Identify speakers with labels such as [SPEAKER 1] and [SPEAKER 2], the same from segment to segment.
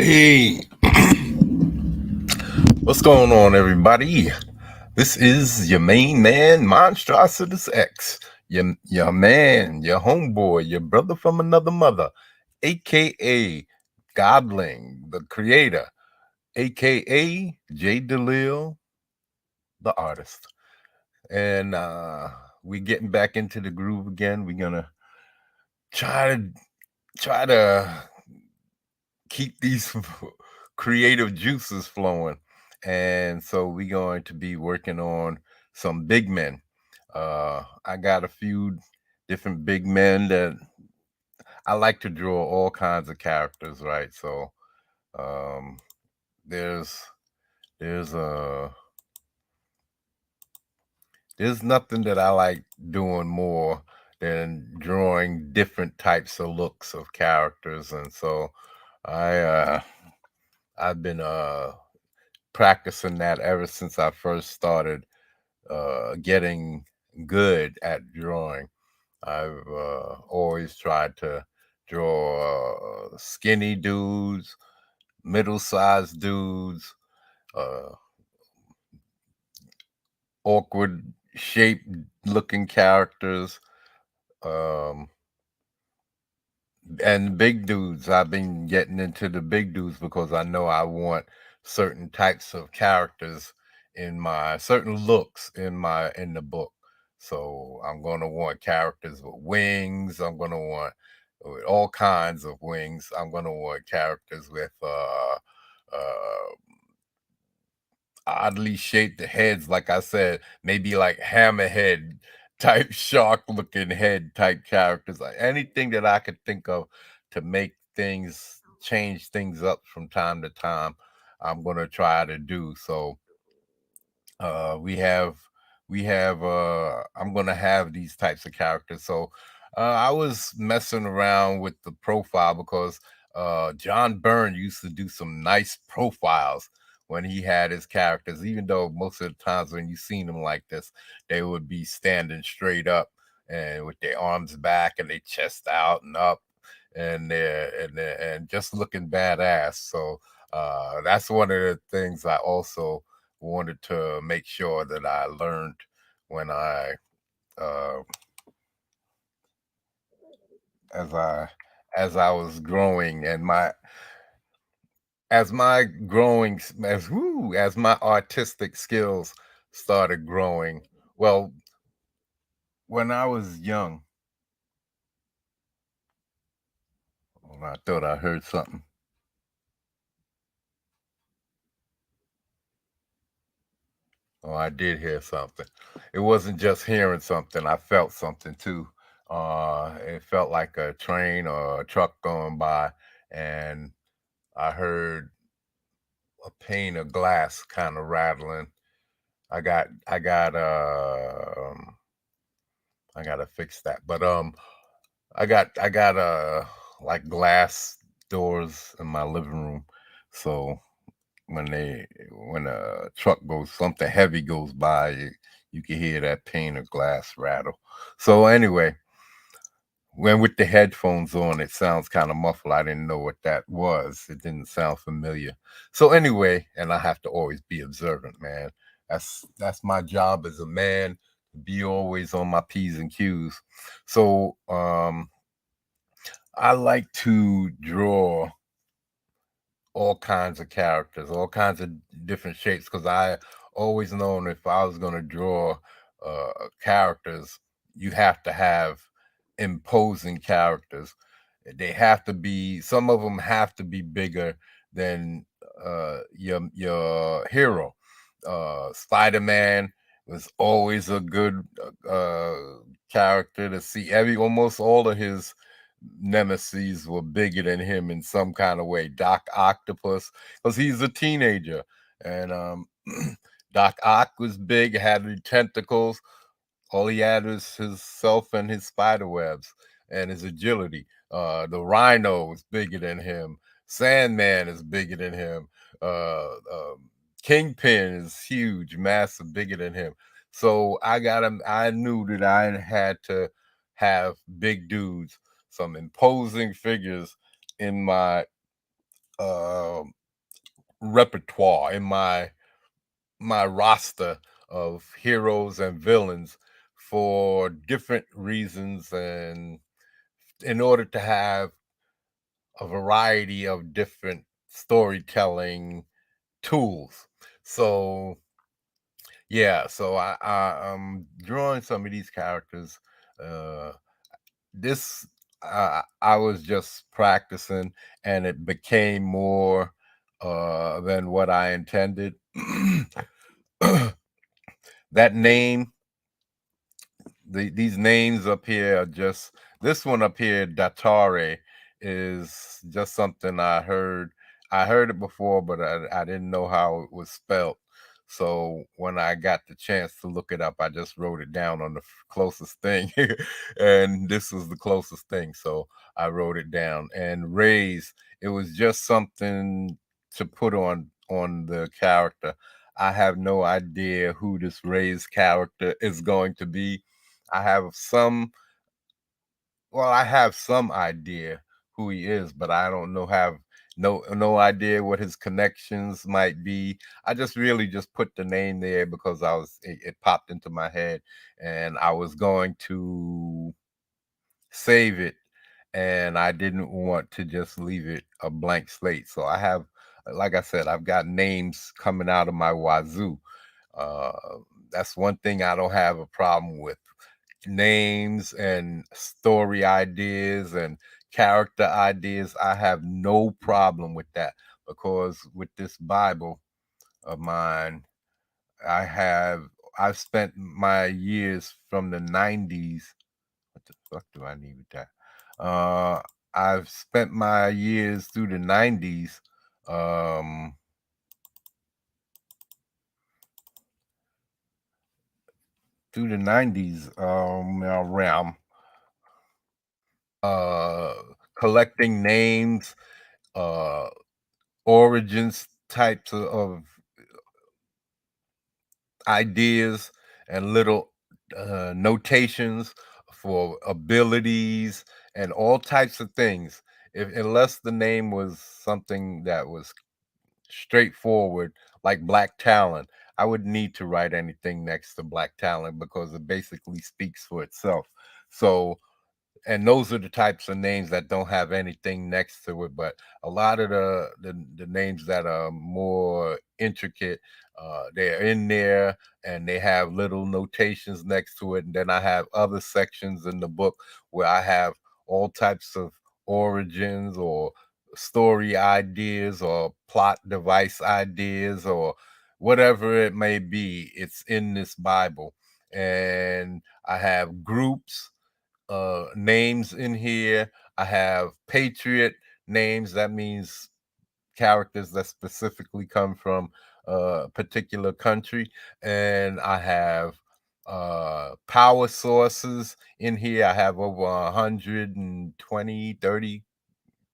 [SPEAKER 1] Hey, what's going on, everybody? This is your main man, Monstrositus X, your man, your homeboy, your brother from another mother, aka Godling, the creator, aka Jay DeLille, the artist. And we getting back into the groove again. We're gonna try to try to keep these creative juices flowing. And so we're going to be working on some big men. I got a few different big men that I like to draw all kinds of characters, right? So um, there's there's uh there's nothing that I like doing more than drawing different types of looks of characters, and so I I've been practicing that ever since I first started getting good at drawing. I've always tried to draw skinny dudes, middle-sized dudes, uh, awkward shaped looking characters, um, and big dudes. I've been getting into the big dudes because I know I want certain types of characters in my certain looks in the book. So I'm going to want characters with wings. I'm going to want with all kinds of wings. I'm going to want characters with oddly shaped heads, like I said, maybe like hammerhead type shark looking head type characters, like anything that I could think of to make things change things up from time to time. I'm going to try to do so. uh we have I'm going to have these types of characters. So I was messing around with the profile because John Byrne used to do some nice profiles when he had his characters, even though most of the times when you seen them like this, they would be standing straight up and with their arms back and their chest out and up, and just looking badass. So that's one of the things I also wanted to make sure that I learned when uh, as I as I was growing, and my growing as my artistic skills started growing. Well, when I was young, I thought I heard something. Oh, I did hear something. It wasn't just hearing something, I felt something too. It felt like a train or a truck going by, and I heard a pane of glass kind of rattling. I gotta fix that. But I got like glass doors in my living room. So when a truck goes, something heavy goes by, you can hear that pane of glass rattle. So anyway, when with the headphones on, it sounds kind of muffled. I didn't know what that was. It didn't sound familiar. So anyway, and I have to always be observant, man. That's my job as a man, to be always on my P's and Q's. So I like to draw all kinds of characters, all kinds of different shapes, because I always known if I was going to draw characters, you have to have imposing characters. They have to be, some of them have to be bigger than your hero. Spider-Man was always a good character to see. Every almost all of his nemesis were bigger than him in some kind of way. Doc Octopus, because he's a teenager, and Doc Ock was big, had the tentacles. All he had was himself and his spider webs and his agility. The Rhino was bigger than him. Sandman is bigger than him. Kingpin is huge, massive, bigger than him. So I got him. I knew that I had to have big dudes, some imposing figures in my uh, repertoire in my roster of heroes and villains for different reasons, and in order to have a variety of different storytelling tools. So yeah, so I'm drawing some of these characters. Uh, this I was just practicing, and it became more than what I intended. That name, these names up here are just, this one up here, Datare, is just something I heard. I heard it before, but I didn't know how it was spelled. So when I got the chance to look it up, I just wrote it down on the closest thing, and this was the closest thing. So I wrote it down. And Raise, it was just something to put on the character. I have no idea who this Ray's character is going to be. I have some, well, I have some idea who he is, but I don't know, have no idea what his connections might be. I just really just put the name there because it popped into my head, and I was going to save it, and I didn't want to just leave it a blank slate. So I have, like I said, I've got names coming out of my wazoo. Uh, that's one thing I don't have a problem with. Names and story ideas and character ideas, I have no problem with that, because with this Bible of mine, I have I've spent my years from the 90s. What the fuck do I need with that? I've spent my years through the 90s, um realm, uh collecting names, uh origins types of ideas, and little notations for abilities and all types of things. If unless the name was something that was straightforward, like Black Talon, I would need to write anything next to Black Talon because it basically speaks for itself. So, and those are the types of names that don't have anything next to it. But a lot of the names that are more intricate, they're in there, and they have little notations next to it. And then I have other sections in the book where I have all types of origins or story ideas or plot device ideas or whatever it may be. It's in this Bible. And I have groups names in here. I have patriot names. That means characters that specifically come from a particular country. And I have power sources in here. I have over 120, 30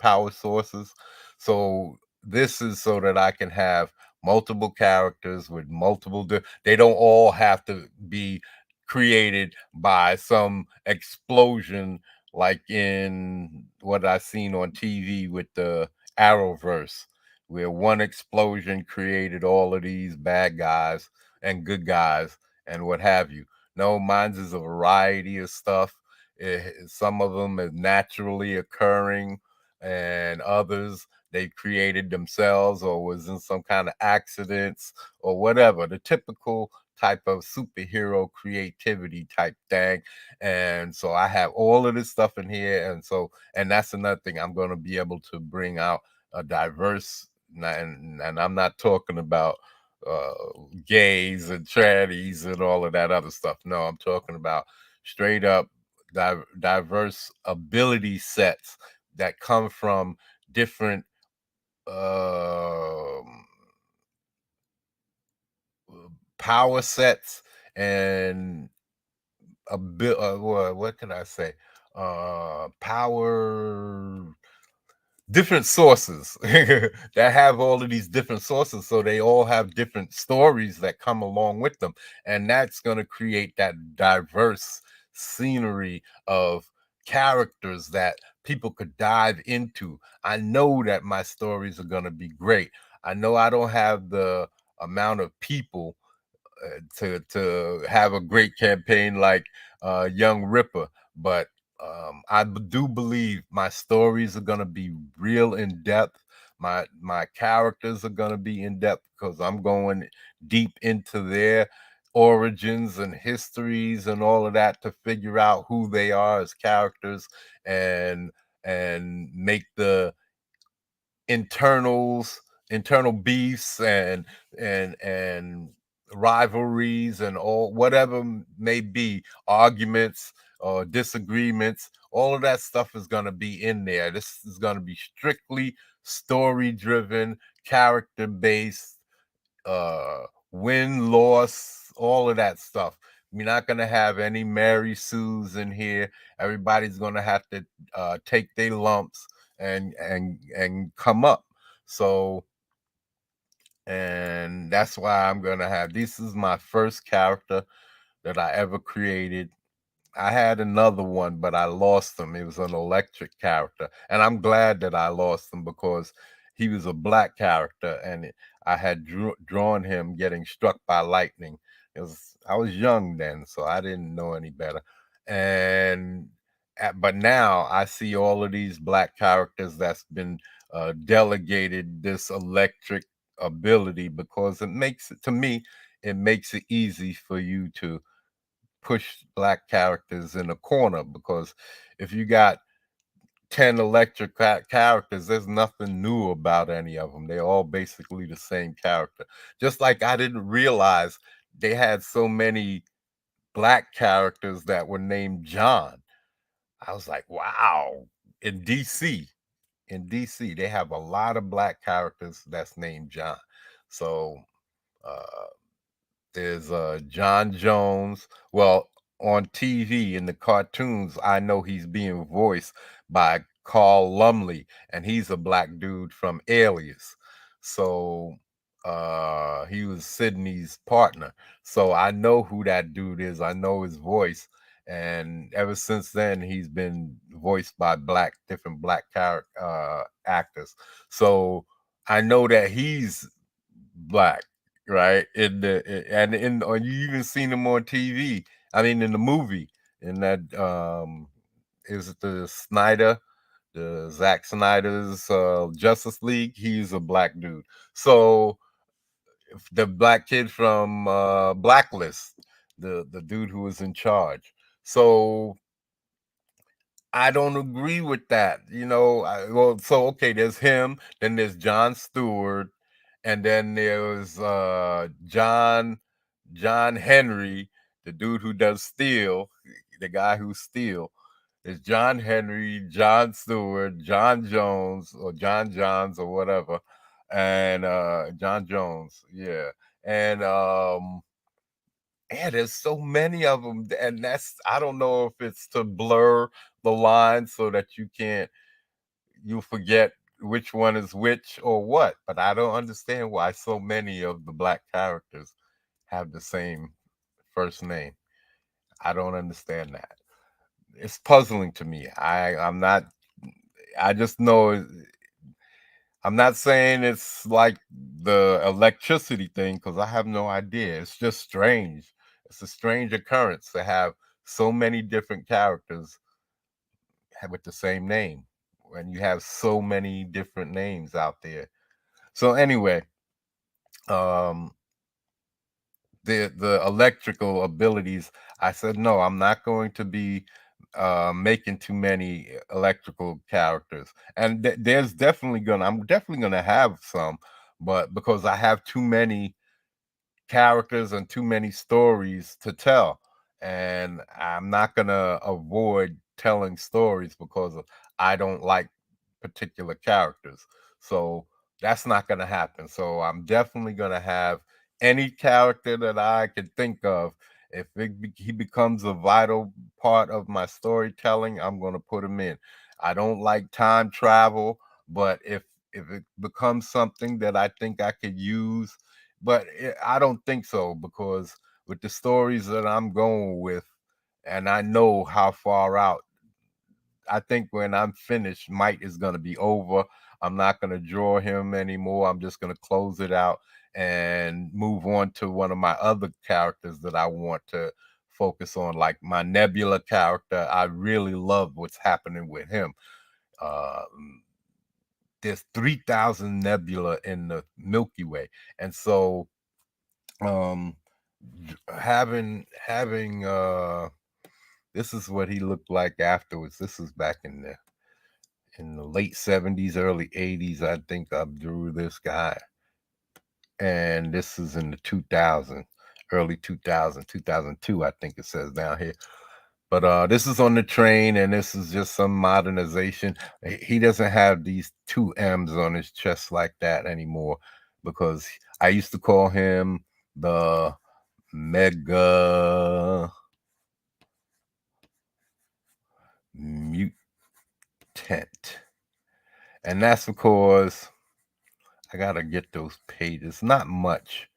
[SPEAKER 1] power sources. So this is so that I can have multiple characters with multiple. They don't all have to be created by some explosion like in what I seen on TV with the Arrowverse, where one explosion created all of these bad guys and good guys and what have you. No, mine's is a variety of stuff. Some of them is naturally occurring, and others they created themselves or was in some kind of accidents or whatever, the typical type of superhero creativity type thing. And so I have all of this stuff in here, and so, and that's another thing, I'm going to be able to bring out a diverse, and I'm not talking about uh gays and trannies and all of that other stuff. No, I'm talking about straight up diverse ability sets that come from different um, power sets and a bit. What can I say? Power, different sources that have all of these different sources, so they all have different stories that come along with them, and that's going to create that diverse scenery of characters that people could dive into. I know that my stories are going to be great. I know I don't have the amount of people to have a great campaign like Young Ripper, but do believe my stories are gonna be real in depth. My characters are gonna be in depth because I'm going deep into their origins and histories and all of that to figure out who they are as characters and make the internal beefs and rivalries and all whatever may be, arguments or disagreements, all of that stuff is going to be in there. This is going to be strictly story driven, character based, uh win loss, all of that stuff. We're not going to have any Mary Sues in here. Everybody's going to have to take their lumps and come up. So, and that's why I'm going to have, this is my first character that I ever created. I had another one, but I lost him. It was an electric character, and I'm glad that I lost him because he was a black character, and I had drawn him getting struck by lightning. I was young then, so I didn't know any better, and but now I see all of these black characters that's been delegated this electric ability because it makes it, to me, it makes it easy for you to push black characters in a corner, because if you got 10 electric characters, there's nothing new about any of them. They're all basically the same character. Just like I didn't realize they had so many black characters that were named John. I was like, wow. In DC, they have a lot of black characters that's named John. So uh there's John Jones. Well, on TV in the cartoons, I know he's being voiced by Carl Lumley, and he's a black dude from Alias. So he was Sydney's partner. So I know who that dude is. I know his voice. And ever since then, he's been voiced by different black character actors. So I know that he's black, right? And or you even seen him on TV. I mean, in the movie, in that is it the Zack Snyder's Justice League? He's a black dude. So the black kid from Blacklist, the dude who was in charge. So I don't agree with that. Well, so okay, there's him, then there's John Stewart, and then there's John Henry, the dude who does Steel, the guy who's Steel. There's John Henry, John Stewart, John Jones, or John Johns, or whatever, and John Jones, yeah. And yeah, there's so many of them, and that's, I don't know if it's to blur the line so that you forget which one is which or what, but I don't understand why so many of the black characters have the same first name. I don't understand that. It's puzzling to me. I'm not, I just know, I'm not saying it's like the electricity thing because I have no idea. It's just strange. It's a strange occurrence to have so many different characters with the same name when you have so many different names out there. So anyway, um the electrical abilities, I said no, I'm not going to be making too many electrical characters. And I'm definitely gonna have some, but because I have too many characters and too many stories to tell, and I'm not going to avoid telling stories because I don't like particular characters. So that's not going to happen. So I'm definitely going to have any character that I could think of. If he becomes a vital part of my storytelling, I'm going to put him in. I don't like time travel, but if it becomes something that I think I could use, but I don't think so, because with the stories that I'm going with, and I know how far out I think when I'm finished, Might is gonna be over. I'm not gonna draw him anymore. I'm just gonna close it out and move on to one of my other characters that I want to focus on, like my Nebula character. I really love what's happening with him. There's 3,000 nebula in the Milky Way, and so um having this is what he looked like afterwards. This is back in the late 70s, early 80s. I think I drew this guy, and this is in the 2000, early 2000, 2002, I think it says down here. But this is on the train, and this is just some modernization. He doesn't have these two M's on his chest like that anymore, because I used to call him the Mega Mutant. And that's because I gotta get those pages. Not much.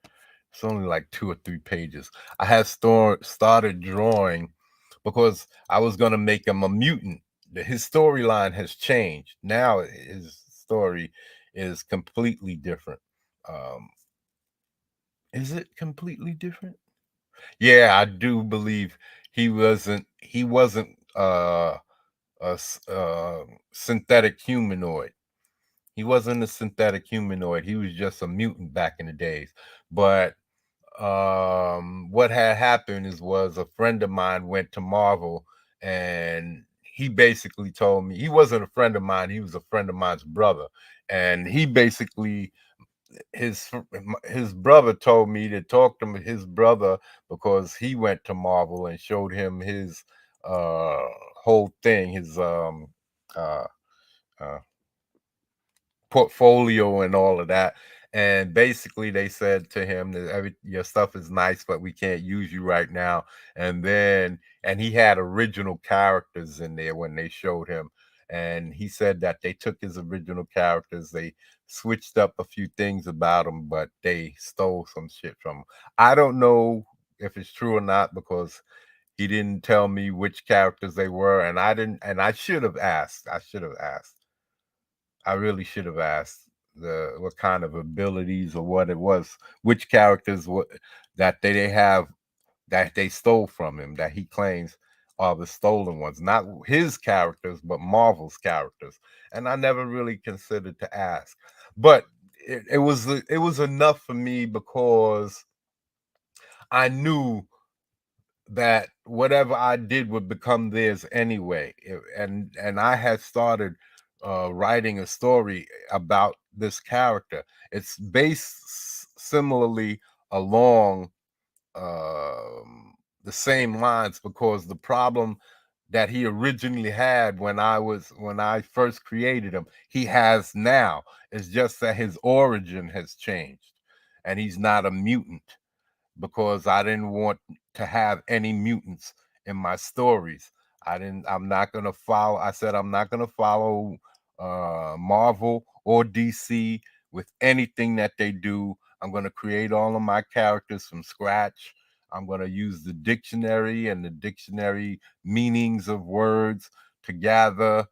[SPEAKER 1] It's only like 2 or 3 pages. I had started drawing because I was gonna make him a mutant. His storyline has changed. Now his story is completely different. Um, is it completely different? Yeah, I do believe he wasn't a synthetic humanoid. He wasn't a synthetic humanoid. He was just a mutant back in the days. But what had happened was a friend of mine went to Marvel, and he basically told me, he wasn't a friend of mine, he was a friend of mine's brother. And he basically, his his brother told me to talk to his brother, because he went to Marvel and showed him his uh whole thing, his uh uh portfolio and all of that. And basically they said to him that your stuff is nice, but we can't use you right now. And he had original characters in there when they showed him. And he said that they took his original characters, they switched up a few things about them, but they stole some shit from him. I don't know if it's true or not, because he didn't tell me which characters they were, and I should have asked. I really should have asked the what kind of abilities or what it was, which characters what that they have, that they stole from him, that he claims are the stolen ones, not his characters, but Marvel's characters. And I never really considered to ask, but it was enough for me, because I knew that whatever I did would become theirs anyway. And I had started writing a story about this character. It's based similarly along the same lines, because the problem that he originally had when I first created him, he has now. It's just that his origin has changed, and he's not a mutant, because I didn't want to have any mutants in my stories. I'm not gonna follow. I said I'm not gonna follow Marvel or DC with anything that they do. I'm gonna create all of my characters from scratch. I'm gonna use the dictionary and the dictionary meanings of words to gather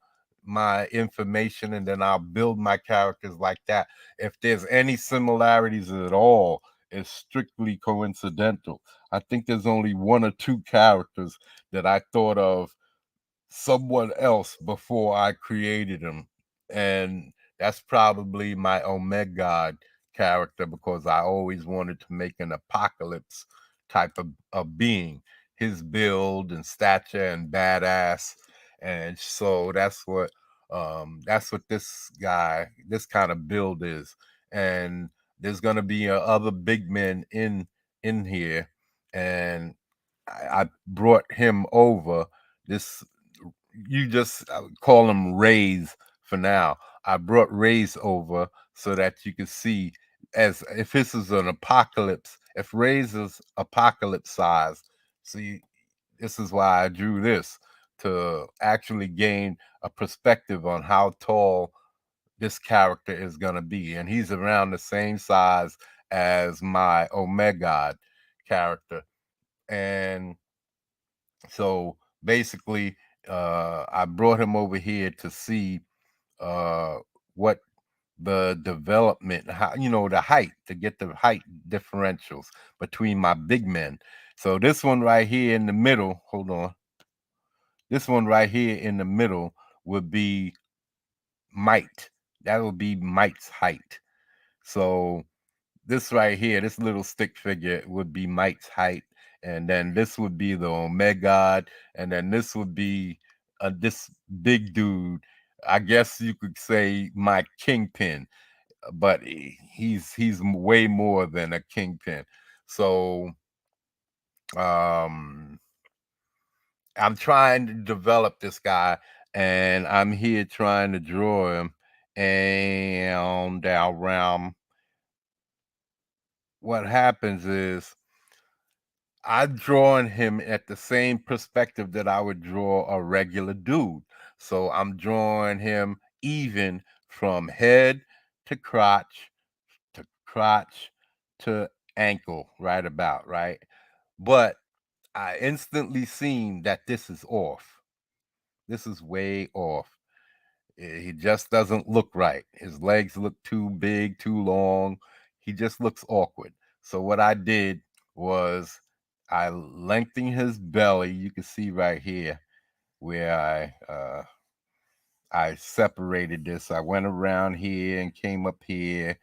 [SPEAKER 1] my information, and then I'll build my characters like that. If there's any similarities at all, is strictly coincidental. I think there's only one or two characters that I thought of someone else before I created him. And that's probably my Omega character, because I always wanted to make an apocalypse type of being. His build and stature and badass. And so that's what this kind of build is. And there's gonna be other big men in here. And I brought him over. This you just call him Rays for now. I brought Rays over so that you can see, as if this is an apocalypse, if Rays is apocalypse size. See, this is why I drew this, to actually gain a perspective on how tall this character is going to be. And he's around the same size as my Omega character. And so basically, I brought him over here to see what the development, how, the height, to get the height differentials between my big men. So this one right here in the middle, hold on. This one right here in the middle would be Might. That would be Might's height. So this right here, this little stick figure would be Might's height, and then this would be the Omega, and then this would be this big dude. I guess you could say my kingpin, but he's way more than a kingpin. So um I'm trying to develop this guy, and I'm here trying to draw him, and around what happens is I'm drawing him at the same perspective that I would draw a regular dude. So I'm drawing him even from head to crotch to ankle, right about, right? But I instantly seen that this is off. This is way off. He just doesn't look right. His legs look too big, too long. He just looks awkward. So what I did was I lengthened his belly. You can see right here where I separated this. I went around here and came up here,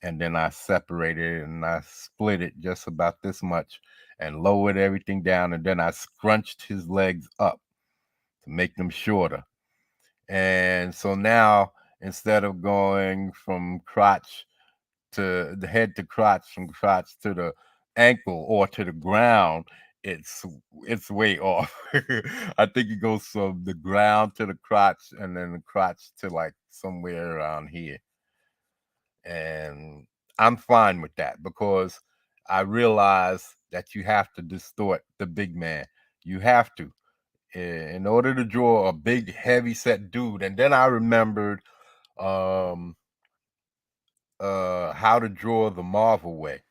[SPEAKER 1] and then I separated it and I split it just about this much and lowered everything down, and then I scrunched his legs up to make them shorter. And so now, instead of going from crotch to the head to crotch, from crotch to the ankle or to the ground, it's it's way off. I think it goes from the ground to the crotch, and then the crotch to like somewhere around here. And I'm fine with that because I realize that you have to distort the big man. You have to, in order to draw a big heavy set dude. And then I remembered um how to draw the Marvel way.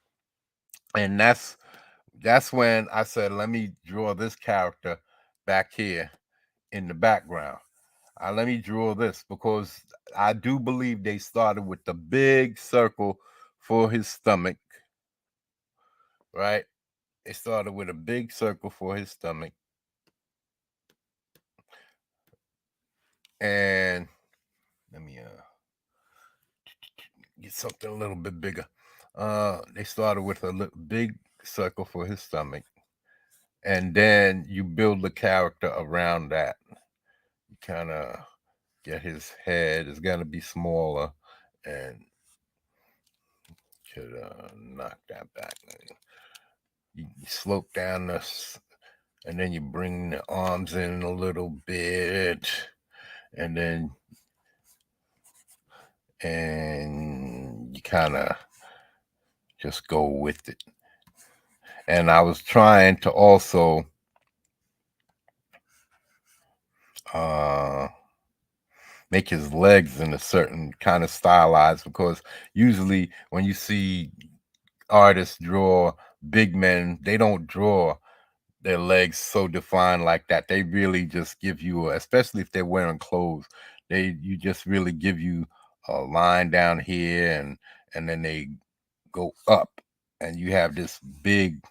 [SPEAKER 1] And that's when I said, let me draw this character back here in the background. Let me draw this because I do believe they started with the big circle for his stomach, right? They started with a big circle for his stomach. And let me get something a little bit bigger. They started with a big circle for his stomach, and then you build the character around that. You kind of get his head is gonna be smaller, and should knock that back. You slope down this, and then you bring the arms in a little bit, and then you kind of just go with it. And I was trying to also uh make his legs in a certain kind of stylized, because usually when you see artists draw big men, they don't draw their legs so defined like that. They really just give you, especially if they're wearing clothes, you just really give you a line down here, and then they go up, and you have this big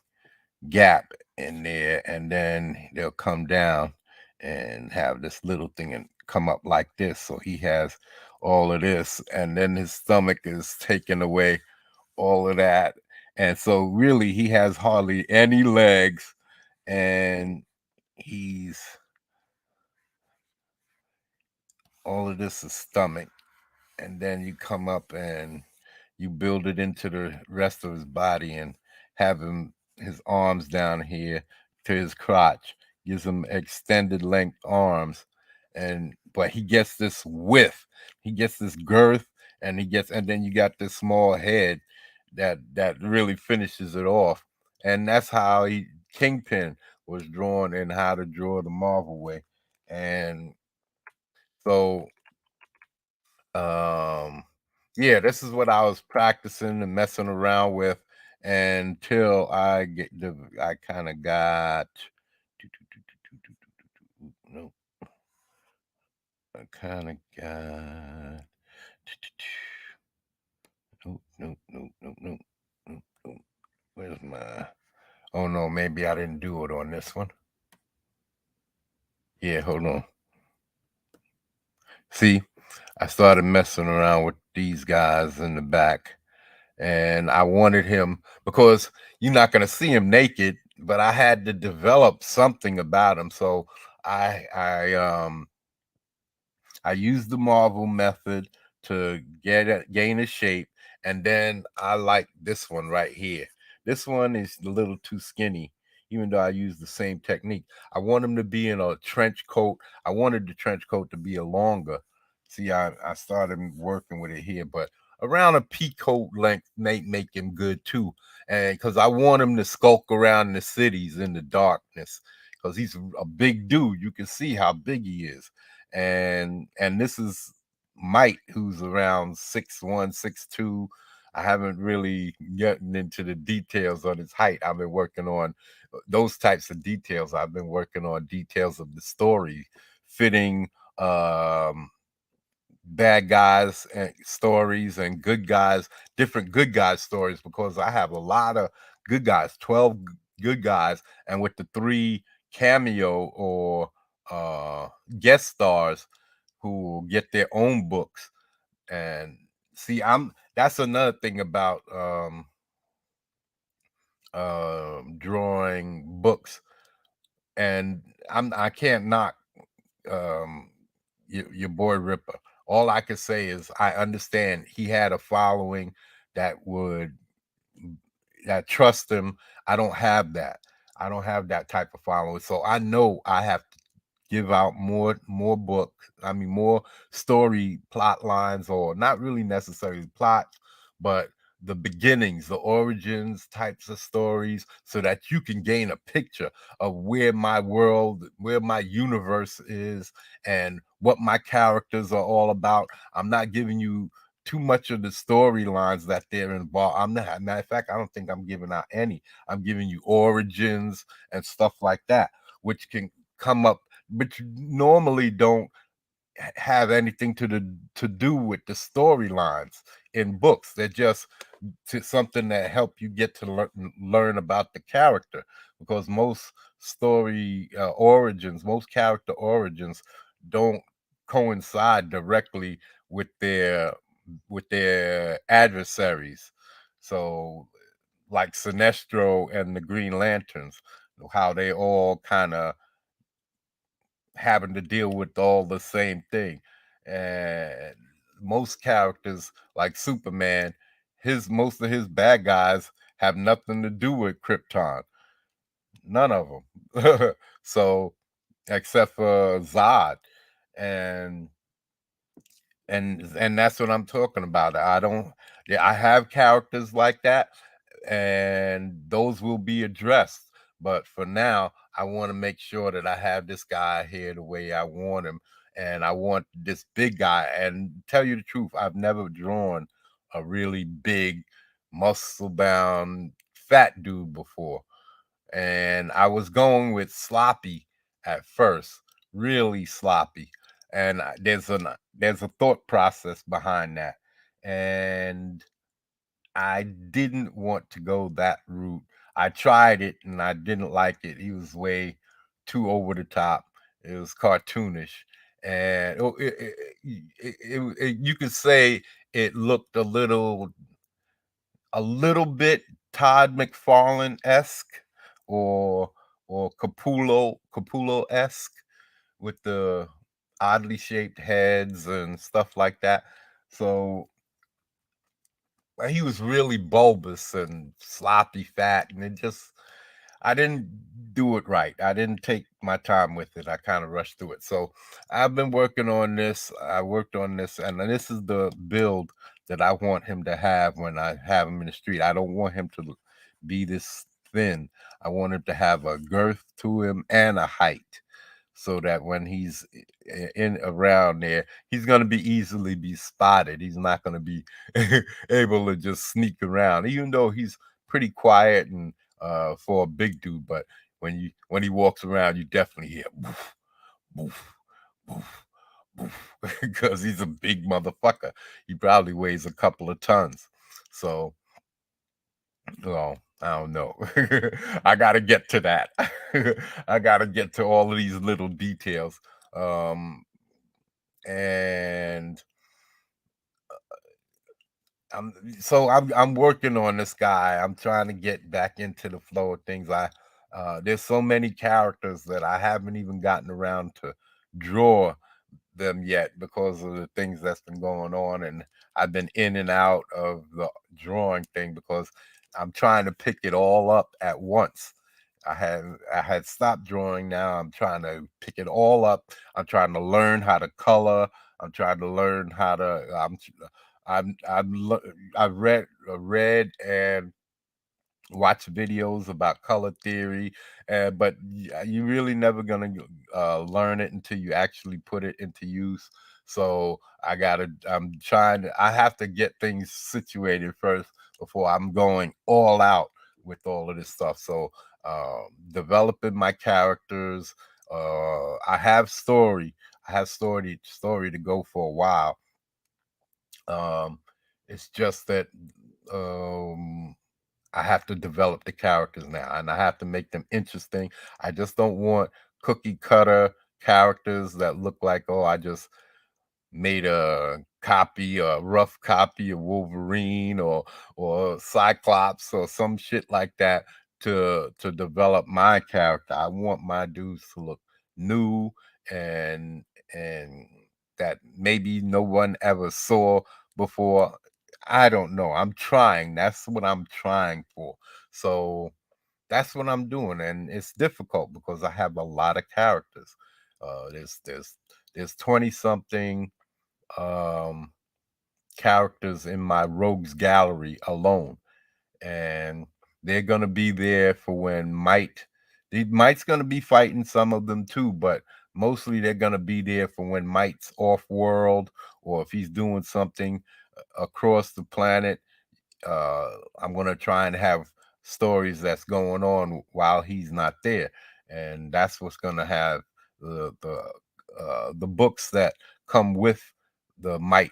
[SPEAKER 1] gap in there, and then they'll come down and have this little thing and come up like this. So he has all of this, and then his stomach is taking away all of that. And so really he has hardly any legs, and he's all of this is stomach. And then you come up and you build it into the rest of his body and have him his arms down here to his crotch, gives him extended length arms, and but he gets this width, he gets this girth, and then you got this small head that really finishes it off. And that's how Kingpin was drawn in How to Draw the Marvel Way. And so um, yeah, this is what I was practicing and messing around with until I kind of got no. kind of guy. Nope, nope, nope, nope, nope, nope, nope. Where's my? Oh no, maybe I didn't do it on this one. Yeah, hold on. See, I started messing around with these guys in the back, and I wanted him because you're not going to see him naked, but I had to develop something about him. So I I used the Marvel method to gain a shape, and then I like this one right here. This one is a little too skinny, even though I use the same technique. I want him to be in a trench coat. I wanted the trench coat to be a longer. See, I started working with it here, but around a pea coat length may make him good too. And because I want him to skulk around the cities in the darkness, because he's a big dude. You can see how big he is, and this is Mike, who's around 6'1", 6'2". I haven't really gotten into the details on his height. I've been working on those types of details. I've been working on details of the story fitting bad guys and stories and good guys, different good guys stories, because I have a lot of good guys, 12 good guys, and with the 3 cameo or guest stars who will get their own books. And see, I'm that's another thing about drawing books, and I can't knock um your boy Ripper. All I can say is I understand he had a following that would that trust him. I don't have that. I don't have that type of following. So I know I have to give out more books. I mean more story plot lines, or not really necessarily plots, but the beginnings, the origins types of stories, so that you can gain a picture of where my world, where my universe is, and what my characters are all about. I'm not giving you too much of the storylines that they're involved. I'm not. Matter of fact, I don't think I'm giving out any. I'm giving you origins and stuff like that, which can come up, but you normally don't have anything to do with the storylines in books. They're just something that help you get to learn about the character, because most story origins, most character origins don't coincide directly with their adversaries. So like Sinestro and the Green Lanterns, how they all kind of having to deal with all the same thing. And most characters like Superman, his most of his bad guys have nothing to do with Krypton. None of them. So except for Zod. And and that's what I'm talking about. I don't, yeah, I have characters like that, and those will be addressed. But for now, I want to make sure that I have this guy here the way I want him, and I want this big guy. And tell you the truth, I've never drawn a really big, muscle bound, fat dude before, and I was going with sloppy at first, really sloppy. And there's a thought process behind that, and I didn't want to go that route. I tried it and I didn't like it. He was way too over the top. It was cartoonish, and you could say it looked a little bit Todd McFarlane esque, or Capullo esque, with the oddly shaped heads and stuff like that. So he was really bulbous and sloppy fat, and it just, I didn't do it right. I didn't take my time with it. I kind of rushed through it. So I've been working on this. I worked on this, and this is the build that I want him to have when I have him in the street. I don't want him to be this thin. I want him to have a girth to him and a height, so that when he's in around there, he's going to be easily be spotted. He's not going to be able to just sneak around, even though he's pretty quiet and for a big dude. But when he walks around, you definitely hear boof, boof, boof, because he's a big motherfucker. He probably weighs a couple of tons. So, well, I don't know. I got to get to that. I got to get to all of these little details. And I'm working on this guy. I'm trying to get back into the flow of things. There's so many characters that I haven't even gotten around to draw them yet because of the things that's been going on, and I've been in and out of the drawing thing because I'm trying to pick it all up at once. I had stopped drawing. Now I'm trying to pick it all up. I'm trying to learn how to color. I'm trying to learn how to I've read and watch videos about color theory, but you really never gonna learn it until you actually put it into use. So I have to get things situated first before I'm going all out with all of this stuff. So developing my characters, I have story to go for a while. um it's just that um I have to develop the characters now, and I have to make them interesting. I just don't want cookie cutter characters that look like, oh, I just made a rough copy of Wolverine or Cyclops or some shit like that to develop my character. I want my dudes to look new and and that maybe no one ever saw before. I don't know. I'm trying. That's what I'm trying for. So that's what I'm doing, and it's difficult because I have a lot of characters. There's 20 something um characters in my rogues gallery alone, and they're gonna be there for when Might's gonna be fighting some of them too, but mostly they're gonna be there for when Might's off world or if he's doing something across the planet. uh I'm gonna try and have stories that's going on while he's not there, and that's what's gonna have the books that come with the Might.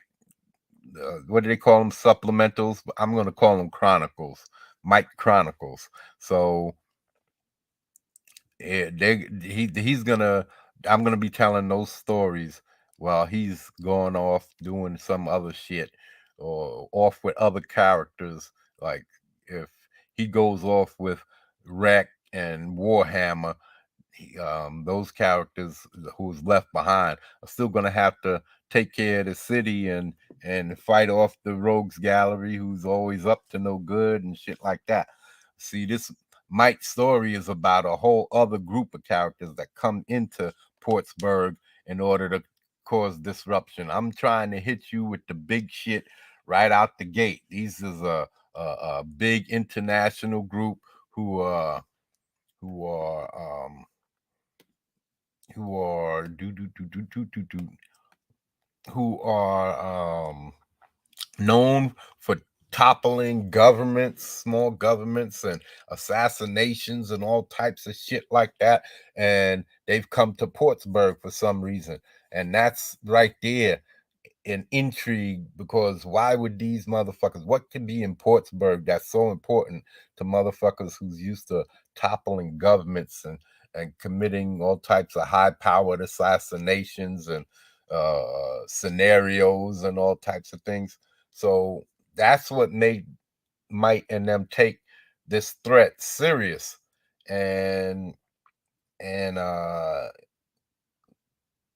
[SPEAKER 1] What do they call them? Supplementals. I'm gonna call them chronicles. Mike Chronicles. So he's gonna I'm gonna be telling those stories while he's going off doing some other shit or off with other characters. Like if he goes off with Wreck and Warhammer, those characters who's left behind are still going to have to take care of the city and fight off the rogues gallery who's always up to no good and shit like that. See, this Mike's story is about a whole other group of characters that come into Portsburg in order to cause disruption. I'm trying to hit you with the big shit right out the gate. These is a big international group who who are who are who are known for toppling governments, small governments, and assassinations and all types of shit like that. And they've come to Portsburg for some reason, and that's right there an intrigue because why would these motherfuckers, what could be in Portsburg that's so important to motherfuckers who's used to toppling governments and committing all types of high powered assassinations and scenarios and all types of things. So that's what made Mike and them take this threat serious. And and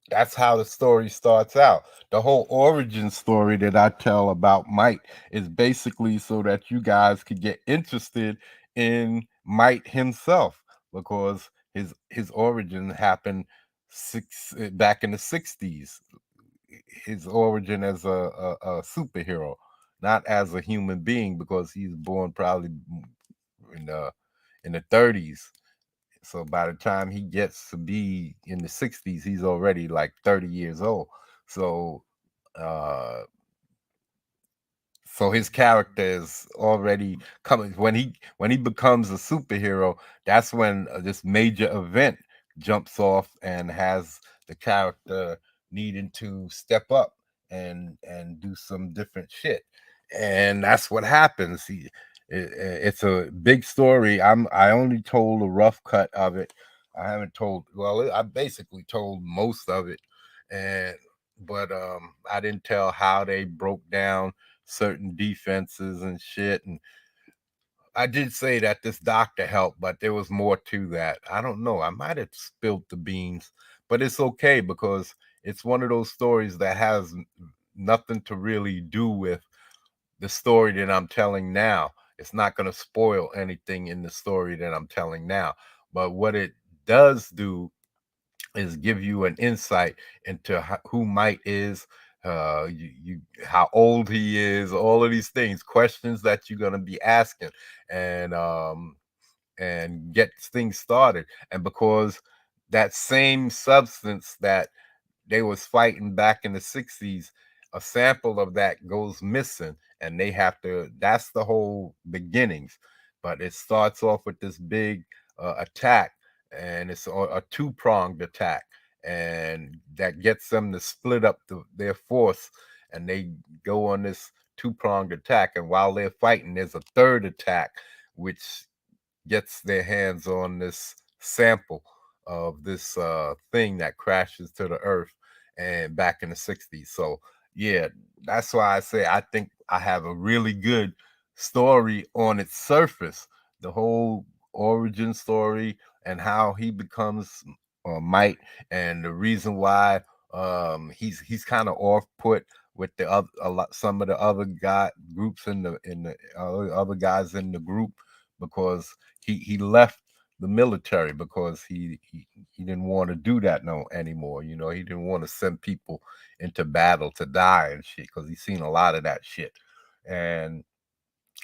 [SPEAKER 1] that's how the story starts out. The whole origin story that I tell about Mike is basically so that you guys could get interested in Mike himself because his origin happened back in the 60s. His origin as a superhero, not as a human being because he's born probably in the 30s. So by the time he gets to be in the 60s, he's already like 30 years old. So uh so his character is already coming when he becomes a superhero. That's when this major event jumps off and has the character needing to step up and do some different shit, and that's what happens. It's a big story. I only told a rough cut of it. I haven't told, well, I basically told most of it, and but I didn't tell how they broke down certain defenses and shit. And I did say that this doctor helped, but there was more to that. I don't know. I might have spilled the beans, but it's okay because it's one of those stories that has nothing to really do with the story that I'm telling now. It's not going to spoil anything in the story that I'm telling now. But what it does do is give you an insight into who Mike is, how old he is, all of these things, questions that you're going to be asking, and get things started. And because that same substance that they was fighting back in the 60s, a sample of that goes missing, and they have to, that's the whole beginnings. But it starts off with this big attack, and it's a two-pronged attack, and that gets them to split up their force, and they go on this two-pronged attack. And while they're fighting, there's a third attack which gets their hands on this sample of this thing that crashes to the earth and back in the 60s. So yeah, that's why I say I think I have a really good story on its surface. The whole origin story and how he becomes Mike, and the reason why he's kind of off put with the other, a lot, some of the other guy groups in the other guys in the group, because he left the military because he didn't want to do that no anymore. You know, he didn't want to send people into battle to die and shit, because he's seen a lot of that shit. And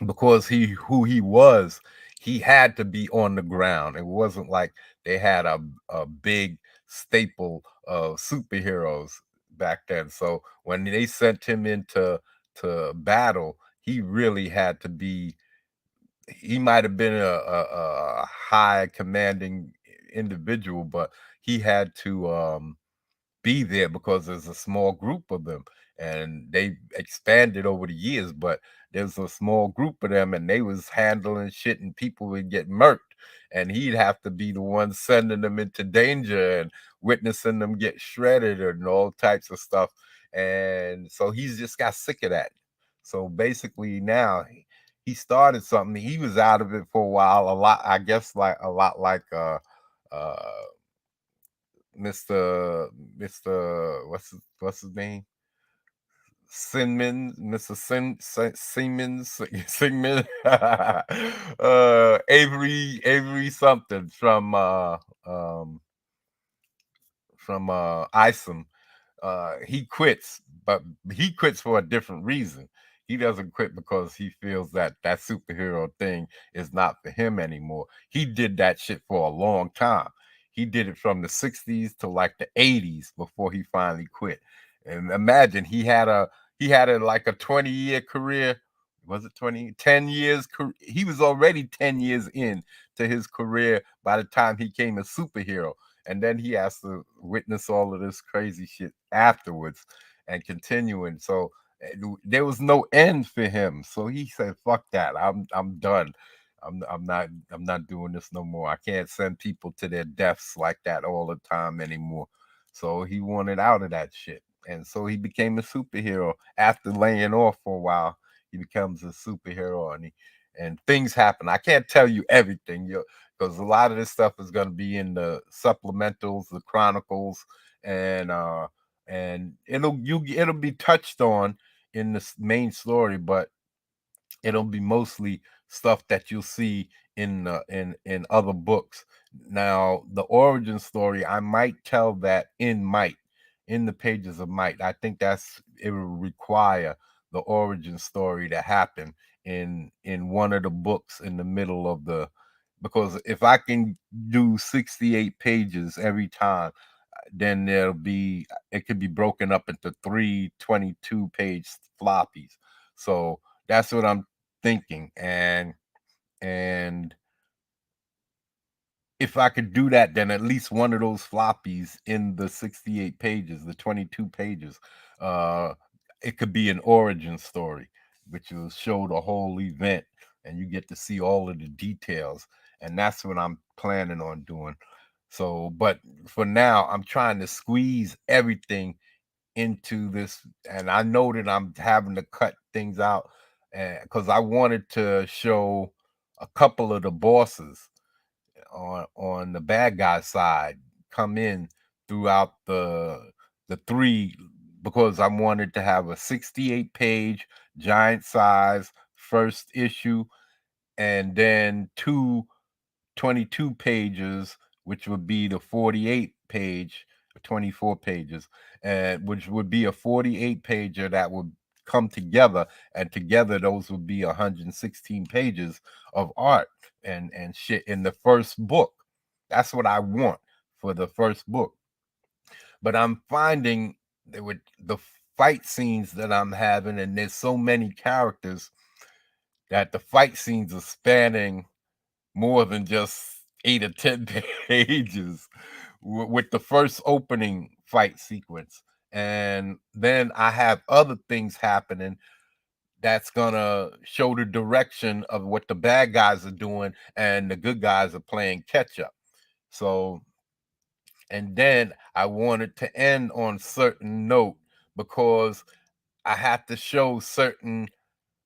[SPEAKER 1] because he who he was, he had to be on the ground. It wasn't like they had a big staple of superheroes back then. So when they sent him into to battle, he really had to be, he might have been a high commanding individual, but he had to be there because there's a small group of them, and they expanded over the years, but there's a small group of them, and they was handling shit, and people would get murked, and he'd have to be the one sending them into danger and witnessing them get shredded and all types of stuff. And so he's just got sick of that. So basically now he started something. He was out of it for a while, a lot, I guess, like a lot like uh Mr. What's his name? Simmons, Mr. Simmons, Simmons, Avery something um from Isom. He quits, but he quits for a different reason. He doesn't quit because he feels that that superhero thing is not for him anymore. He did that shit for a long time. He did it from the 60s to like the 80s before he finally quit. And imagine he had a like a 20-year career. Was it 20? 10 years. He was already 10 years in to his career by the time he came a superhero, and then he has to witness all of this crazy shit afterwards and continuing. So there was no end for him. So he said, "Fuck that! I'm done. I'm not doing this no more. I can't send people to their deaths like that all the time anymore." So he wanted out of that shit, and so he became a superhero after laying off for a while. He becomes a superhero, and things happen. I can't tell you everything. Because a lot of this stuff is going to be in the supplementals, the chronicles, and it'll be touched on in the main story, but it'll be mostly stuff that you'll see in in other books. Now, the origin story, I might tell that in the pages of Might. I think that's, it will require the origin story to happen in one of the books in the middle of the, because if I can do 68 pages every time, then there'll be, it could be broken up into 3 22-page floppies. So that's what I'm thinking. And if I could do that, then at least one of those floppies in the 68 pages, the 22 pages, uh, it could be an origin story, which will show the whole event and you get to see all of the details. And that's what I'm planning on doing. So, but for now, I'm trying to squeeze everything into this. And I know that I'm having to cut things out because I wanted to show a couple of the bosses on the bad guy side come in throughout the three, because I wanted to have a 68 page giant size first issue and then two 22 pages, which would be the 48 page, 24 pages, and which would be a 48 pager that would come together, and together those would be 116 pages of art and shit in the first book. That's what I want for the first book. But I'm finding that with the fight scenes that I'm having, and there's so many characters that the fight scenes are spanning more than just 8 or 10 pages with the first opening fight sequence. And then I have other things happening that's gonna show the direction of what the bad guys are doing and the good guys are playing catch up. So, and then I wanted to end on certain note because I have to show certain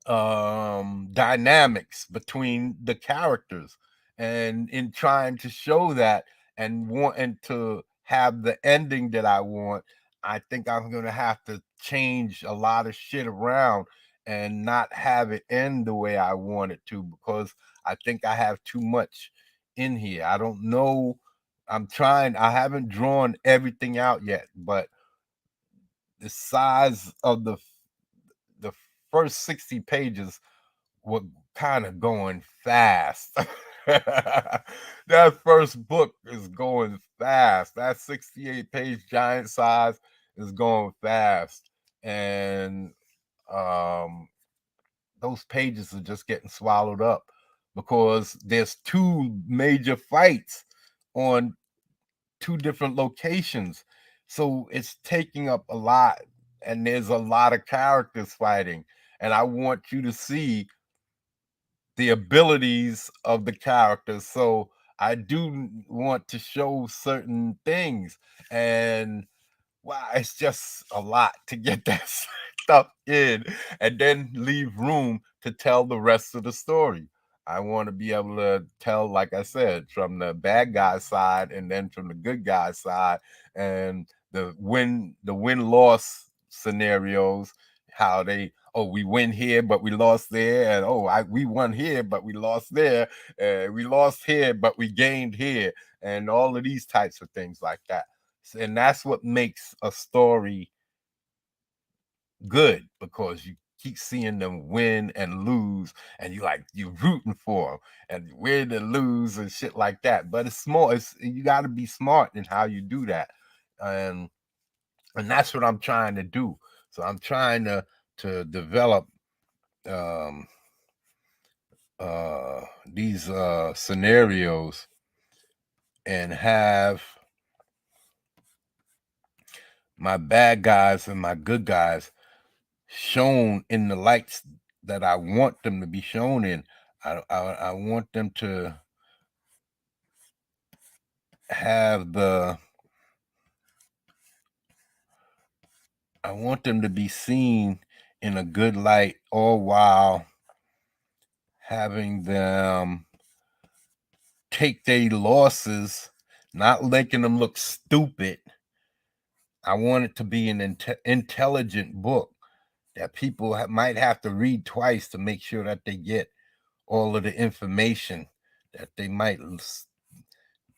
[SPEAKER 1] dynamics between the characters, and in trying to show that and wanting to have the ending that I want, I think I'm going to have to change a lot of shit around and not have it end the way I want it to, because I think I have too much in here. I don't know. I haven't drawn everything out yet, but the size of the first 60 pages were kind of going fast. That first book is going fast. That 68 page giant size is going fast. And um, those pages are just getting swallowed up because there's two major fights on two different locations. So it's taking up a lot, and there's a lot of characters fighting. And I want you to see the abilities of the characters. So I do want to show certain things. And wow, it's just a lot to get that stuff in and then leave room to tell the rest of the story. I want to be able to tell, like I said, from the bad guy side and then from the good guy side, and the win loss scenarios, how they, oh, we win here but we lost there, and oh, we won here but we lost there, we lost here but we gained here, and all of these types of things like that. And that's what makes a story good, because you keep seeing them win and lose, and you rooting for them and win and lose and shit like that. But it's small. You got to be smart in how you do that, and that's what I'm trying to do. So I'm trying to develop um these scenarios and have my bad guys and my good guys shown in the lights that I want them to be shown in. I want them to have I want them to be seen in a good light, all while having them take their losses, not making them look stupid. I want it to be an intelligent book that people might have to read twice to make sure that they get all of the information that they might.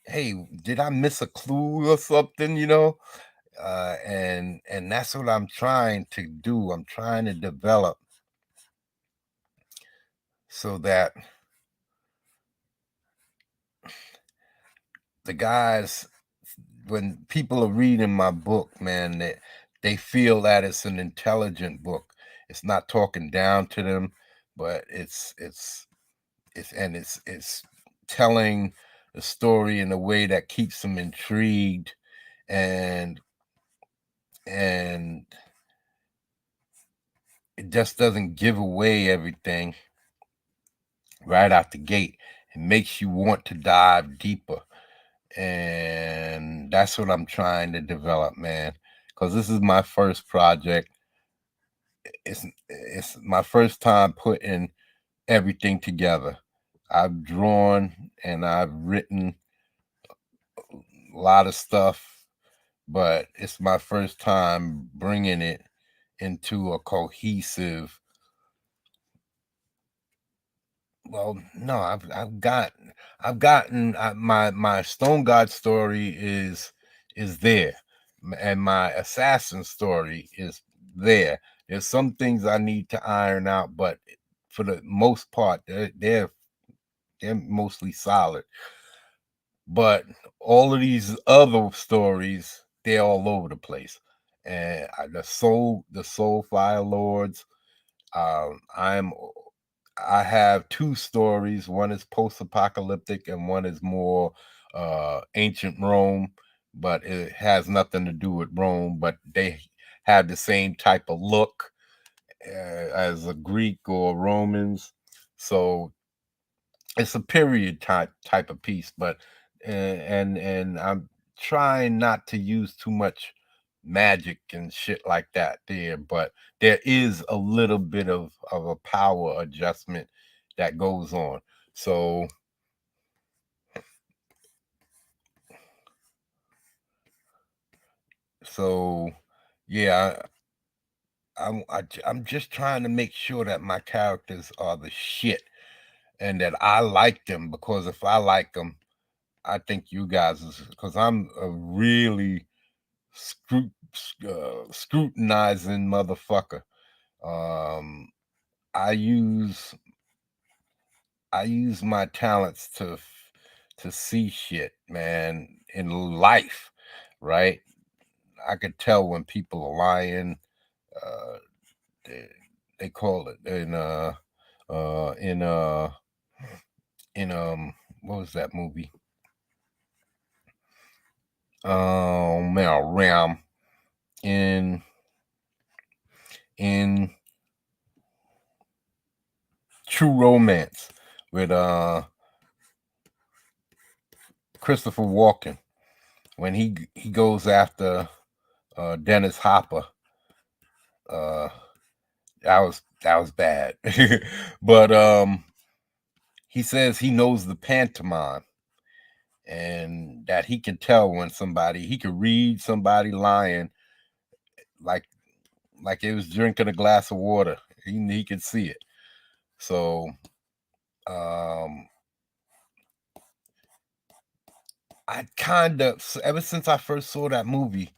[SPEAKER 1] Hey, did I miss a clue or something? And that's what I'm trying to do. I'm trying to develop so that the guys, when people are reading my book, man, they feel that it's an intelligent book. It's not talking down to them, but it's telling the story in a way that keeps them intrigued and it just doesn't give away everything right out the gate. It makes you want to dive deeper. And that's what I'm trying to develop, man. Because this is my first project. It's my first time putting everything together. I've drawn and I've written a lot of stuff, but it's my first time bringing it into a cohesive. Well, no, I've gotten my Stone God story is there, and my assassin story is there. There's some things I need to iron out, but for the most part, they're mostly solid. But all of these other stories, they're all over the place. And the Soul Fire Lords. I'm I have two stories. One is post-apocalyptic, and one is more ancient Rome, but it has nothing to do with Rome. But they have the same type of look as a Greek or Romans. So it's a period type of piece, but and I'm trying not to use too much magic and shit like that there, but there is a little bit of a power adjustment that goes on. So yeah, I'm just trying to make sure that my characters are the shit and that I like them, because if I like them, I think you guys is, because I'm a really scrutinizing motherfucker. Um, I use I use my talents to see shit, man, in life, right? I could tell when people are lying. Uh, they, they call it uh in uh in what was that movie? Ram in in True Romance with Christopher Walken, when he goes after Dennis Hopper. Uh, that was bad, but he says he knows the pantomime and that he can tell when he could read somebody lying, like it was drinking a glass of water. He could see it. So um, I kind of, ever since I first saw that movie,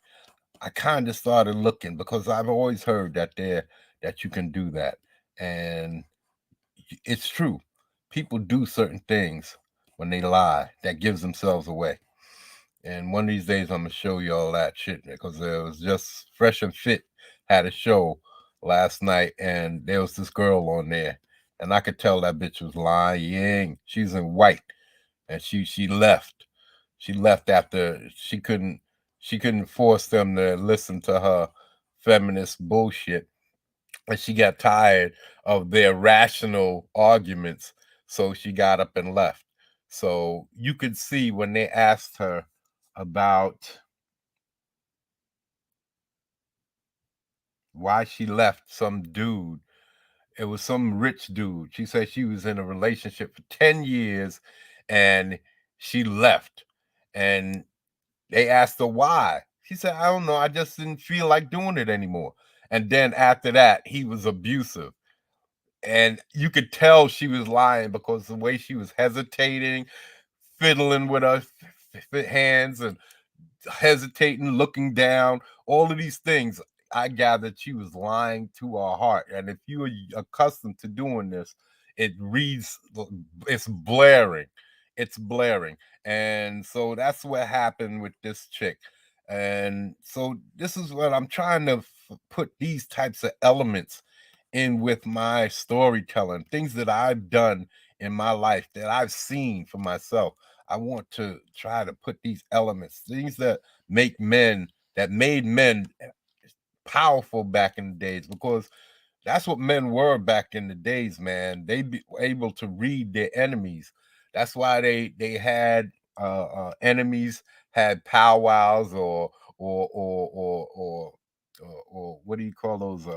[SPEAKER 1] I kind of started looking, because I've always heard that you can do that, and it's true. People do certain things when they lie that gives themselves away. And one of these days, I'm gonna show you all that shit, because it was just Fresh and Fit had a show last night, and there was this girl on there, and I could tell that bitch was lying. She's in white, and she left. She left after she couldn't force them to listen to her feminist bullshit, and she got tired of their rational arguments, so she got up and left. So you could see when they asked her about why she left some dude. It was some rich dude. She said she was in a relationship for 10 years and she left. And they asked her why. She said, I don't know. I just didn't feel like doing it anymore. And then after that, he was abusive. And you could tell she was lying, because the way she was hesitating, fiddling with her hands and hesitating, looking down, all of these things, I gathered she was lying to her heart. And if you are accustomed to doing this, it reads, it's blaring. It's blaring. And so that's what happened with this chick. And so this is what I'm trying to put these types of elements in with my storytelling, things that I've done in my life that I've seen for myself. I want to try to put these elements, things that make men, that made men powerful back in the days, because that's what men were back in the days, man. They were able to read their enemies. That's why they had enemies had powwows or what do you call those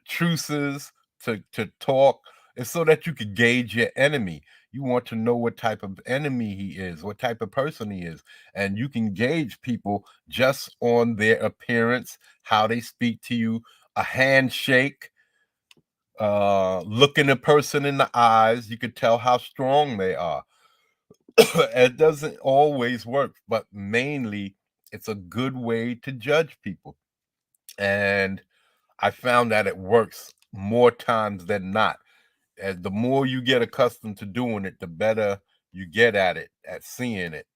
[SPEAKER 1] truces to talk. It's so that you could gauge your enemy. You want to know what type of enemy he is, what type of person he is, and you can gauge people just on their appearance, how they speak to you, a handshake, looking a person in the eyes. You could tell how strong they are. It doesn't always work, but mainly it's a good way to judge people. And I found that it works more times than not. As the more you get accustomed to doing it, the better you get at it, at seeing it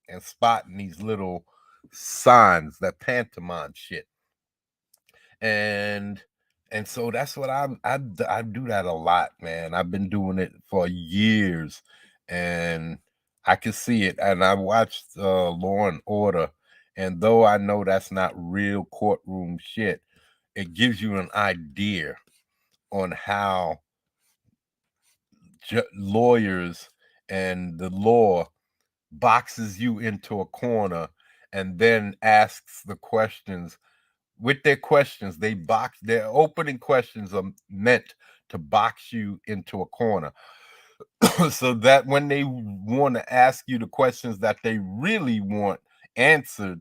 [SPEAKER 1] and spotting these little signs, that pantomime shit. And so that's what I do that a lot, man. I've been doing it for years, and I can see it. And I watched Law and Order, and though I know that's not real courtroom shit, it gives you an idea on how lawyers and the law boxes you into a corner and then asks the questions. With their questions, their opening questions are meant to box you into a corner so that when they want to ask you the questions that they really want answered,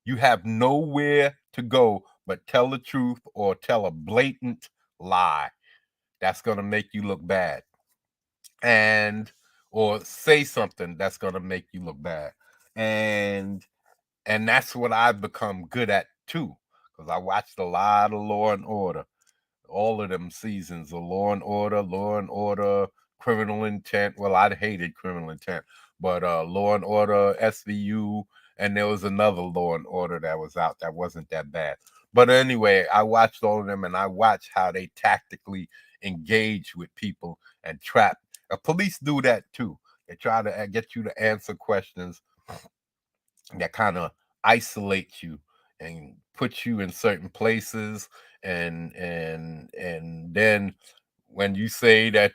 [SPEAKER 1] you have nowhere to go but tell the truth or tell a blatant lie that's going to make you look bad, and or say something that's going to make you look bad. And that's what I've become good at too, because I watched a lot of Law and Order, all of them seasons of Law and Order, Criminal Intent. Well, I hated Criminal Intent, but Law and Order, SVU, and there was another Law and Order that was out that wasn't that bad. But anyway, I watched all of them, and I watched how they tactically engage with people and trap. Police do that too. They try to get you to answer questions that kind of isolate you and put you in certain places, and then when you say that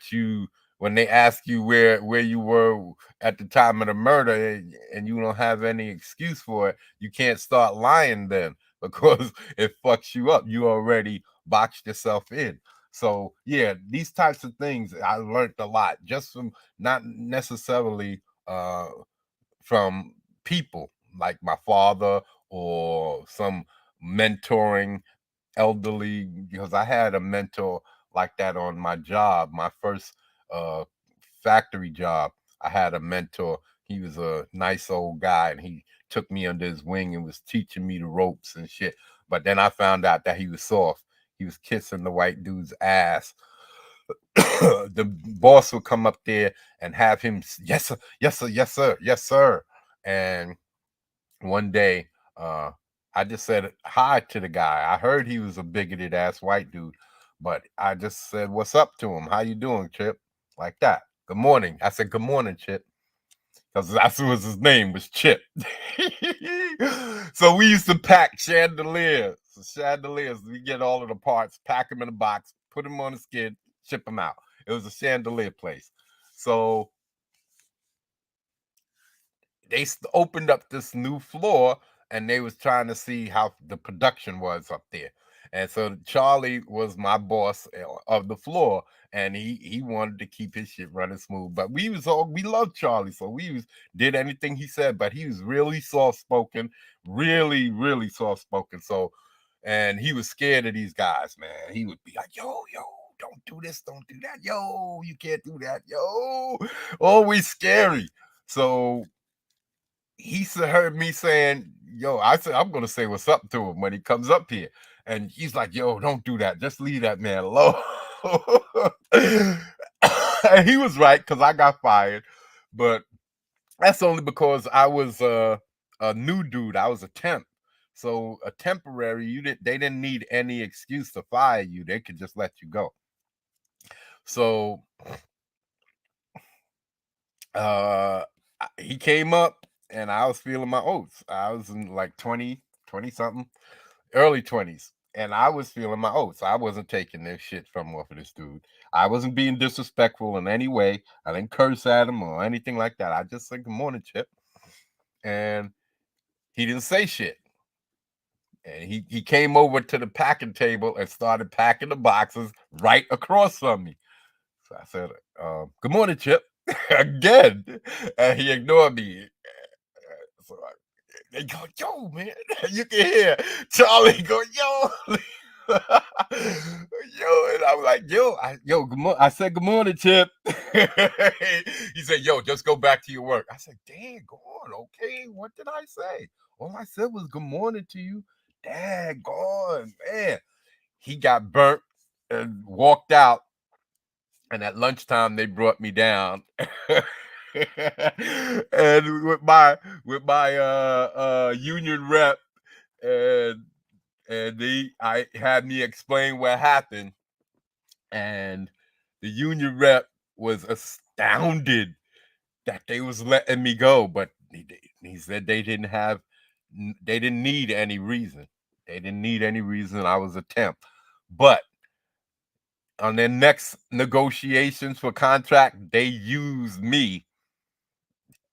[SPEAKER 1] when they ask you where you were at the time of the murder, and you don't have any excuse for it, you can't start lying then, because it fucks you up. You already boxed yourself in. So yeah, these types of things I learned a lot, just from not necessarily from people like my father or some mentoring elderly, because I had a mentor like that on my job, my first uh factory job. I had a mentor. He was a nice old guy, and he took me under his wing and was teaching me the ropes and shit. But then I found out that he was soft. He was kissing the white dude's ass. The boss would come up there and have him, yes sir, yes sir, yes sir, yes sir. And one day, I just said hi to the guy. I heard he was a bigoted ass white dude, but I just said, "What's up?" to him. "How you doing, Chip?" Like that. "Good morning." I said, "Good morning, Chip," because that's what his name was, Chip. So we used to pack chandeliers. Chandeliers. We get all of the parts, pack them in a box, put them on a skid, ship them out. It was a chandelier place. So they opened up this new floor, and they was trying to see how the production was up there. And so Charlie was my boss of the floor, and he wanted to keep his shit running smooth. But we loved Charlie, so did anything he said. But he was really soft spoken, really soft spoken. So, and he was scared of these guys, man. He would be like, "Yo, don't do this, don't do that, yo, you can't do that, yo," always scary. So he heard me saying, "Yo," I said, "I'm gonna say what's up to him when he comes up here." And he's like, "Yo, don't do that. Just leave that man alone." And he was right, because I got fired. But that's only because I was a new dude. I was a temp. So a temporary, they didn't need any excuse to fire you. They could just let you go. So he came up and I was feeling my oats. I was in like 20 something, early 20s. And I was feeling my oats. I wasn't taking this shit from off of this dude. I wasn't being disrespectful in any way. I didn't curse at him or anything like that. I just said, "Good morning, Chip." And he didn't say shit. And he came over to the packing table and started packing the boxes right across from me. So I said, "Good morning, Chip." Again. And he ignored me. So they go, "Yo, man." You can hear Charlie go, "Yo." Yo, and I was like, yo, good morning. I said, "Good morning, Chip." He said, "Yo, just go back to your work." I said, "Dang, go on, okay. What did I say? All I said was good morning to you." Dang, gone, man. He got burnt and walked out. And at lunchtime, they brought me down. And with my union rep, and I had me explain what happened, and the union rep was astounded that they was letting me go, but he said they didn't need any reason. They didn't need any reason. I was a temp, but on their next negotiations for contract, they used me,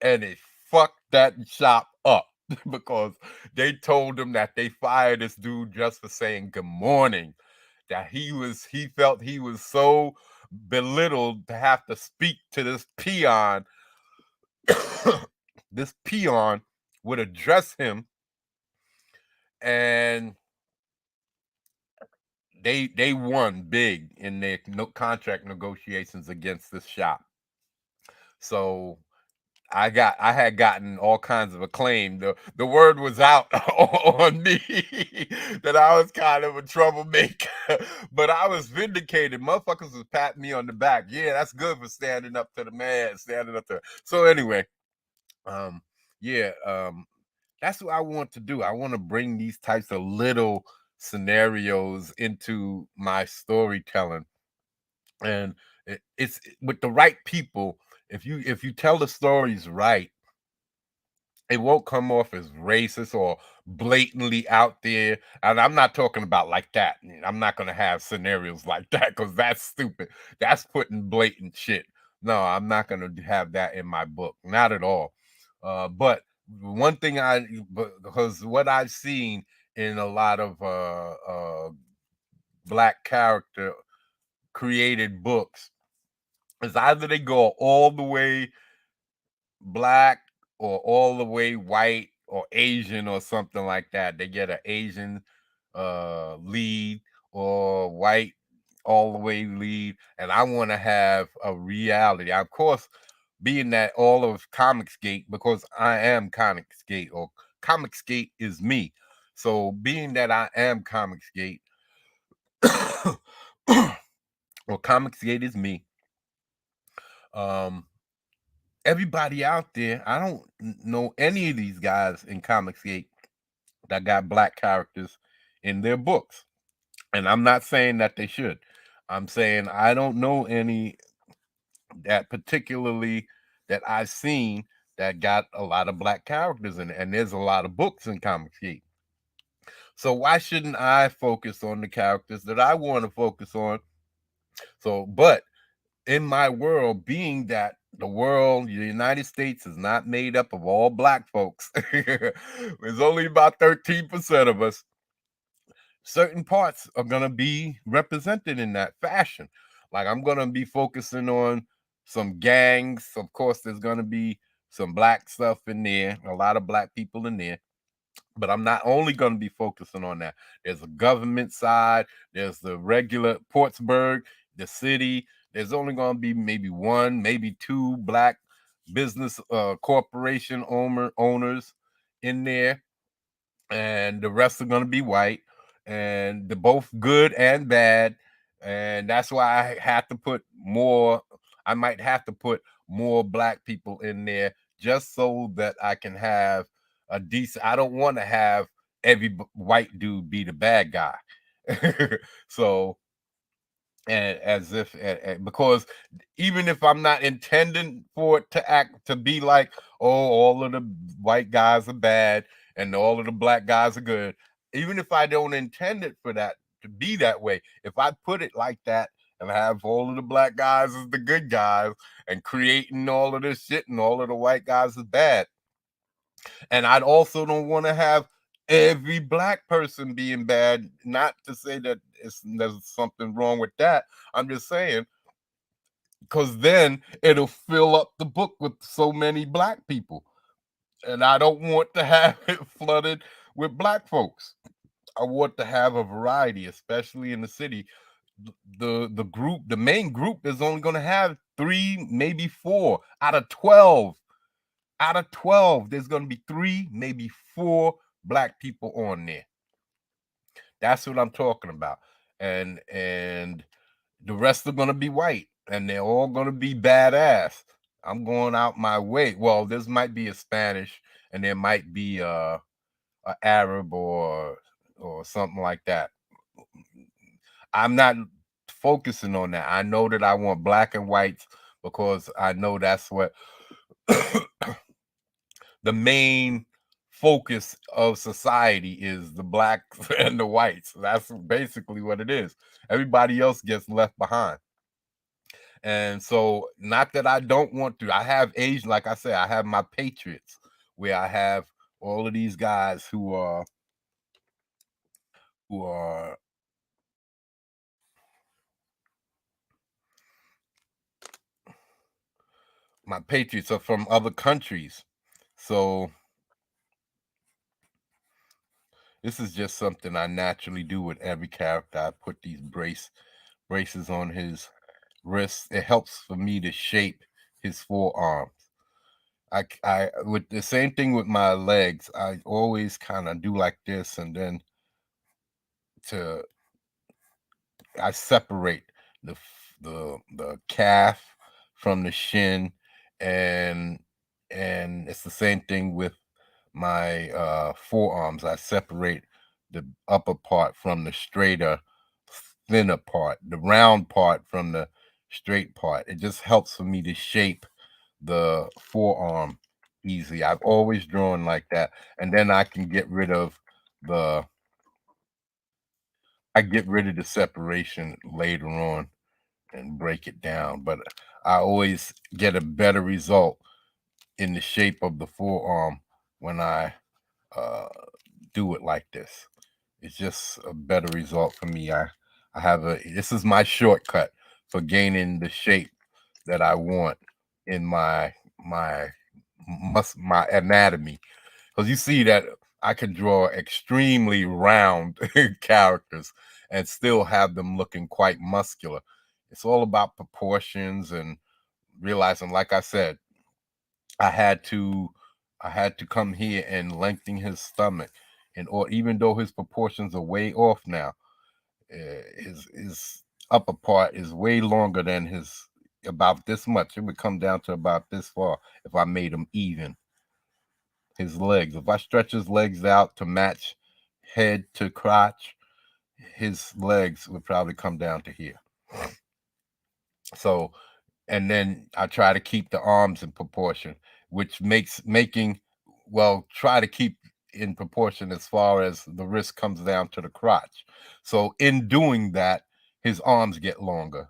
[SPEAKER 1] and it fucked that shop up because they told him that they fired this dude just for saying good morning. That he felt he was so belittled to have to speak to this peon. This peon would address him, and they won big in their contract negotiations against this shop. So I had gotten all kinds of acclaim. The word was out on me that I was kind of a troublemaker, but I was vindicated. Motherfuckers was patting me on the back. Yeah, that's good for standing up to the man, standing up to. So anyway, um, yeah, that's what I want to do. I want to bring these types of little scenarios into my storytelling, and it's with the right people. If you tell the stories right, it won't come off as racist or blatantly out there. And I'm not talking about like that. I'm not going to have scenarios like that because that's stupid. That's putting blatant shit. No, I'm not going to have that in my book. Not at all. But one thing because what I've seen in a lot of black character created books is either they go all the way black or all the way white or Asian or something like that. They get an Asian lead or white all the way lead. And I want to have a reality. Of course, being that all of Comicsgate, because I am Comicsgate, or Comicsgate is me. So being that I am Comicsgate, or Comicsgate is me, um, everybody out there, I don't know any of these guys in Comicsgate that got black characters in their books. And I'm not saying that they should. I'm saying I don't know any that particularly that I've seen that got a lot of black characters in it. And there's a lot of books in Comicsgate. So why shouldn't I focus on the characters that I want to focus on? So, but in my world, being that the United States, is not made up of all black folks, there's only about 13% of us. Certain parts are going to be represented in that fashion. Like I'm going to be focusing on some gangs. Of course, there's going to be some black stuff in there, a lot of black people in there. But I'm not only going to be focusing on that. There's a government side, there's the regular Portsburg, the city. There's only going to be maybe one, maybe two black business corporation owners in there, and the rest are going to be white, and they're both good and bad. And that's why I have to put more, I might have to put more black people in there just so that I can have a decent, I don't want to have every white dude be the bad guy. So and as if because even if I'm not intending for it to act to be like, oh, all of the white guys are bad and all of the black guys are good, even if I don't intend it for that to be that way, if I put it like that and have all of the black guys as the good guys and creating all of this shit and all of the white guys is bad, and I'd also don't want to have every black person being bad. Not to say that there's something wrong with that. I'm just saying because then it'll fill up the book with so many black people, and I don't want to have it flooded with black folks. I want to have a variety, especially in the city. The main group is only going to have 3, maybe 4 out of 12. Out of 12, there's going to be 3, maybe 4 black people on there. That's what I'm talking about. And the rest are going to be white, and they're all going to be badass. I'm going out my way. Well, this might be a Spanish, and there might be a Arab or something like that. I'm not focusing on that. I know that I want black and whites because I know that's what the main focus of society is, the blacks and the whites. That's basically what it is. Everybody else gets left behind. And so, not that I don't want to. I have Asian, like I said, I have my patriots where I have all of these guys who are my patriots are from other countries. So this is just something I naturally do with every character. I put these braces on his wrists. It helps for me to shape his forearms. I with the same thing with my legs. I always kind of do like this, and then to I separate the calf from the shin, and it's the same thing with my forearms. I separate the upper part from the straighter, thinner part, the round part from the straight part. It just helps for me to shape the forearm easy. I've always drawn like that, and then the I get rid of the separation later on and break it down. But I always get a better result in the shape of the forearm when I uh, do it like this. It's just a better result for me. I have a this is my shortcut for gaining the shape that I want in my my anatomy. Because you see that I can draw extremely round characters and still have them looking quite muscular. It's all about proportions and realizing, like I said, I had to I had to come here and lengthen his stomach, and or even though his proportions are way off now, his upper part is way longer than his about this much. It would come down to about this far if I made him even. His legs. If I stretch his legs out to match head to crotch, his legs would probably come down to here. So, and then I try to keep the arms in proportion, which making well, try to keep in proportion as far as the wrist comes down to the crotch. So, in doing that, his arms get longer,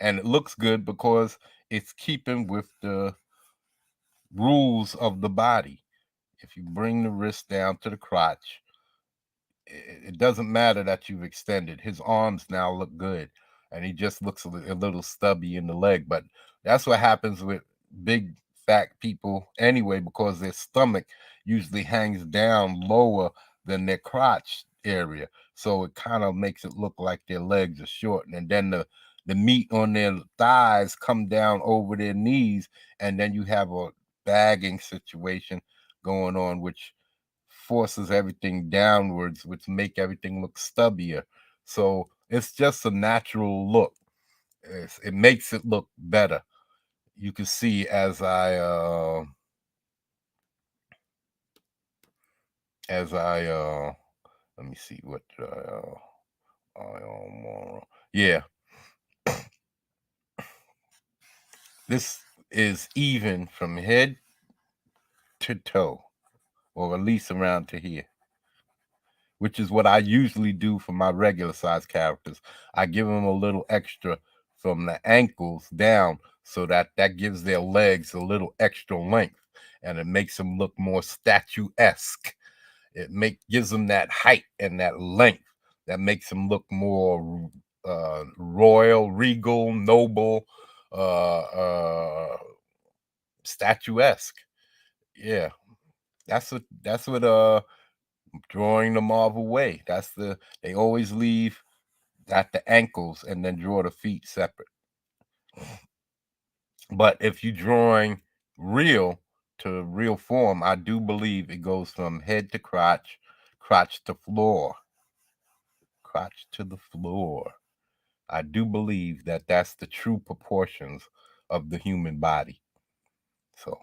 [SPEAKER 1] and it looks good because it's keeping with the rules of the body. If you bring the wrist down to the crotch, it doesn't matter that you've extended. His arms now look good, and he just looks a little stubby in the leg. But that's what happens with big fat people anyway, because their stomach usually hangs down lower than their crotch area, so it kind of makes it look like their legs are short, and then the meat on their thighs come down over their knees, and then you have a bagging situation going on, which forces everything downwards, which make everything look stubbier. So it's just a natural look. It makes it look better. You can see as I let me see what I yeah. This is even from head to toe, or at least around to here, which is what I usually do for my regular size characters. I give them a little extra from the ankles down so that that gives their legs a little extra length and it makes them look more statuesque. It gives them that height and that length that makes them look more royal, regal, noble, statuesque. Yeah, that's what drawing the Marvel way. They always leave at the ankles and then draw the feet separate. But if you're drawing real to real form, I do believe it goes from head to crotch, crotch to floor, crotch to the floor. I do believe that that's the true proportions of the human body. So,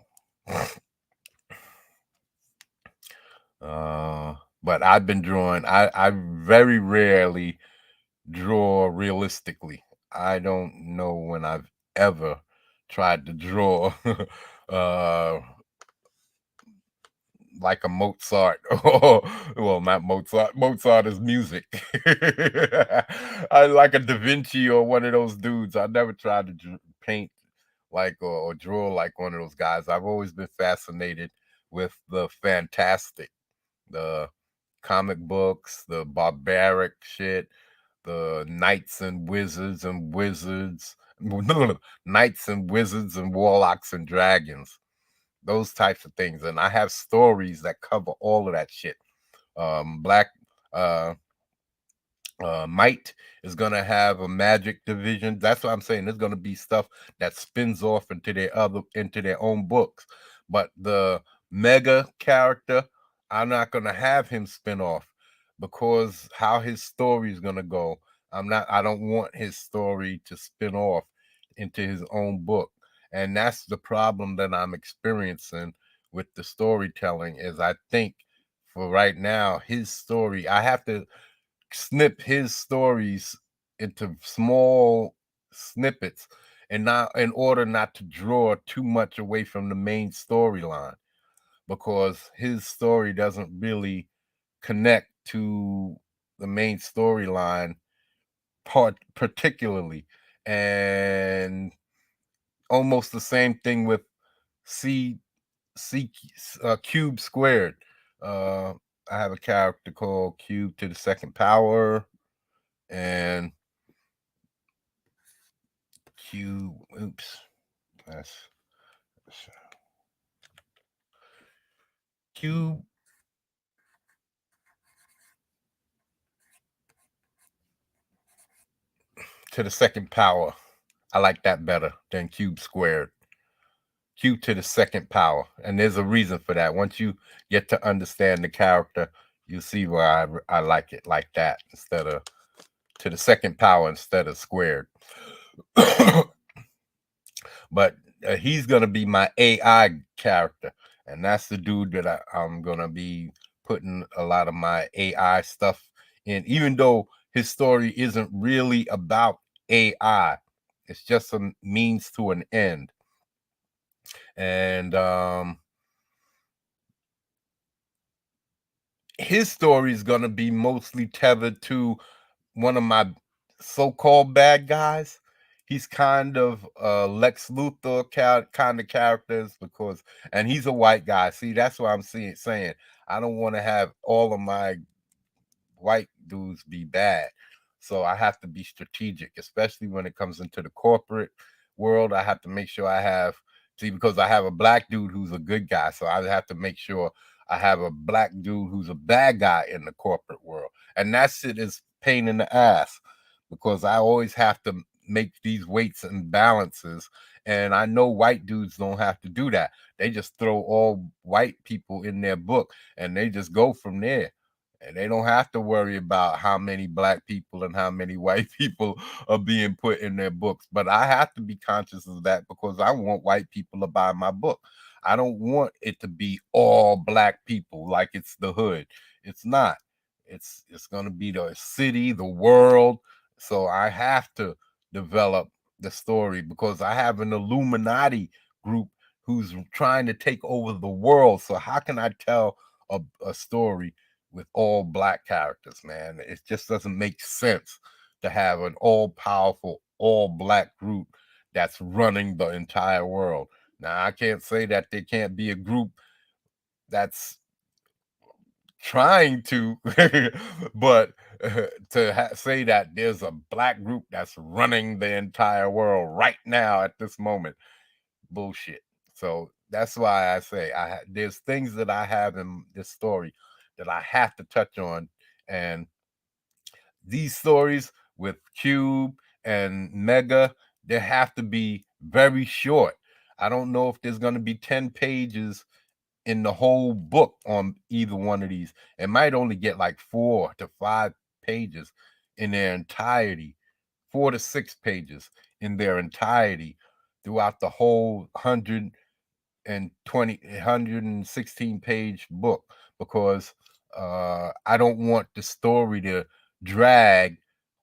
[SPEAKER 1] but I've been drawing. I very rarely draw realistically. I don't know when I've ever tried to draw uh like a Mozart or well, not Mozart. Mozart is music. I like a Da Vinci or one of those dudes. I never tried to paint like or draw like one of those guys. I've always been fascinated with the fantastic, the comic books, the barbaric shit, the knights and wizards and warlocks and dragons, those types of things. And I have stories that cover all of that shit. Black uh Might is gonna have a magic division. That's what I'm saying. There's gonna be stuff that spins off into their own books. But the mega character, I'm not gonna have him spin off because how his story is gonna go. I don't want his story to spin off into his own book. And that's the problem that I'm experiencing with the storytelling is I think for right now, his story, I have to snip his stories into small snippets and not in order not to draw too much away from the main storyline because his story doesn't really connect to the main storyline part particularly, and almost the same thing with c c cube squared. uh I have a character called Cube to the Second Power, and Q. Oops, that's Q to the Second Power. I like that better than Cube Squared. Q to the Second Power, and there's a reason for that. Once you get to understand the character, you see why I like it like that instead of to the second power instead of squared. But he's gonna be my AI character, and that's the dude that I'm gonna be putting a lot of my AI stuff in. Even though his story isn't really about AI, it's just a means to an end, and his story is gonna be mostly tethered to one of my so-called bad guys. He's kind of Lex Luthor kind of characters because, and he's a white guy. See, that's what I'm saying. I don't want to have all of my white dudes be bad. So I have to be strategic, especially when it comes into the corporate world. I have to make sure I have, see, because I have a black dude who's a good guy. So I have to make sure I have a black dude who's a bad guy in the corporate world. And that shit is pain in the ass because I always have to make these weights and balances. And I know white dudes don't have to do that. They just throw all white people in their book and they just go from there, and they don't have to worry about how many black people and how many white people are being put in their books. But I have to be conscious of that because I want white people to buy my book. I don't want it to be all black people like it's the hood. It's not. It's going to be the city, the world. So I have to develop the story because I have an Illuminati group who's trying to take over the world. So how can I tell a story with all black characters, man? It just doesn't make sense to have an all powerful, all black group that's running the entire world. Now, I can't say that there can't be a group that's trying to, but to say that there's a black group that's running the entire world right now at this moment, bullshit. So that's why I say there's things that I have in this story that I have to touch on, and these stories with Cube and Mega, they have to be very short. I don't know if there's going to be 10 pages in the whole book on either one of these. It might only get like 4 to 5 pages in their entirety, 4 to 6 pages in their entirety throughout the whole 116 page book, because I don't want the story to drag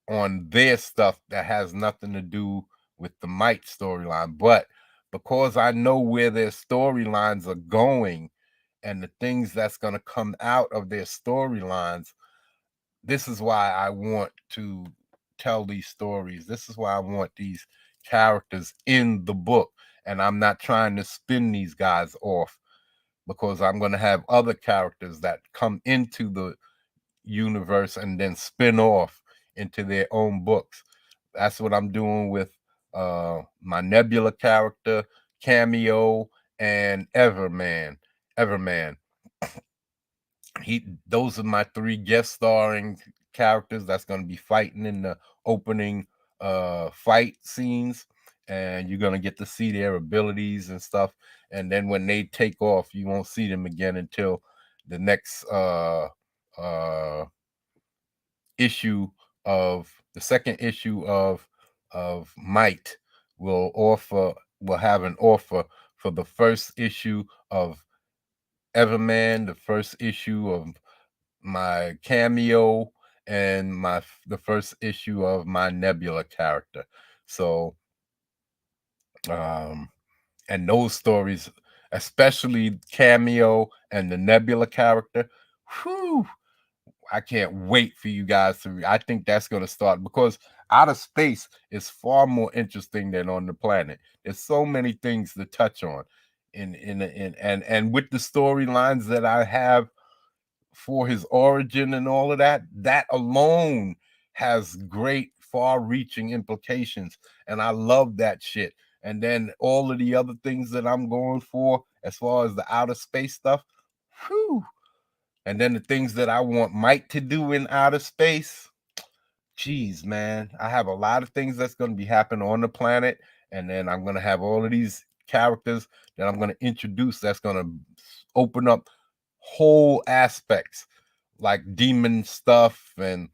[SPEAKER 1] on their stuff that has nothing to do with the Might storyline. But because I know where their storylines are going and the things that's going to come out of their storylines, this is why I want to tell these stories. This is why I want these characters in the book. And I'm not trying to spin these guys off, because I'm going to have other characters that come into the universe and then spin off into their own books. That's what I'm doing with my Nebula character, Cameo, and Everman. Those are my 3 guest starring characters that's going to be fighting in the opening fight scenes, and you're going to get to see their abilities and stuff. And then when they take off, you won't see them again until the next uh issue of the second issue of Might will have an offer for the first issue of Everman, the first issue of my Cameo, and the first issue of my Nebula character. So and those stories, especially Cameo and the Nebula character, whew, I can't wait for you guys to I think that's going to start, because outer space is far more interesting than on the planet. There's so many things to touch on and with the storylines that I have for his origin and all of that, that alone has great far-reaching implications, and I love that shit. And then all of the other things that I'm going for as far as the outer space stuff, whew. And then the things that I want Mike to do in outer space, geez, man, I have a lot of things that's going to be happening on the planet, and then I'm going to have all of these characters that I'm going to introduce that's going to open up whole aspects like demon stuff, and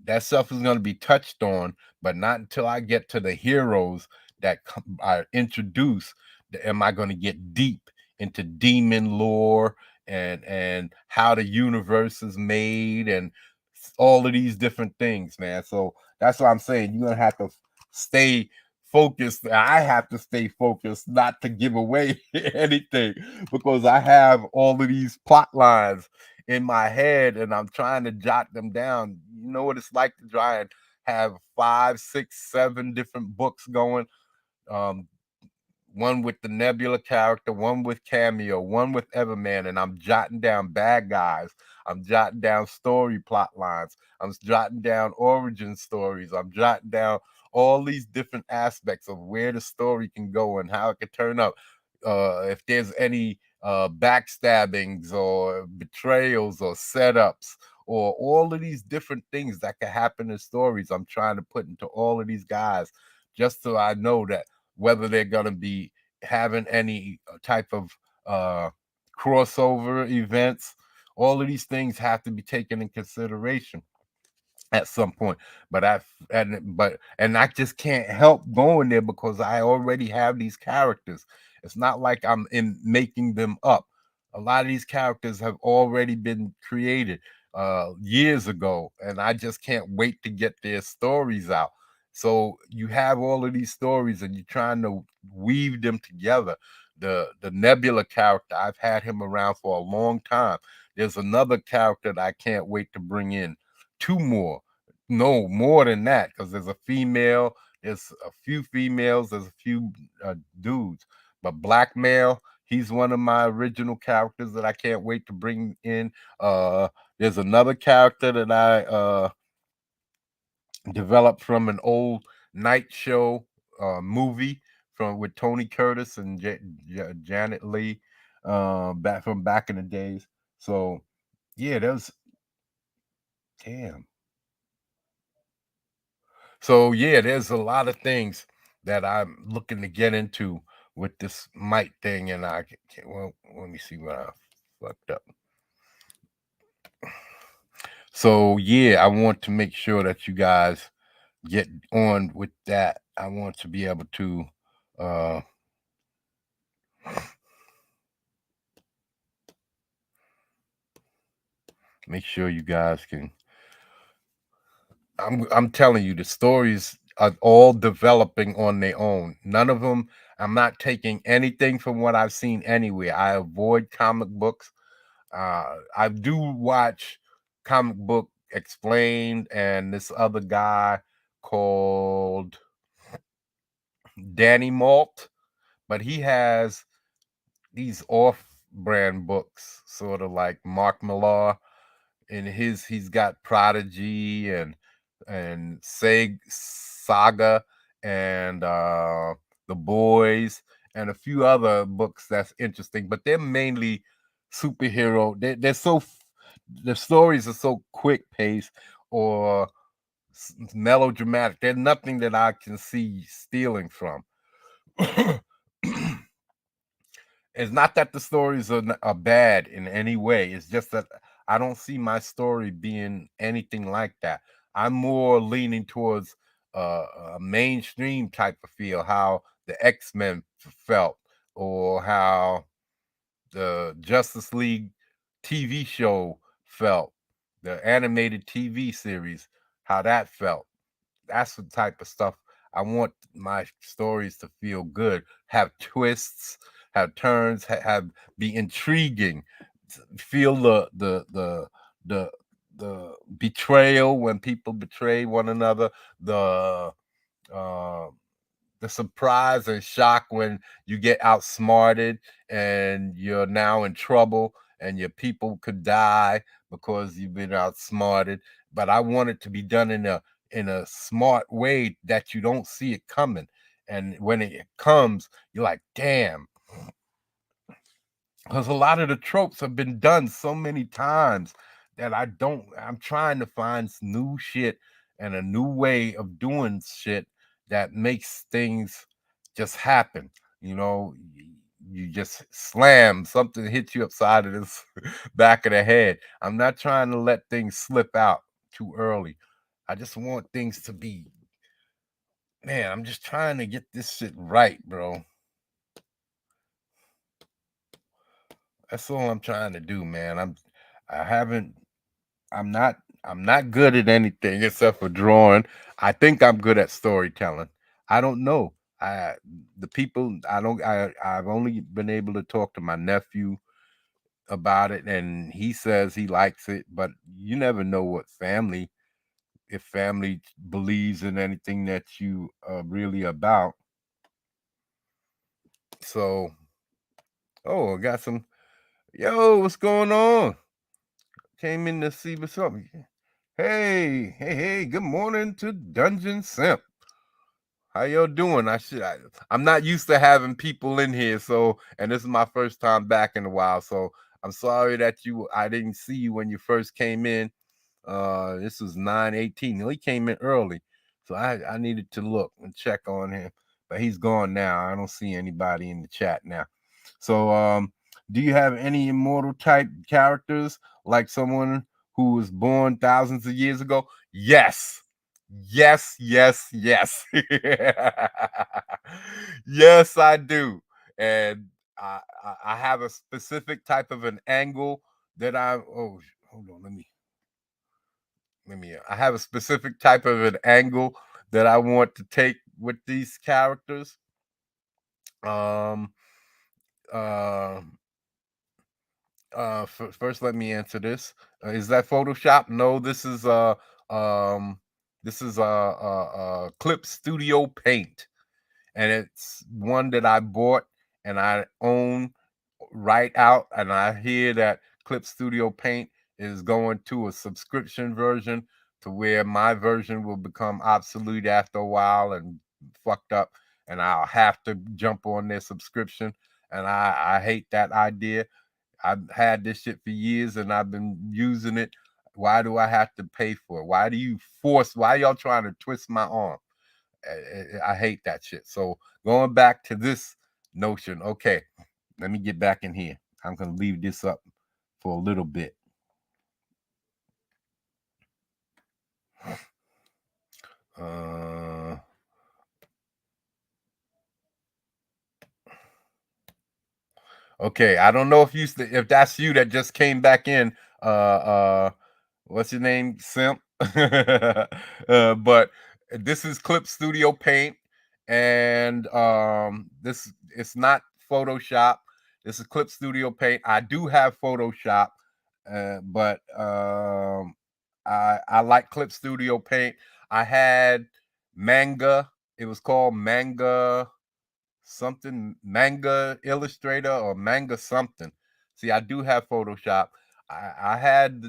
[SPEAKER 1] that stuff is going to be touched on, but not until I get to the heroes that are introduced. Am I going to get deep into demon lore and how the universe is made and all of these different things, man. So that's what I'm saying. You're gonna have to stay focused. I have to stay focused, not to give away anything, because I have all of these plot lines in my head and I'm trying to jot them down. You know what it's like to try and have 5, 6, 7 different books going. Um, one with the Nebula character, one with Cameo, one with Everman, and I'm jotting down bad guys. I'm jotting down story plot lines. I'm jotting down origin stories. I'm jotting down all these different aspects of where the story can go and how it can turn up. If there's any backstabbings or betrayals or setups or all of these different things that can happen in stories, I'm trying to put into all of these guys, just so I know that whether they're going to be having any type of crossover events. All of these things have to be taken in consideration at some point. But I just can't help going there because I already have these characters. It's not like I'm in making them up. A lot of these characters have already been created years ago, and I just can't wait to get their stories out. So you have all of these stories and you're trying to weave them together. The Nebula character, I've had him around for a long time. There's another character that I can't wait to bring in. Two more. No, more than that, because there's a female, there's a few females, there's a few dudes. But Blackmail, he's one of my original characters that I can't wait to bring in. There's another character that I developed from an old night show movie from with Tony Curtis and Janet Leigh, back in the days. So yeah, there's damn. So yeah, there's a lot of things that I'm looking to get into with this mic thing, and I can't, well, let me see what I fucked up. So yeah, I want to make sure that you guys get on with that. I want to be able to uh make sure you guys can. I'm telling you, the stories are all developing on their own. None of them. I'm not taking anything from what I've seen anywhere. I avoid comic books. I do watch Comic Book Explained and this other guy called Danny Malt, but he has these off-brand books, sort of like Mark Millar. In his, he's got Prodigy and Saga and The Boys and a few other books that's interesting, but they're mainly superhero. They're so the stories are so quick paced or melodramatic. They're nothing that I can see stealing from. It's not that the stories are bad in any way. It's just that I don't see my story being anything like that. I'm more leaning towards a mainstream type of feel, how the X-Men felt, or how the Justice League TV show felt, the animated TV series, how that felt. That's the type of stuff I want my stories to feel good, have twists, have turns, have be intriguing, feel the the betrayal when people betray one another, the uh the surprise and shock when you get outsmarted and you're now in trouble and your people could die because you've been outsmarted. But I want it to be done in a smart way that you don't see it coming. And when it comes, you're like, damn, because a lot of the tropes have been done so many times that I'm trying to find new shit and a new way of doing shit that makes things just happen. You know, you just slam something, hits you upside of this back of the head. I'm not trying to let things slip out too early. I just want things to be, man, I'm just trying to get this shit right, bro. That's all I'm trying to do, man. I haven't I'm not I'm not good at anything except for drawing. I think I'm good at storytelling. I don't know. I the people I don't I've only been able to talk to my nephew about it, and he says he likes it, but you never know what family, if family believes in anything that you are really about. So, oh, I got some, yo, what's going on? Came in to see what's up. Hey, good morning to Dungeon Simp. How y'all doing? I'm not used to having people in here, so, and this is my first time back in a while, so I'm sorry that I didn't see you when you first came in. This was 9:18. He came in early, so I needed to look and check on him, but he's gone now. I don't see anybody in the chat now. So, do you have any immortal type characters like someone who was born thousands of years ago? Yes. Yes. Yes, I do. And I have a specific type of an angle that oh, hold on, let me I have a specific type of an angle that I want to take with these characters. Um, uh, First, let me answer this. Is that Photoshop? No, um, this is Clip Studio Paint, and it's one that I bought and I own right out. And I hear that Clip Studio Paint is going to a subscription version to where my version will become obsolete after a while and fucked up, and I'll have to jump on their subscription. And I hate that idea. I've had this shit for years and I've been using it. Why do I have to pay for it? Why y'all trying to twist my arm? I hate that shit. So going back to this notion, okay, let me get back in here. I'm gonna leave this up for a little bit. Uh, okay, I don't know if that's you that just came back in. What's your name, Simp? But this is Clip Studio Paint, and this it's not Photoshop. This is Clip Studio Paint. I do have Photoshop, but I like Clip Studio Paint. I had Manga. It was called Manga something, Manga Illustrator or Manga something. See, I do have Photoshop. I had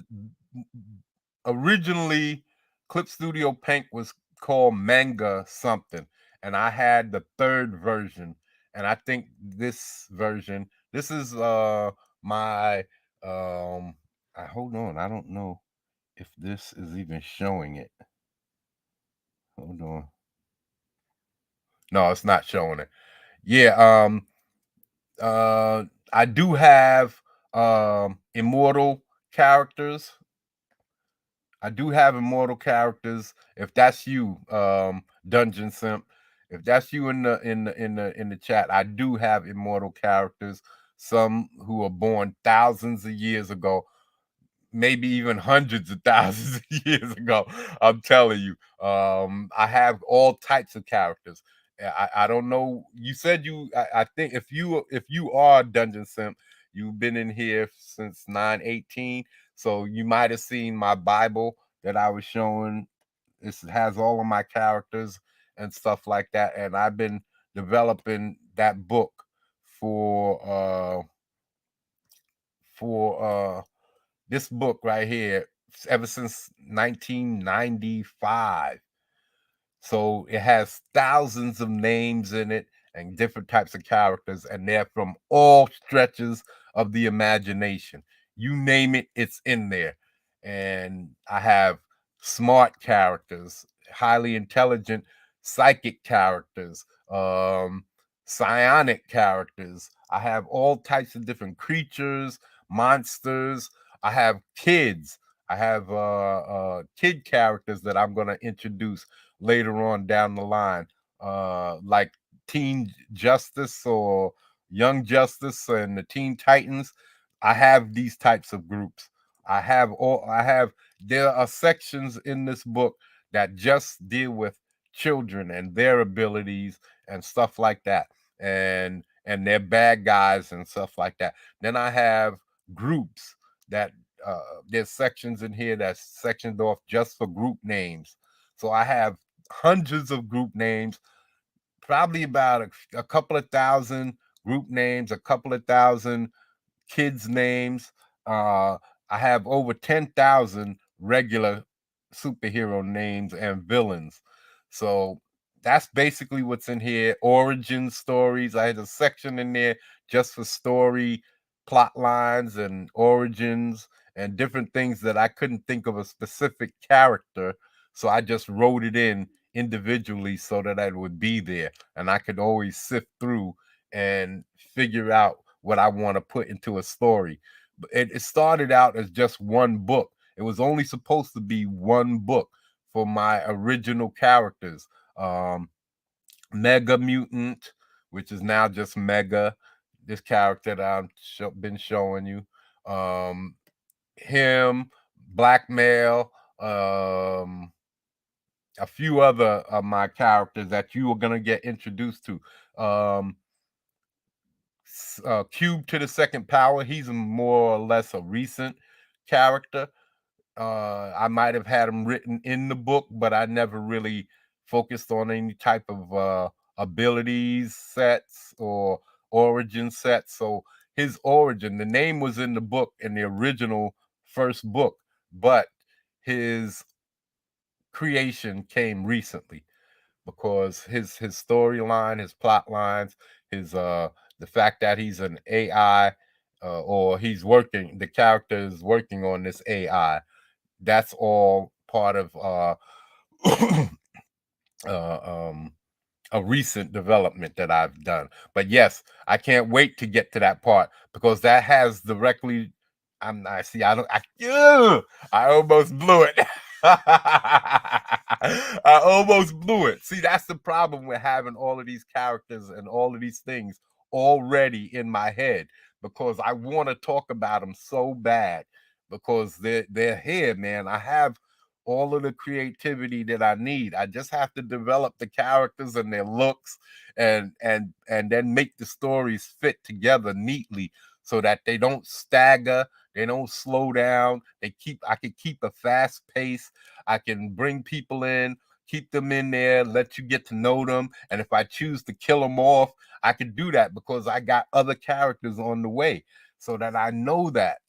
[SPEAKER 1] originally Clip Studio Paint was called Manga something, and I had the third version. And I think this version, this is my hold on, I don't know if this is even showing it. Hold on. No, it's not showing it. Yeah, I do have immortal characters. I do have immortal characters. If that's you, Dungeon Simp, if that's you in the chat, I do have immortal characters. Some who were born thousands of years ago, maybe even hundreds of thousands of years ago. I'm telling you, I have all types of characters. I don't know. You said I think if you are Dungeon Simp, you've been in here since 918, so you might have seen my Bible that I was showing. This has all of my characters and stuff like that, and I've been developing that book for for this book right here ever since 1995. So it has thousands of names in it and different types of characters, and they're from all stretches of the imagination. You name it, it's in there. And I have smart characters, highly intelligent psychic characters, psionic characters. I have all types of different creatures, monsters. I have kids. I have kid characters that I'm going to introduce later on down the line, like Teen Justice or Young Justice and the Teen Titans. I have these types of groups. There are sections in this book that just deal with children and their abilities and stuff like that, and they're bad guys and stuff like that. Then I have groups that there's sections in here that's sectioned off just for group names. So I have hundreds of group names, probably about a couple of thousand group names, a couple of thousand kids' names. I have over 10,000 regular superhero names and villains. So that's basically what's in here. Origin stories. I had a section in there just for story plot lines and origins and different things that I couldn't think of a specific character. So I just wrote it in individually so that it would be there and I could always sift through and figure out what I want to put into a story. It started out as just one book. It was only supposed to be one book for my original characters. Mega Mutant, which is now just Mega, this character that been showing you. Him, Blackmail, a few other of my characters that you are gonna get introduced to. Cube to the second power. He's more or less a recent character. I might have had him written in the book, but I never really focused on any type of abilities sets or origin sets. So his origin, the name was in the book in the original first book, but his creation came recently because his storyline, his plot lines, his the fact that he's an AI or he's working, the character is working on this AI. That's all part of uh, um, a recent development that I've done. But yes, I can't wait to get to that part because that has directly. I see. I don't. I almost blew it. I almost blew it. See, that's the problem with having all of these characters and all of these things already in my head because I want to talk about them so bad because they're here, man. I have all of the creativity that I need. I just have to develop the characters and their looks and then make the stories fit together neatly so that they don't stagger, they don't slow down. I can keep a fast pace. I can bring people in, keep them in there, let you get to know them. And if I choose to kill them off, I can do that because I got other characters on the way so that I know that.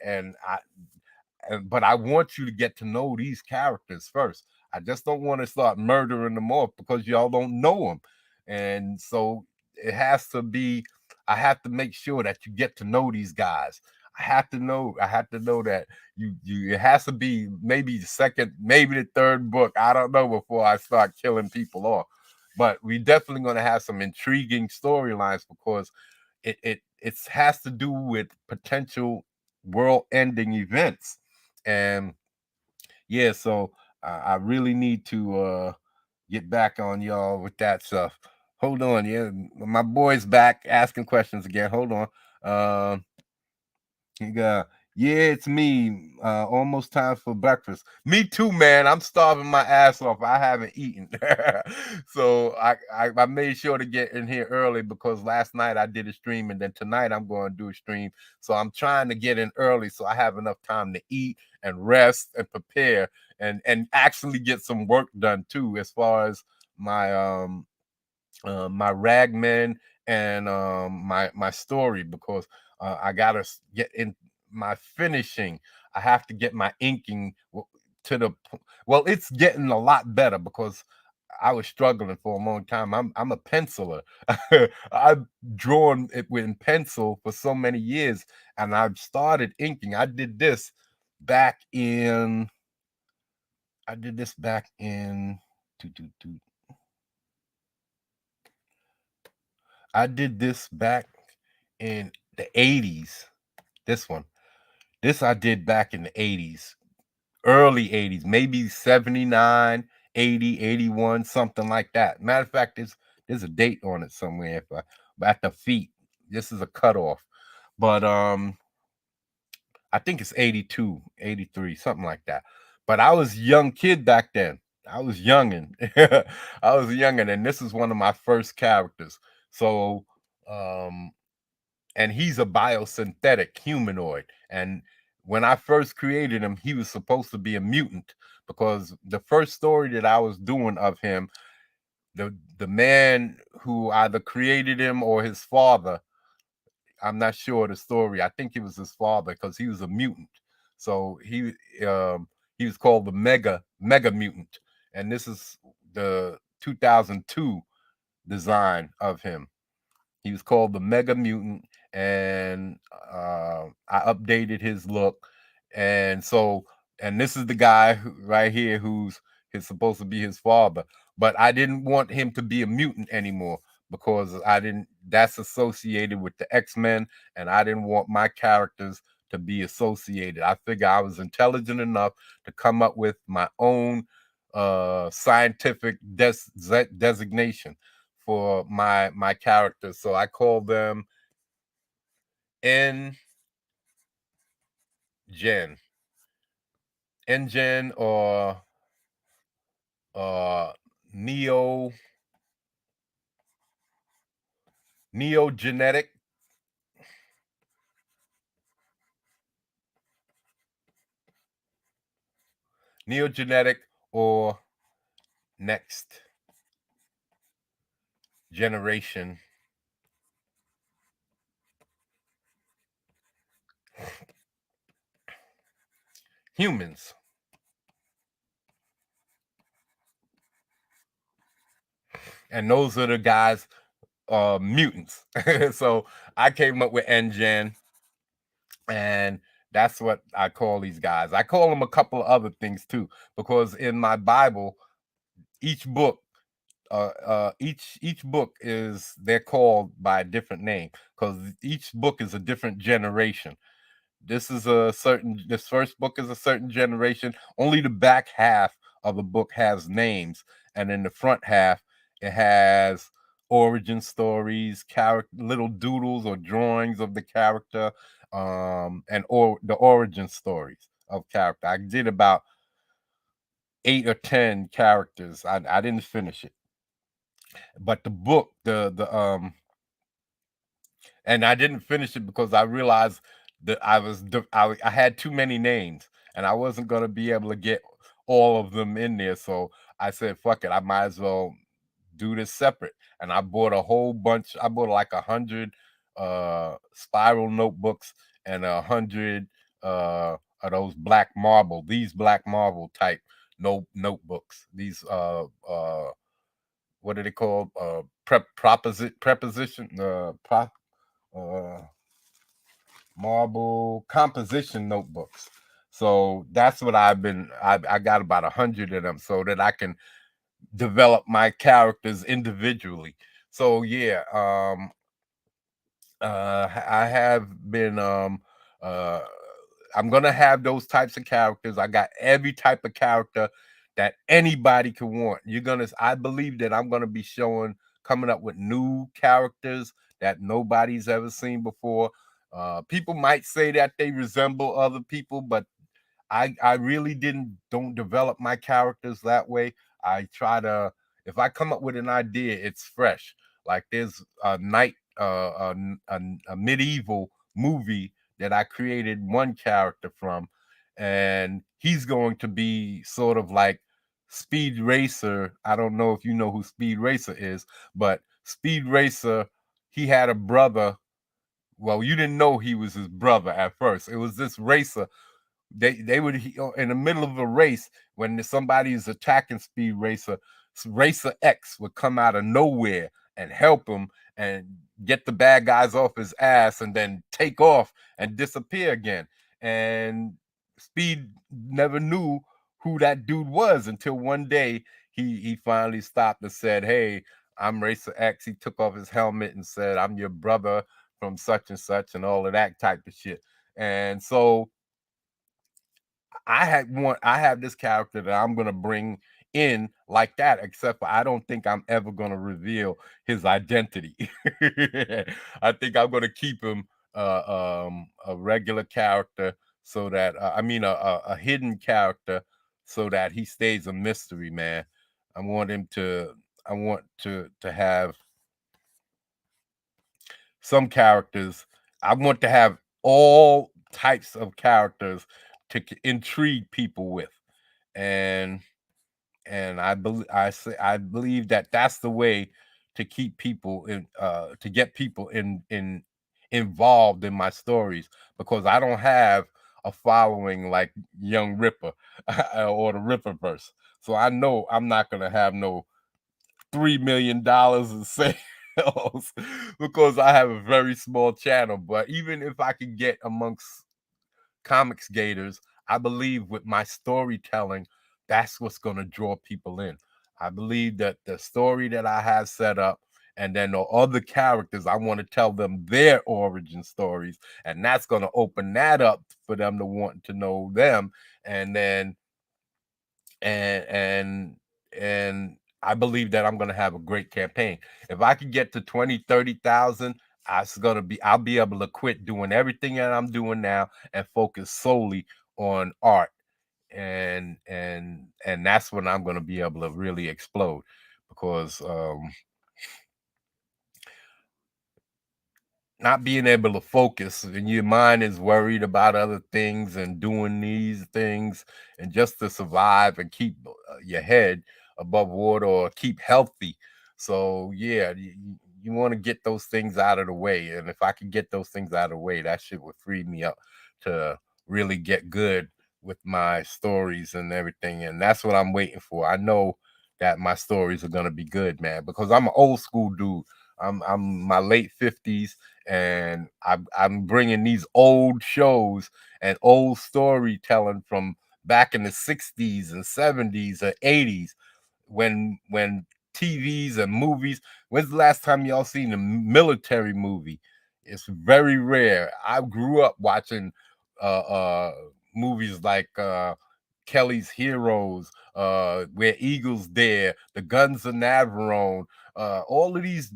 [SPEAKER 1] But I want you to get to know these characters first. I just don't want to start murdering them off because y'all don't know them. And so it has to be, I have to make sure that you get to know these guys. I have to know that it has to be maybe the second, maybe the third book. I don't know before I start killing people off. But we definitely going to have some intriguing storylines because it has to do with potential world ending events. And yeah, so I really need to get back on y'all with that stuff. Hold on, yeah, my boy's back asking questions again. Hold on. You got, yeah, it's me. Almost time for breakfast. Me too, man. I'm starving my ass off. I haven't eaten. So I made sure to get in here early because last night I did a stream and then tonight I'm going to do a stream. So I'm trying to get in early so I have enough time to eat and rest and prepare and actually get some work done too, as far as my my ragman and my story because I gotta get in my finishing. I have to get my inking to the well. It's getting a lot better because I was struggling for a long time. I'm a penciler. I've drawn it with pencil for so many years, and I've started inking. Back in. I did this back in. I did this back in the 80s. This one. This I did back in the 80s, early 80s, maybe 79, 80, 81, something like that. Matter of fact, there's a date on it somewhere. If I, at the feet, this is a cutoff. But I think it's 82, 83, something like that. But I was a young kid back then. I was youngin'. I was youngin', and this is one of my first characters. So um and he's a biosynthetic humanoid. And when I first created him, he was supposed to be a mutant because the first story that I was doing of him, the man who either created him or his father, I'm not sure the story. I think it was his father because he was a mutant. So he was called the Mega Mutant, and this is the 2002 design of him. He was called the Mega Mutant, and I updated his look. And so, and this is the guy right here who's supposed to be his father. But I didn't want him to be a mutant anymore because I didn't. That's associated with the X-Men, and I didn't want my characters to be associated. I figure I was intelligent enough to come up with my own scientific designation for my characters. So I call them N Gen, or neo neogenetic neogenetic or next generation humans. And those are the guys, mutants. So I came up with NGen, and that's what I call these guys. I call them a couple of other things too, because in my Bible, each book, each book is they're called by a different name because each book is a different generation. This first book is a certain generation. Only the back half of the book has names, and in the front half it has origin stories, character little doodles or drawings of the character, and or the origin stories of character. I did about 8 or 10 characters. I didn't finish it, but the book, the and I didn't finish it because I realized that I had too many names and I wasn't gonna be able to get all of them in there. So I said, "Fuck it, I might as well do this separate." And I bought a whole bunch. I bought like 100 spiral notebooks and 100 of those these black marble type notebooks. These what are they called? Preposition uh marble composition notebooks. So that's what I got about 100 of them so that I can develop my characters individually. So yeah, I have been uh I'm gonna have those types of characters. I got every type of character that anybody can want. I believe that I'm gonna be coming up with new characters that nobody's ever seen before. People might say that they resemble other people, but I really don't develop my characters that way. I try to If I come up with an idea, it's fresh. Like there's a night a medieval movie that I created one character from, and he's going to be sort of like Speed Racer. I don't know if you know who Speed Racer is, but Speed Racer, he had a brother. Well, you didn't know he was his brother at first. It was this racer. They would in the middle of a race when somebody is attacking Speed Racer, Racer X would come out of nowhere and help him and get the bad guys off his ass and then take off and disappear again. And Speed never knew who that dude was until one day he finally stopped and said, "Hey, I'm Racer X." He took off his helmet and said, "I'm your brother from such and such," and all of that type of shit. And so I have this character that I'm gonna bring in like that, except for I don't think I'm ever gonna reveal his identity. I think I'm gonna keep him a regular character so that a hidden character so that he stays a mystery, man. I want him to I want to have some characters. I want to have all types of characters to intrigue people with, and I believe that that's the way to keep people to get people involved in my stories, because I don't have a following like Young Ripper or the Ripperverse. So I know I'm not gonna have no $3 million in sales because I have a very small channel. But even if I could get amongst comics gators, I believe with my storytelling, that's what's going to draw people in. I believe that the story that I have set up, and then the other characters, I want to tell them their origin stories, and that's going to open that up for them to want to know them. And then and and and I believe that I'm going to have a great campaign. If I could get to 20, 30,000, I'll be able to quit doing everything that I'm doing now and focus solely on art. And that's when I'm going to be able to really explode. because not being able to focus and your mind is worried about other things and doing these things, and just to survive and keep your head above water or keep healthy. So yeah, you want to get those things out of the way, and if I can get those things out of the way, that shit would free me up to really get good with my stories and everything. And that's what I'm waiting for. I know that my stories are going to be good, man, because I'm an old school dude. I'm my late 50s, and I'm bringing these old shows and old storytelling from back in the 60s and 70s and 80s, when TVs and movies. When's the last time y'all seen a military movie? It's very rare. I grew up watching uh uh movies like Kelly's Heroes, Where Eagles Dare, The Guns of Navarone, all of these,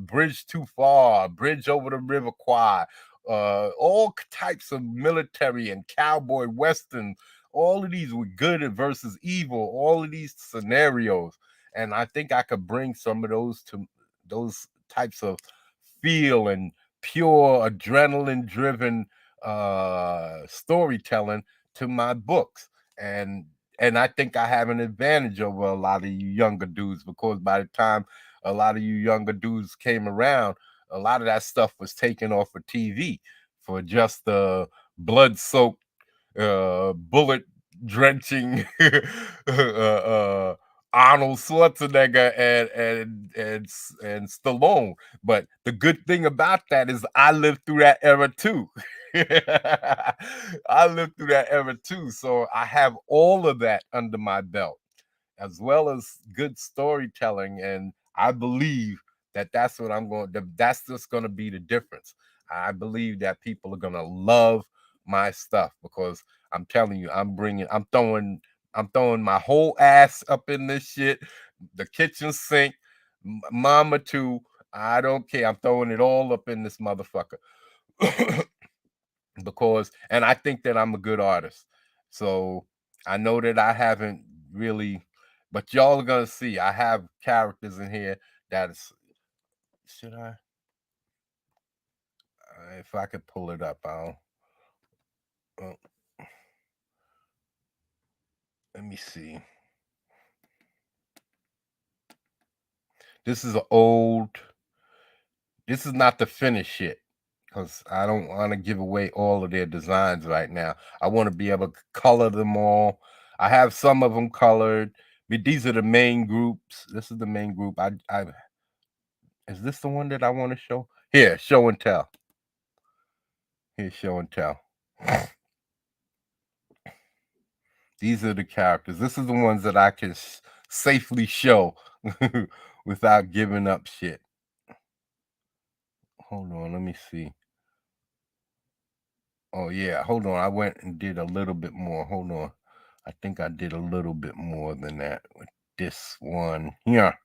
[SPEAKER 1] Bridge Too Far, Bridge Over the River Kwai, all types of military and cowboy westerns. All of these were good versus evil. All of these scenarios, and I think I could bring some of those to those types of feel and pure adrenaline-driven storytelling to my books. And I think I have an advantage over a lot of you younger dudes, because by the time a lot of you younger dudes came around, a lot of that stuff was taken off of TV for just the blood-soaked, bullet drenching Arnold Schwarzenegger and Stallone. But the good thing about that is I lived through that era too. I lived through that era too, so I have all of that under my belt, as well as good storytelling. And I believe that that's what I'm going to, that's just going to be the difference. I believe that people are going to love my stuff, because I'm telling you, I'm throwing my whole ass up in this shit, the kitchen sink, mama too. I don't care. I'm throwing it all up in this motherfucker. Because, and I think that I'm a good artist. So I know that I haven't really, but y'all are gonna see. I have characters in here that is. Should I? If I could pull it up, I'll. Uh, let me see. This is an old. This is not the finished shit, because I don't want to give away all of their designs right now. I want to be able to color them all. I have some of them colored, but these are the main groups. This is the main group. I Is this the one that I want to show? Here, show and tell. Here's show and tell. These are the characters. This is the ones that I can safely show without giving up shit. Hold on, let me see. Oh yeah, hold on. I went and did a little bit more. Hold on. I think I did a little bit more than that with this one here.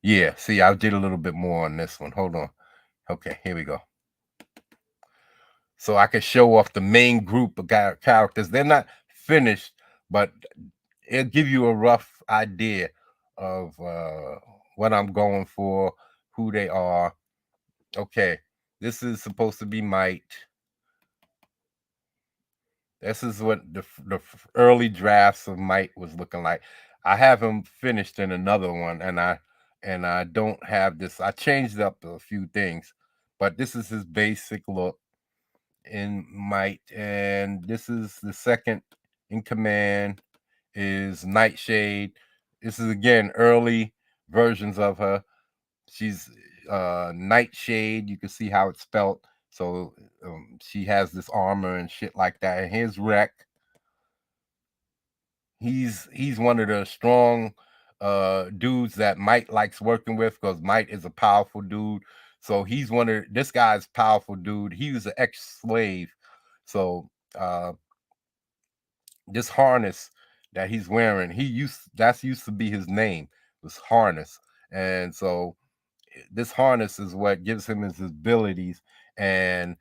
[SPEAKER 1] Yeah, see, I did a little bit more on this one. Hold on. Okay, here we go. So I can show off the main group of characters. They're not finished, but it'll give you a rough idea of what I'm going for, who they are. Okay, this is supposed to be Might. This is what the early drafts of Might was looking like. I have him finished in another one, and I don't have this. I changed up a few things, but this is his basic look in Might, and this is the second in command is Nightshade. This is again early versions of her. She's Nightshade. You can see how it's spelled. So she has this armor and shit like that. And here's Wreck. He's one of the strong dudes that Might likes working with, because Might is a powerful dude. So he's one of this guy's powerful dude. He was an ex-slave. So this harness that he's wearing, that's used to be his name, was Harness. And so this harness is what gives him his abilities. And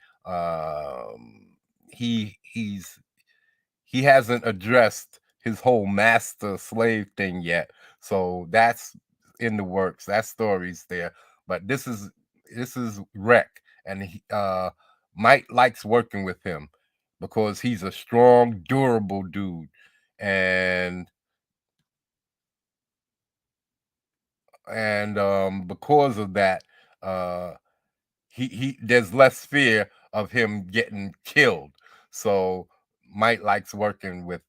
[SPEAKER 1] he hasn't addressed his whole master slave thing yet. So that's in the works. That story's there. But this is Wreck, and Mike likes working with him because he's a strong, durable dude, and because of that, uh, he there's less fear of him getting killed. So Mike likes working with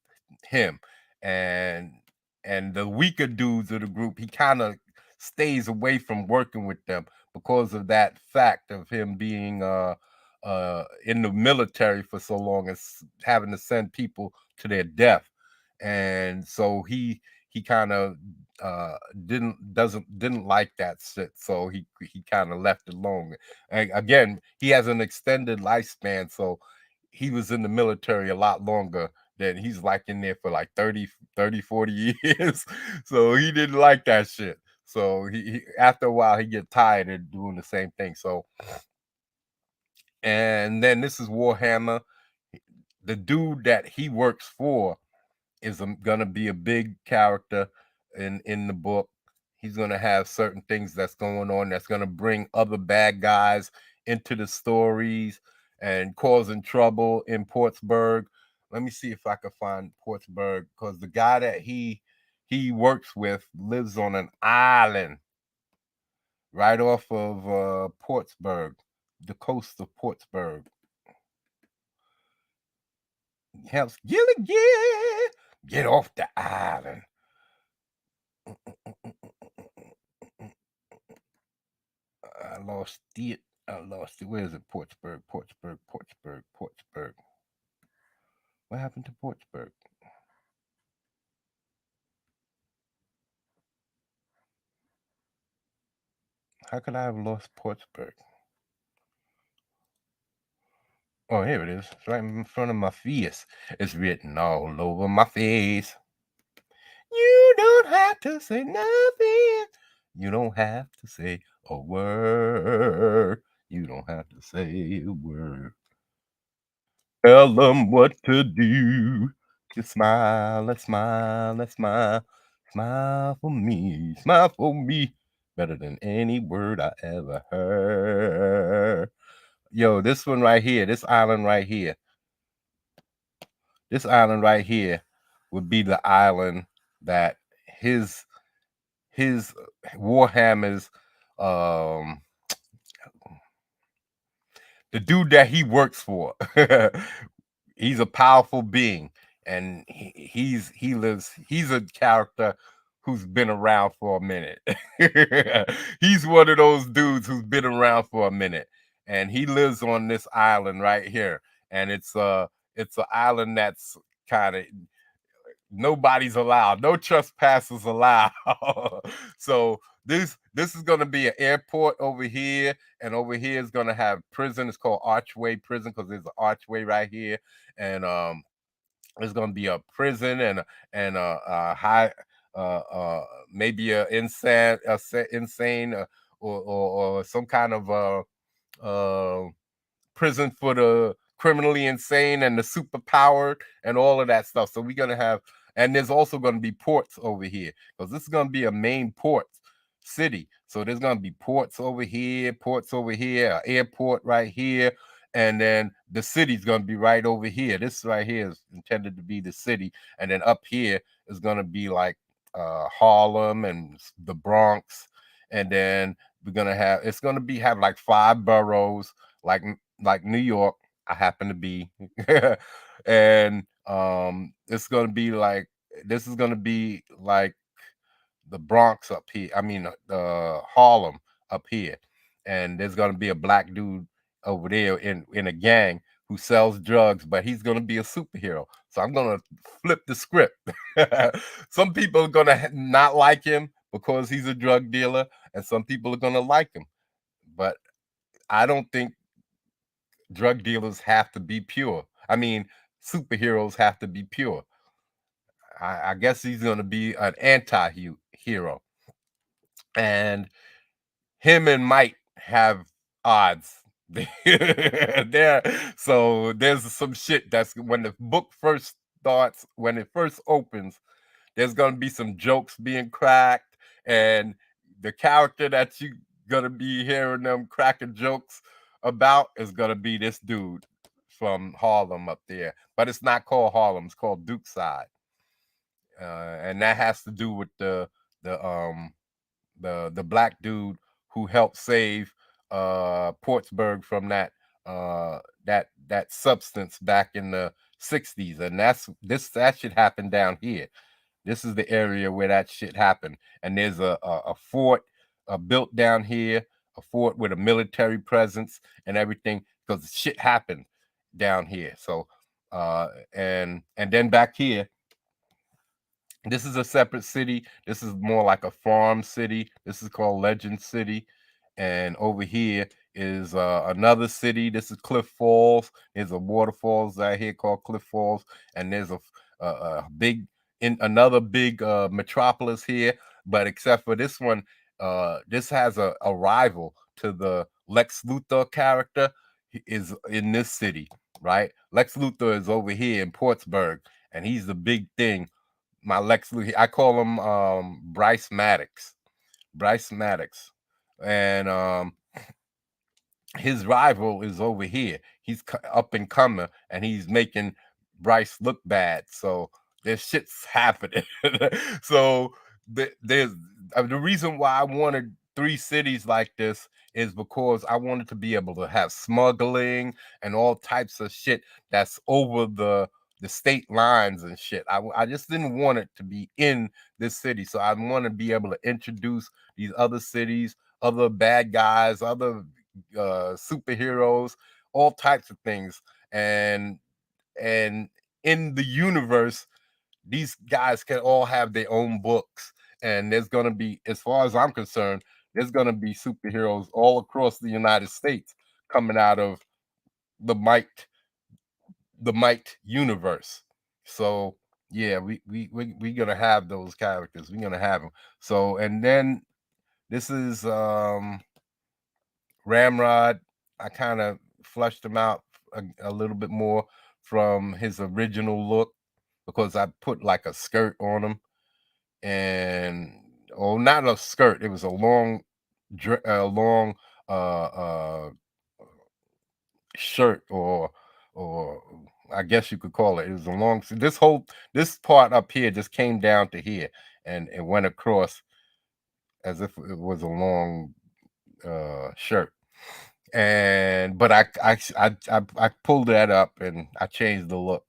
[SPEAKER 1] him, and the weaker dudes of the group, he kind of stays away from working with them because of that fact of him being in the military for so long and having to send people to their death. And so he kind of uh didn't like that shit, so he kind of left it alone. And again, he has an extended lifespan, so he was in the military a lot longer than he's like in there for like 40 years. So he didn't like that shit. So he after a while he get tired of doing the same thing. So and then this is Warhammer. The dude that he works for is gonna be a big character in the book. He's gonna have certain things that's going on that's gonna bring other bad guys into the stories and causing trouble in Portsburg. Let me see if I can find Portsburg, because the guy that he works with lives on an island right off of Portsburg, the coast of Portsburg. Helps Gilligan get off the island. I lost it. I lost it. Where is it? Portsburg, Portsburg, Portsburg, Portsburg. What happened to Portsburg? How could I have lost Portsburg? Oh, here it is. It's right in front of my face. It's written all over my face. You don't have to say nothing. You don't have to say a word. You don't have to say a word. Tell them what to do. Just smile, and smile, and smile. Smile for me, smile for me. Better than any word I ever heard. Yo, this one right here, this island right here, this island right here would be the island that his his Warhammer's um the dude that he works for. He's a powerful being, and he's a character who's been around for a minute. He's one of those dudes who's been around for a minute, and he lives on this island right here. And it's an island that's kind of nobody's allowed, no trespassers allowed. So this is going to be an airport over here, and over here is going to have prison. It's called Archway Prison because there's an archway right here, and there's going to be a prison and a high maybe a insane or some kind of prison for the criminally insane and the super powered and all of that stuff. So we're gonna have, and there's also gonna be ports over here because this is gonna be a main port city. So there's gonna be ports over here, an airport right here, and then the city's gonna be right over here. This right here is intended to be the city, and then up here is gonna be like Harlem and the Bronx, and then we're gonna have it's gonna be have like 5 boroughs, like New York. I happen to be, and it's gonna be like this is gonna be like the Bronx up here. I mean, Harlem up here, and there's gonna be a black dude over there in a gang who sells drugs, but he's gonna be a superhero. So I'm gonna flip the script. Some people are gonna not like him because he's a drug dealer, and some people are gonna like him. But I don't think drug dealers have to be pure. I mean, superheroes have to be pure. I guess he's going to be an anti-hero, and him and Mike have odds. There, so there's some shit that's when the book first starts, when it first opens, there's gonna be some jokes being cracked, and the character that you gonna be hearing them cracking jokes about is gonna be this dude from Harlem up there. But it's not called Harlem, it's called Dukeside. And that has to do with the the black dude who helped save Portsburg from that substance back in the 60s. And that should happen down here. This is the area where that shit happened. And there's a fort built down here, a fort with a military presence and everything, because shit happened down here. So and then back here, this is a separate city. This is more like a farm city. This is called Legend City. And over here is another city. This is Cliff Falls. There's a waterfalls out here called Cliff Falls. And there's a big, in another big metropolis here. But except for this one, this has a rival to the Lex Luthor character is in this city, right? Lex Luthor is over here in Portsburg, and he's the big thing. My Lex Luthor, I call him Bryce Maddox. Bryce Maddox. And his rival is over here. He's up and coming, and he's making Bryce look bad. So there's shit's happening. So there's the reason why I wanted three cities like this is because I wanted to be able to have smuggling and all types of shit that's over the state lines and shit. I just didn't want it to be in this city. So I want to be able to introduce these other cities, other bad guys, other superheroes, all types of things. And in the universe, these guys can all have their own books. And there's gonna be, as far as I'm concerned, there's gonna be superheroes all across the United States coming out of the Might universe. So yeah, we gonna have those characters. We're gonna have them. So and then this is Ramrod. I kind of flushed him out a little bit more from his original look because I put like a skirt on him, and oh, not a skirt. It was a long, long shirt, or I guess you could call it. It was a long. This part up here just came down to here, and it went across as if it was a long shirt. And but I pulled that up and I changed the look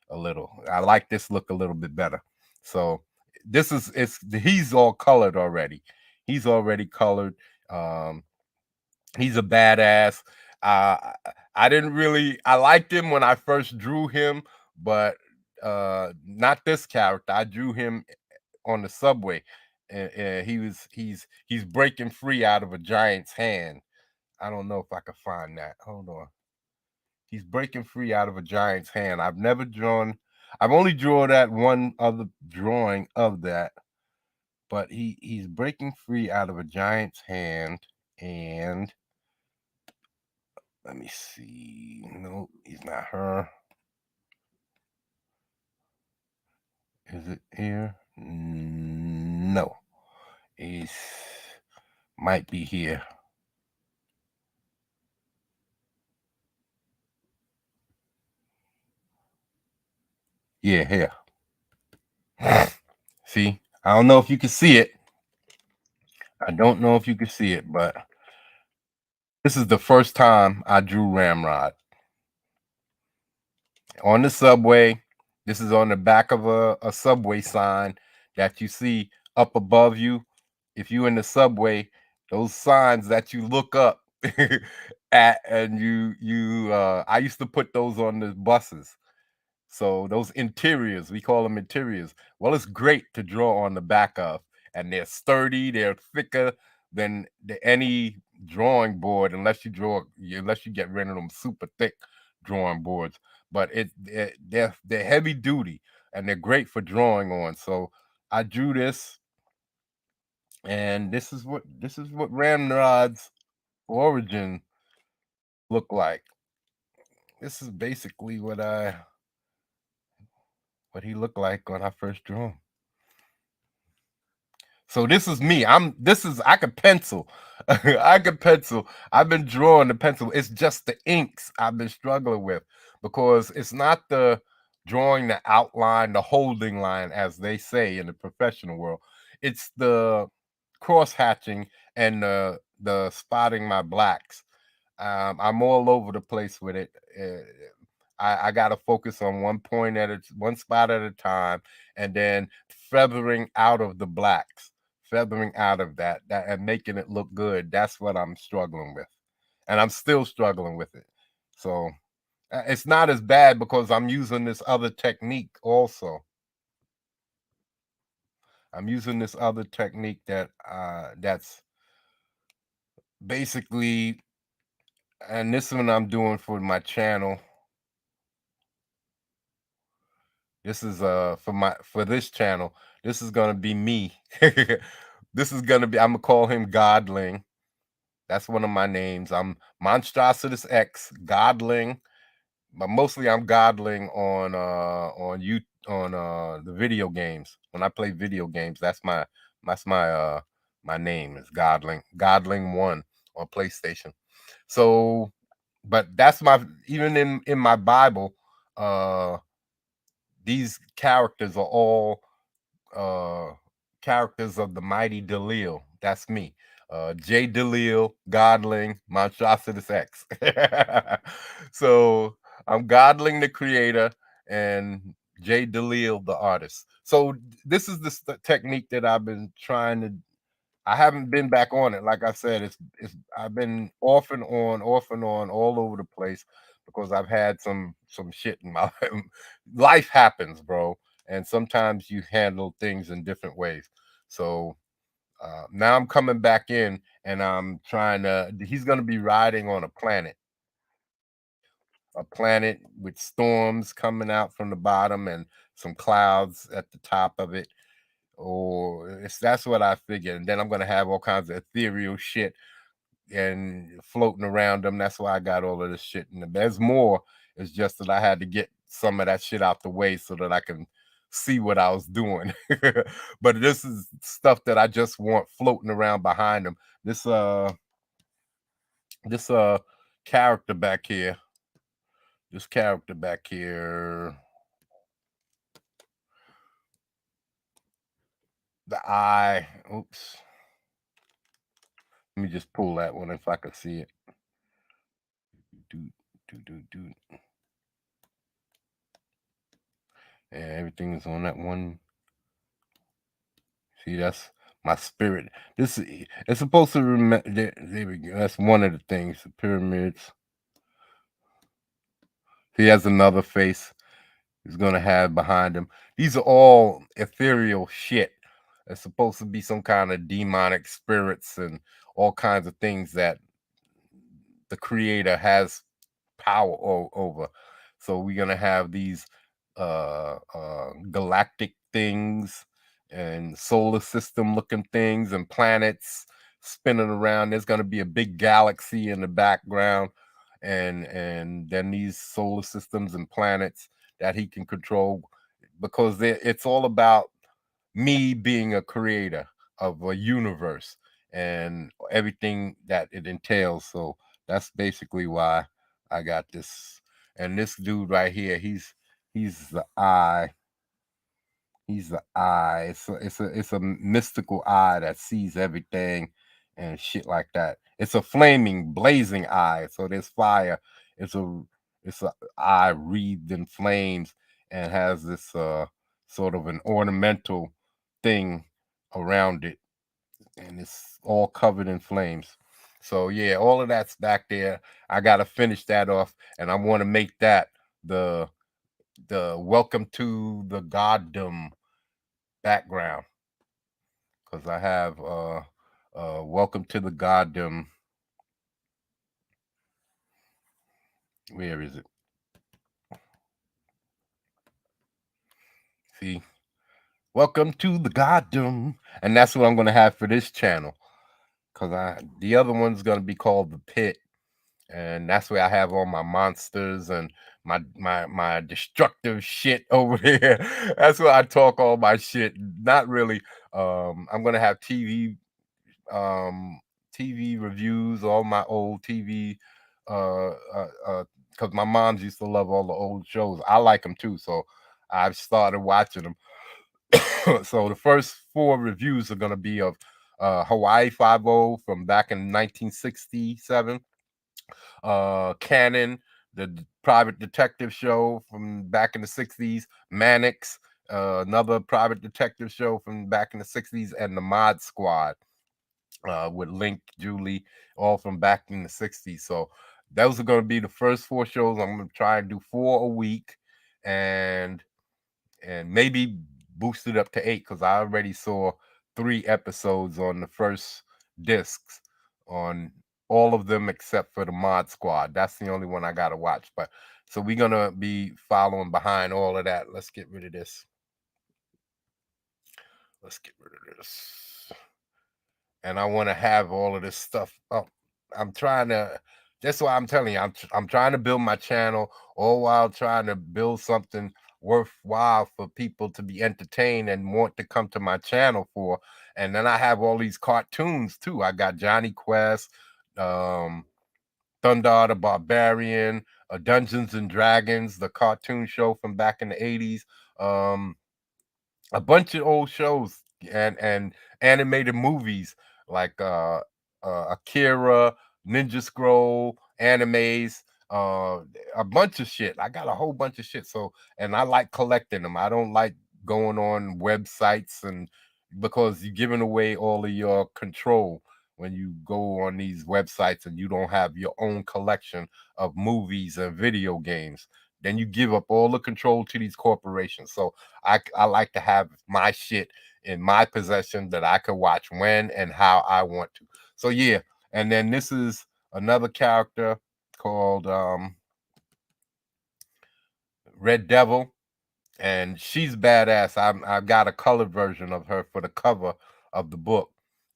[SPEAKER 1] a little. I like this look a little bit better. So this is he's all colored already. He's already colored. Um, he's a badass. Uh, I didn't really I liked him when I first drew him, but not this character. I drew him on the subway, and he's breaking free out of a giant's hand. I don't know if I could find that. Hold on. He's breaking free out of a giant's hand. I've only drawn that one other drawing of that, but he's breaking free out of a giant's hand. And let me see. No, he's not her. Is it here? No. He's might be here. Yeah, here. See, I don't know if you can see it. I don't know if you can see it, but this is the first time I drew Ramrod on the subway. This is on the back of a subway sign that you see up above you. If you in the subway, those signs that you look up at, and I used to put those on the buses. So those interiors, we call them interiors. Well, it's great to draw on the back of, and they're sturdy, they're thicker than any drawing board, unless you get rid of them super thick drawing boards. But they're heavy duty and they're great for drawing on. So I drew this, and this is what Ramrod's origin look like. This is basically what I what he looked like when I first drew him. So this is me. I could pencil. I could pencil. I've been drawing the pencil. It's just the inks I've been struggling with because it's not the drawing the outline, the holding line, as they say in the professional world. It's the cross hatching and the spotting my blacks. I'm all over the place with it. I got to focus on one spot at a time, and then feathering out of the blacks, feathering out of that, and making it look good. That's what I'm struggling with, and I'm still struggling with it. So it's not as bad because I'm using this other technique also. I'm using this other technique that's basically, and this one I'm doing for my channel. This is for this channel. This is gonna be me. This is gonna be, I'm gonna call him Godling. That's one of my names. I'm Monstrositus X Godling, but mostly I'm Godling on you on the video games. When I play video games, that's my name is Godling. Godling1 on PlayStation. So, but that's my, even in my Bible, these characters are all uh characters of the mighty Delil. That's me. J Delil, Godling, Monstrositus X. So I'm Godling the creator and J Delil the artist. So this is the technique that I've been trying to, I haven't been back on it. Like I said, it's I've been off and on, all over the place because I've had some shit in my life. Life happens, bro, and sometimes you handle things in different ways. So now I'm coming back in, and I'm trying to. He's going to be riding on a planet with storms coming out from the bottom and some clouds at the top of it, or that's what I figured. And then I'm gonna have all kinds of ethereal shit and floating around them. That's why I got all of this shit. And there's more. It's just that I had to get some of that shit out the way so that I can see what I was doing. But this is stuff that I just want floating around behind them. This character back here. This character back here. The eye. Oops. Let me just pull that one if I could see it. Do, do. And everything is on that one. See, that's my spirit. It's supposed to remember. There we go. That's one of the things. The pyramids. He has another face he's gonna have behind him. These are all ethereal shit. It's supposed to be some kind of demonic spirits and all kinds of things that the creator has power over. So we're gonna have these galactic things and solar system looking things and planets spinning around. There's gonna be a big galaxy in the background, and then these solar systems and planets that he can control because it's all about me being a creator of a universe and everything that it entails. So that's basically why I got this. And this dude right here, he's the eye. He's the eye. It's a mystical eye that sees everything and shit like that. It's a flaming, blazing eye. So there's fire. It's a it's a eye wreathed in flames and has this sort of an ornamental thing around it, and it's all covered in flames. So yeah, all of that's back there. I gotta finish that off, and I want to make that the welcome to the goddom background because I have welcome to the goddom. Where is it? See, welcome to the goddom, and that's what I'm gonna have for this channel because the other one's gonna be called the pit, and that's where I have all my monsters and my destructive shit over there. That's where I talk all my shit. Not really. I'm gonna have um TV reviews, all my old TV uh because my moms used to love all the old shows. I like them too, so I've started watching them. So the first four reviews are gonna be of Hawaii Five O from back in 1967, Cannon, the private detective show from back in the 60s, Mannix, another private detective show from back in the 60s, and the Mod Squad with Link, Julie, all from back in the 60s. So those are going to be the first four shows. I'm going to try and do 4 a week, and maybe boost it up to 8 because I already saw 3 episodes on the first discs on all of them except for the Mod Squad. That's the only one I got to watch. But so we're going to be following behind all of that. Let's get rid of this. Let's get rid of this. And I want to have all of this stuff up. I'm trying to. That's why I'm telling you, I'm trying to build my channel, all while trying to build something worthwhile for people to be entertained and want to come to my channel for. And then I have all these cartoons too. I got Johnny Quest, um, Thundar the Barbarian, Dungeons and Dragons, the cartoon show from back in the 80s. Um, a bunch of old shows and animated movies like Akira, Ninja Scroll, animes, uh a bunch of shit. I got a whole bunch of shit. So and I like collecting them. I don't like going on websites and because you're giving away all of your control when you go on these websites and you don't have your own collection of movies and video games. Then you give up all the control to these corporations. So I like to have my shit in my possession that I could watch when and how I want to. So yeah, and then this is another character called Red Devil, and she's badass. I've got a colored version of her for the cover of the book,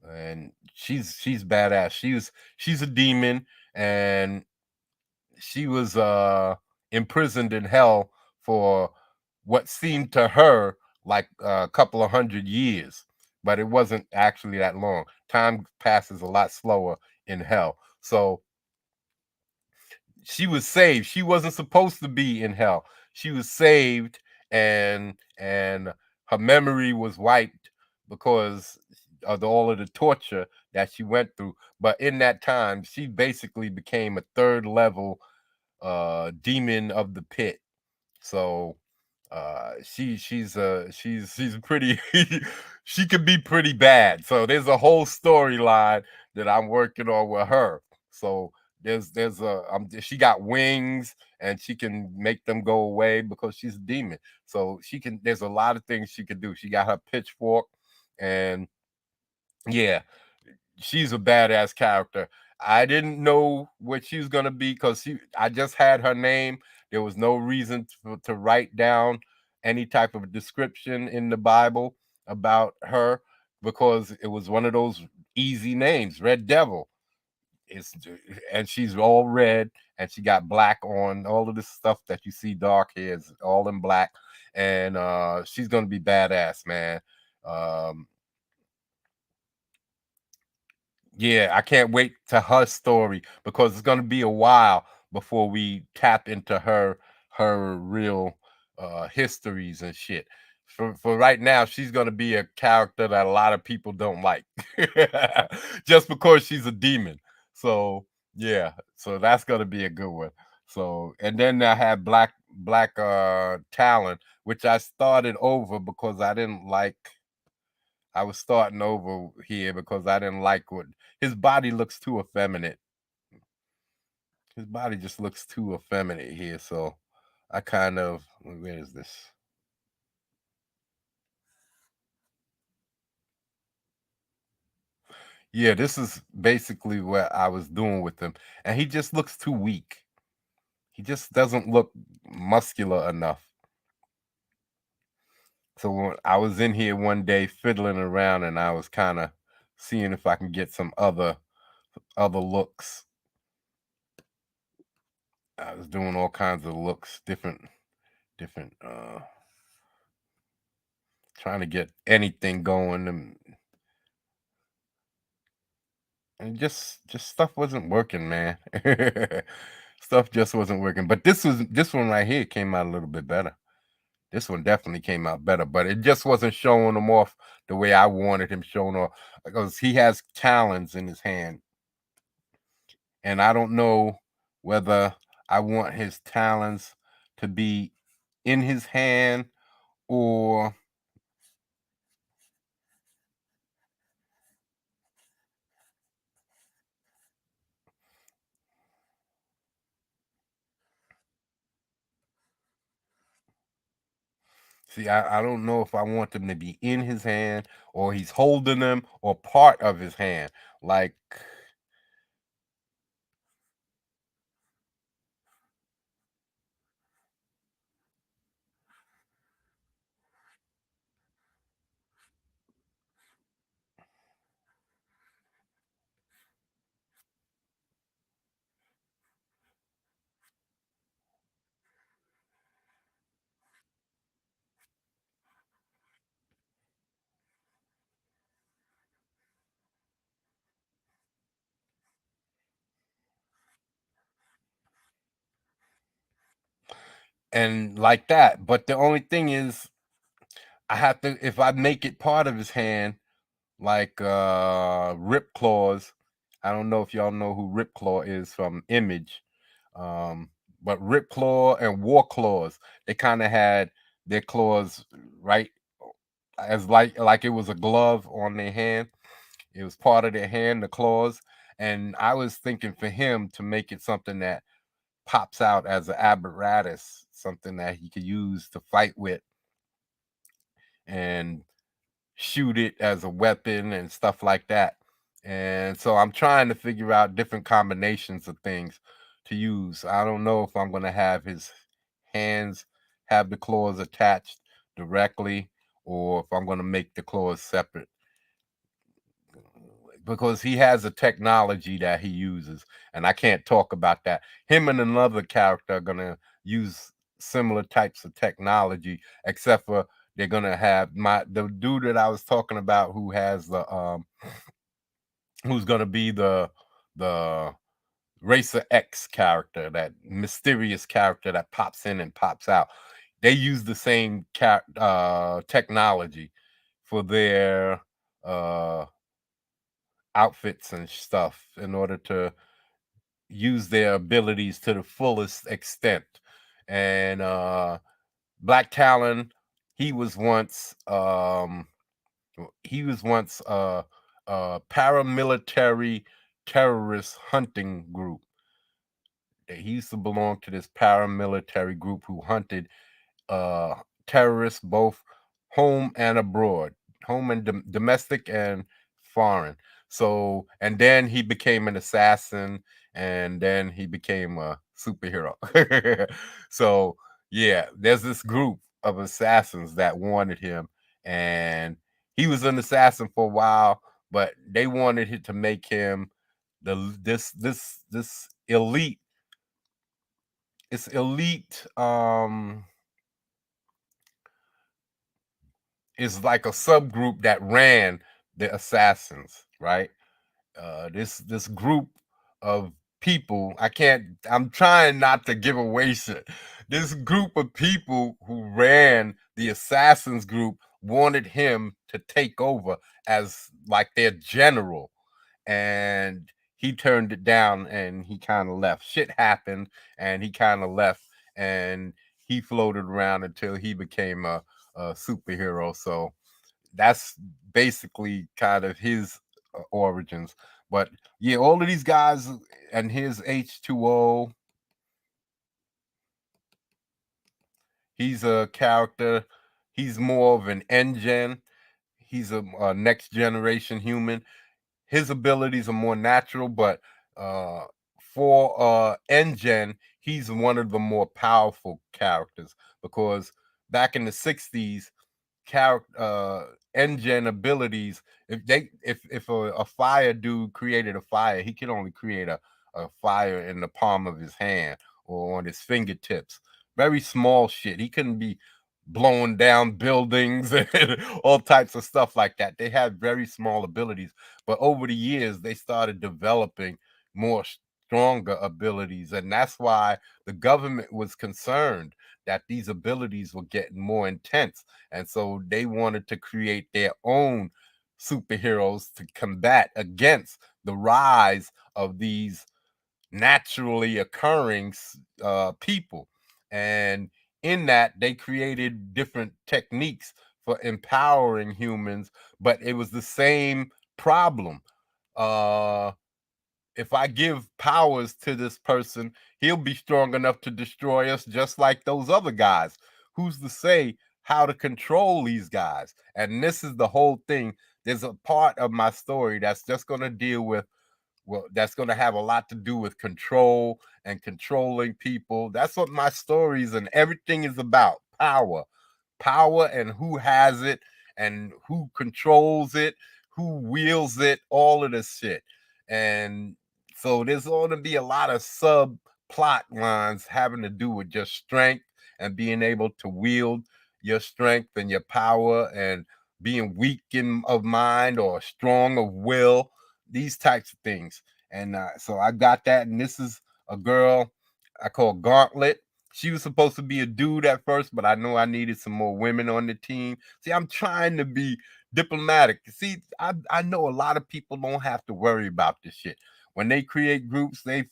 [SPEAKER 1] and she's badass. She's a demon, and she was imprisoned in hell for what seemed to her like a couple of 100 years, but it wasn't actually that long. Time passes a lot slower in hell. So she was saved. She wasn't supposed to be in hell. She was saved, and her memory was wiped because of all of the torture that she went through. But in that time, she basically became a third level demon of the pit. So she's pretty she could be pretty bad. So there's a whole storyline that I'm working on with her. So there's a she got wings and she can make them go away because she's a demon. So she can there's a lot of things she could do. She got her pitchfork, and yeah, she's a badass character. I didn't know what she was gonna be because I just had her name. There was no reason to write down any type of description in the Bible about her because it was one of those easy names, Red Devil. It's and she's all red and she got black on all of this stuff that you see dark hair is all in black, and she's gonna be badass, man. Um, Yeah, I can't wait to her story because it's gonna be a while before we tap into her real histories and shit. For right now, she's gonna be a character that a lot of people don't like, just because she's a demon. So yeah, so that's gonna be a good one. So and then I have Black Talon, which I started over because I didn't like I was starting over here because I didn't like what his body looks too effeminate. His body just looks too effeminate here. So I kind of where is this? Yeah, this is basically what I was doing with him. And he just looks too weak. He just doesn't look muscular enough. So when I was in here one day fiddling around and I was kind of seeing if I can get some other looks. I was doing all kinds of looks, different, trying to get anything going, and just stuff wasn't working, man. Stuff just wasn't working. But this one right here came out a little bit better. This one definitely came out better, but it just wasn't showing him off the way I wanted him shown off, because he has talons in his hand, and I don't know whether I want his talons to be in his hand or see, I don't know if I want them to be in his hand or he's holding them or part of his hand. Like, and like that. But the only thing is, I have to, if I make it part of his hand, like Rip Claws. I don't know if y'all know who Rip Claw is from Image. Um, but Rip Claw and War Claws, they kind of had their claws right as like it was a glove on their hand. It was part of their hand, the claws. And I was thinking for him to make it something that pops out as an apparatus, something that he could use to fight with and shoot it as a weapon and stuff like that. And so I'm trying to figure out different combinations of things to use. I don't know if I'm going to have his hands have the claws attached directly or if I'm going to make the claws separate, because he has a technology that he uses, and I can't talk about that. Him and another character are gonna use similar types of technology, except for they're gonna have the dude that I was talking about who has the who's gonna be the Racer X character, that mysterious character that pops in and pops out. They use the same technology for their uh outfits and stuff in order to use their abilities to the fullest extent. And Black Talon, he was once a paramilitary terrorist hunting group. He used to belong to this paramilitary group who hunted uh terrorists both home and abroad, home and domestic and foreign. So, and then he became an assassin, and then he became a superhero. So yeah, there's this group of assassins that wanted him, and he was an assassin for a while, but they wanted to make him this elite, it's elite is like a subgroup that ran the assassins, right? This group of people, I'm trying not to give away shit. This group of people who ran the assassins group wanted him to take over as like their general, and he turned it down and he kind of left. Shit happened and he kind of left, and he floated around until he became a superhero. So that's basically kind of his origins. But yeah, all of these guys, and his H2O, he's a character. He's more of an engine. He's a next generation human. His abilities are more natural, but uh, for Engen, he's one of the more powerful characters, because back in the 60s, character Engen abilities, if a fire dude created a fire, he could only create a fire in the palm of his hand or on his fingertips. Very small shit. He couldn't be blowing down buildings and all types of stuff like that. They had very small abilities, but over the years they started developing more stronger abilities, and that's why the government was concerned that these abilities were getting more intense, and so they wanted to create their own superheroes to combat against the rise of these naturally occurring people. And in that, they created different techniques for empowering humans, but it was the same problem. Uh, if I give powers to this person, he'll be strong enough to destroy us just like those other guys. Who's to say how to control these guys? And this is the whole thing. There's a part of my story that's just going to deal with, well, that's going to have a lot to do with control and controlling people. That's what my stories and everything is about. Power and who has it and who controls it, who wields it, all of this shit. And so there's going to be a lot of subplot lines having to do with just strength and being able to wield your strength and your power, and being weak of mind or strong of will, these types of things. And so I got that. And this is a girl I call Gauntlet. She was supposed to be a dude at first, but I know I needed some more women on the team. See, I'm trying to be diplomatic. See, I know a lot of people don't have to worry about this shit. When they create groups, they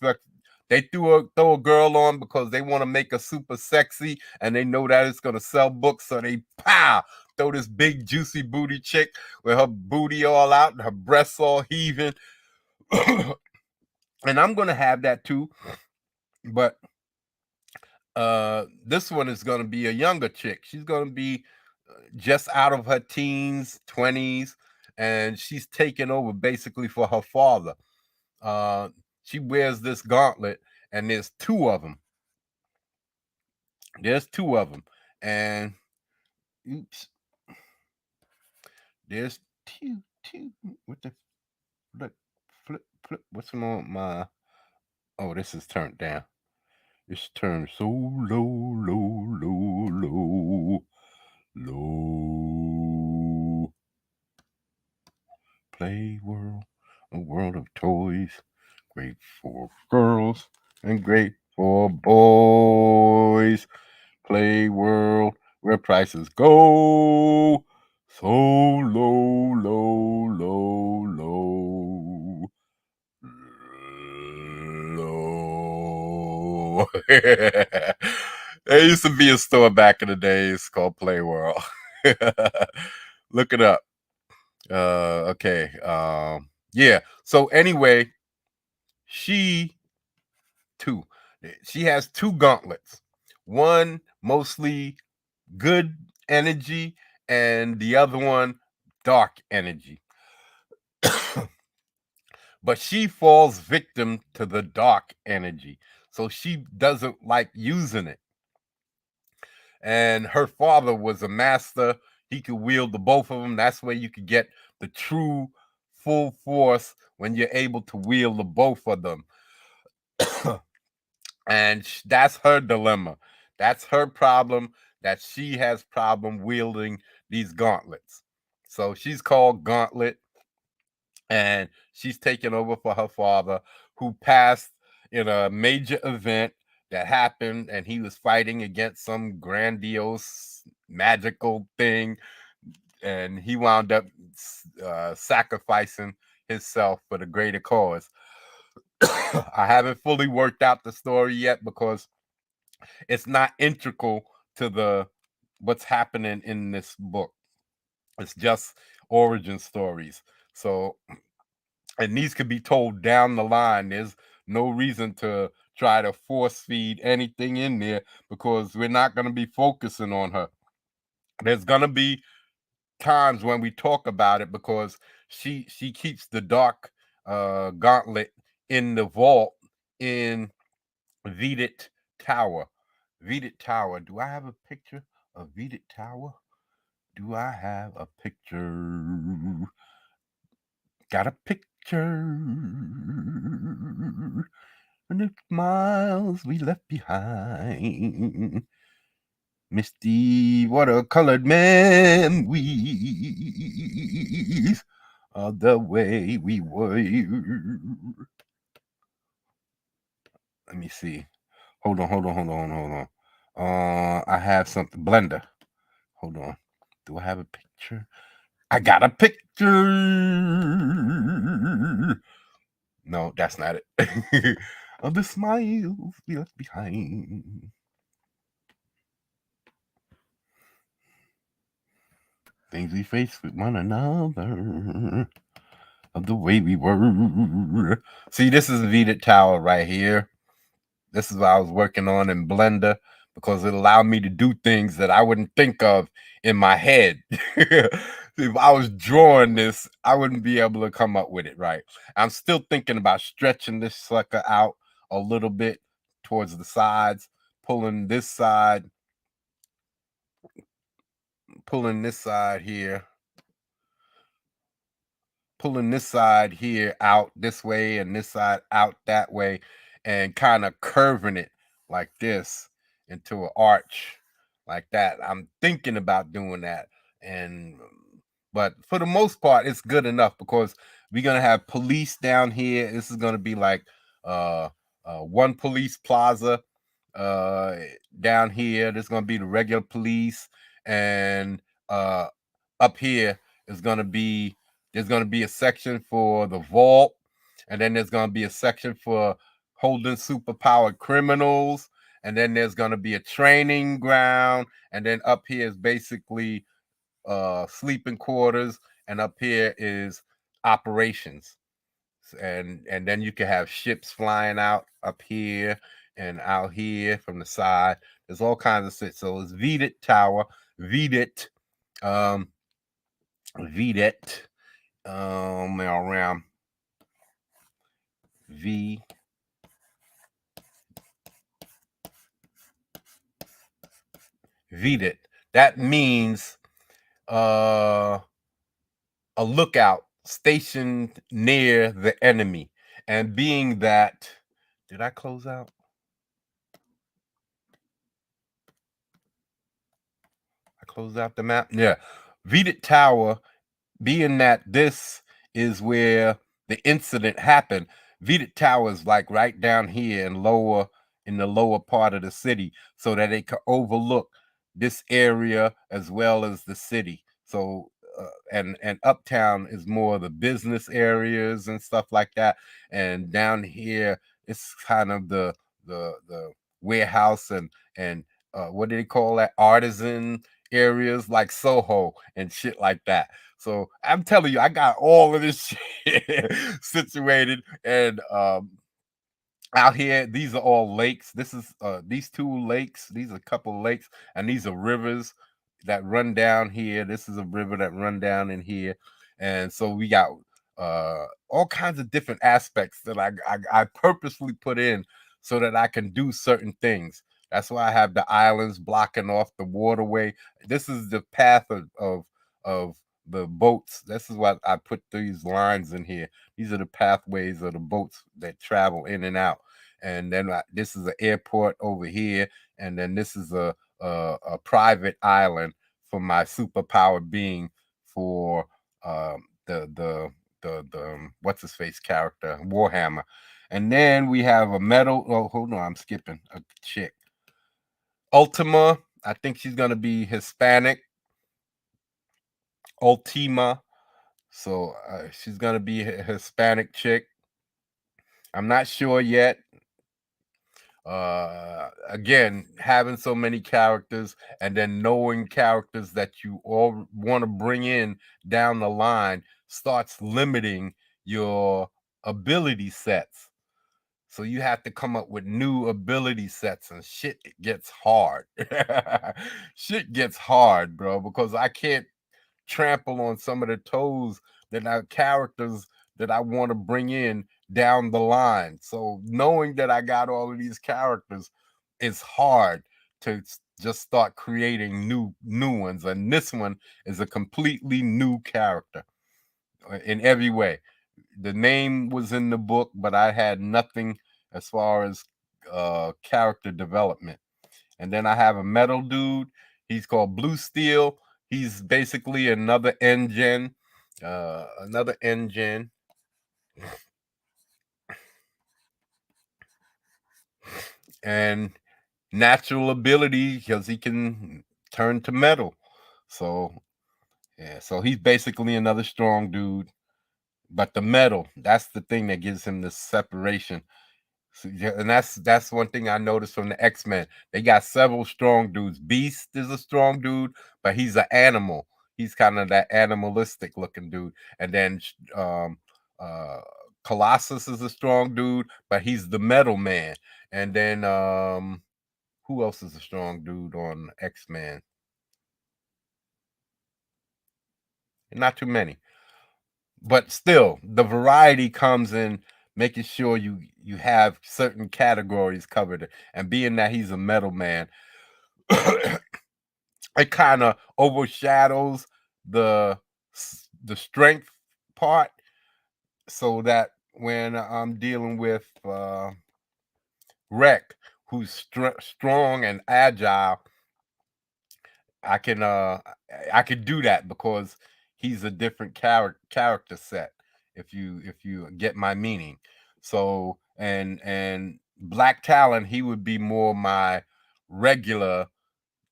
[SPEAKER 1] throw a girl on because they want to make her super sexy and they know that it's gonna sell books, so they throw this big juicy booty chick with her booty all out and her breasts all heaving. And I'm gonna have that too, but this one is going to be a younger chick. She's going to be just out of her teens, 20s, and she's taking over basically for her father. She wears this gauntlet, and there's two of them. And oops, there's two. What the flip? What's on my? Oh, this is turned down. It's turned so low. Play world, a world of toys, great for girls and great for boys. Play world where prices go so low. There used to be a store back in the days called Play World. Look it up. Okay. Yeah. So anyway, she she has two gauntlets. One mostly good energy, and the other one dark energy. But she falls victim to the dark energy, so she doesn't like using it. And her father was a master. He could wield the both of them. That's where you could get the true full force, when you're able to wield the both of them. And that's her dilemma. That's her problem, that she has problem wielding these gauntlets. So she's called Gauntlet, and she's taking over for her father, who passed in a major event that happened, and he was fighting against some grandiose magical thing, and he wound up sacrificing himself for the greater cause. I haven't fully worked out the story yet because it's not integral to the what's happening in this book. It's just origin stories. So, and these could be told down the line. There's no reason to try to force feed anything in there, because we're not going to be focusing on her. There's going to be times when we talk about it, because she keeps the dark gauntlet in the vault in Vedit Tower. Vedit Tower. Do I have a picture of Vedit Tower? Do I have a picture? Got a picture. and the smiles we left behind. Misty watercolored memories of the way we were. Let me see. Hold on. I have something. Blender. Hold on. Do I have a picture? I got a picture. No, that's not it. Of the smiles we left behind. Things we faced with one another. Of the way we were. See, this is Vita Tower right here. This is what I was working on in Blender because it allowed me to do things that I wouldn't think of in my head. If I was drawing this, I wouldn't be able to come up with it right. I'm still thinking about stretching this sucker out a little bit towards the sides, pulling this side here, pulling this side here out this way and this side out that way, and kind of curving it like this into an arch like that. I'm thinking about doing that, and but for the most part it's good enough because we're gonna have police down here. This is gonna be like uh one police plaza uh down here. There's gonna be the regular police, and up here is gonna be there's going to be a section for the vault, and then there's going to be a section for holding superpowered criminals, and then there's going to be a training ground, and then up here is basically sleeping quarters, and up here is operations. And then you can have ships flying out up here and out here from the side. There's all kinds of shit. So it's Vedit Tower, Vedit, Vedit, around V Vedit. That means a lookout stationed near the enemy. And being that, did I close out? I closed out the map. Yeah. Vedit Tower, being that this is where the incident happened. Vedit Tower is like right down here in the lower part of the city, so that it can overlook this area as well as the city. So and uptown is more of the business areas and stuff like that, and down here it's kind of the warehouse and what do they call that, artisan areas like Soho and shit like that. So I'm telling you, I got all of this shit situated, and out here, these are all lakes. This is these two lakes. These are a couple lakes, and these are rivers that run down here. This is a river that run down in here, and so we got all kinds of different aspects that I purposely put in so that I can do certain things. That's why I have the islands blocking off the waterway. This is the path of the boats. This is what I put these lines in here. These are the pathways of the boats that travel in and out. And then this is an airport over here, and then this is a private island for my superpowered being for the what's his face character Warhammer. And then we have a metal. Oh, hold on, I'm skipping a chick. Ultima. I think she's gonna be Hispanic. Ultima. So she's gonna be a Hispanic chick. I'm not sure yet. Again, having so many characters and then knowing characters that you all want to bring in down the line starts limiting your ability sets. So you have to come up with new ability sets, and shit gets hard. Shit gets hard, bro, because I can't trample on some of the toes that are characters that I want to bring in down the line. So knowing that I got all of these characters, it's hard to just start creating new ones. And this one is a completely new character in every way. The name was in the book, but I had nothing as far as character development. And then I have a metal dude. He's called Blue Steel. He's basically another engine, and natural ability because he can turn to metal. So yeah, so he's basically another strong dude. But the metal, that's the thing that gives him the separation. So, yeah, and that's one thing I noticed from the X-Men. They got several strong dudes. Beast is a strong dude, but he's an animal. He's kind of that animalistic looking dude. And then uh Colossus is a strong dude, but he's the metal man. And then who else is a strong dude on X-Men? Not too many. But still, the variety comes in making sure you have certain categories covered. And being that he's a metal man, it kind of overshadows the the strength part, so that when I'm dealing with Rec, who's strong and agile, I can I could do that because he's a different character set. If you get my meaning. So and Black Talon, he would be more my regular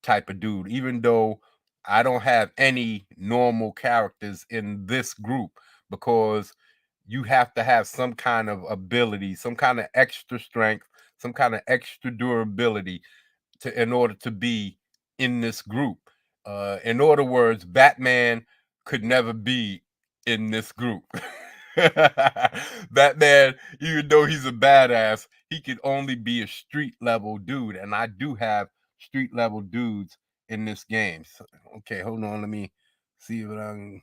[SPEAKER 1] type of dude, even though I don't have any normal characters in this group, because you have to have some kind of ability, some kind of extra strength, some kind of extra durability to in order to be in this group. In other words, Batman could never be in this group. Batman, even though he's a badass, he could only be a street level dude, and I do have street level dudes in this game. So, okay, hold on, let me see what I'm.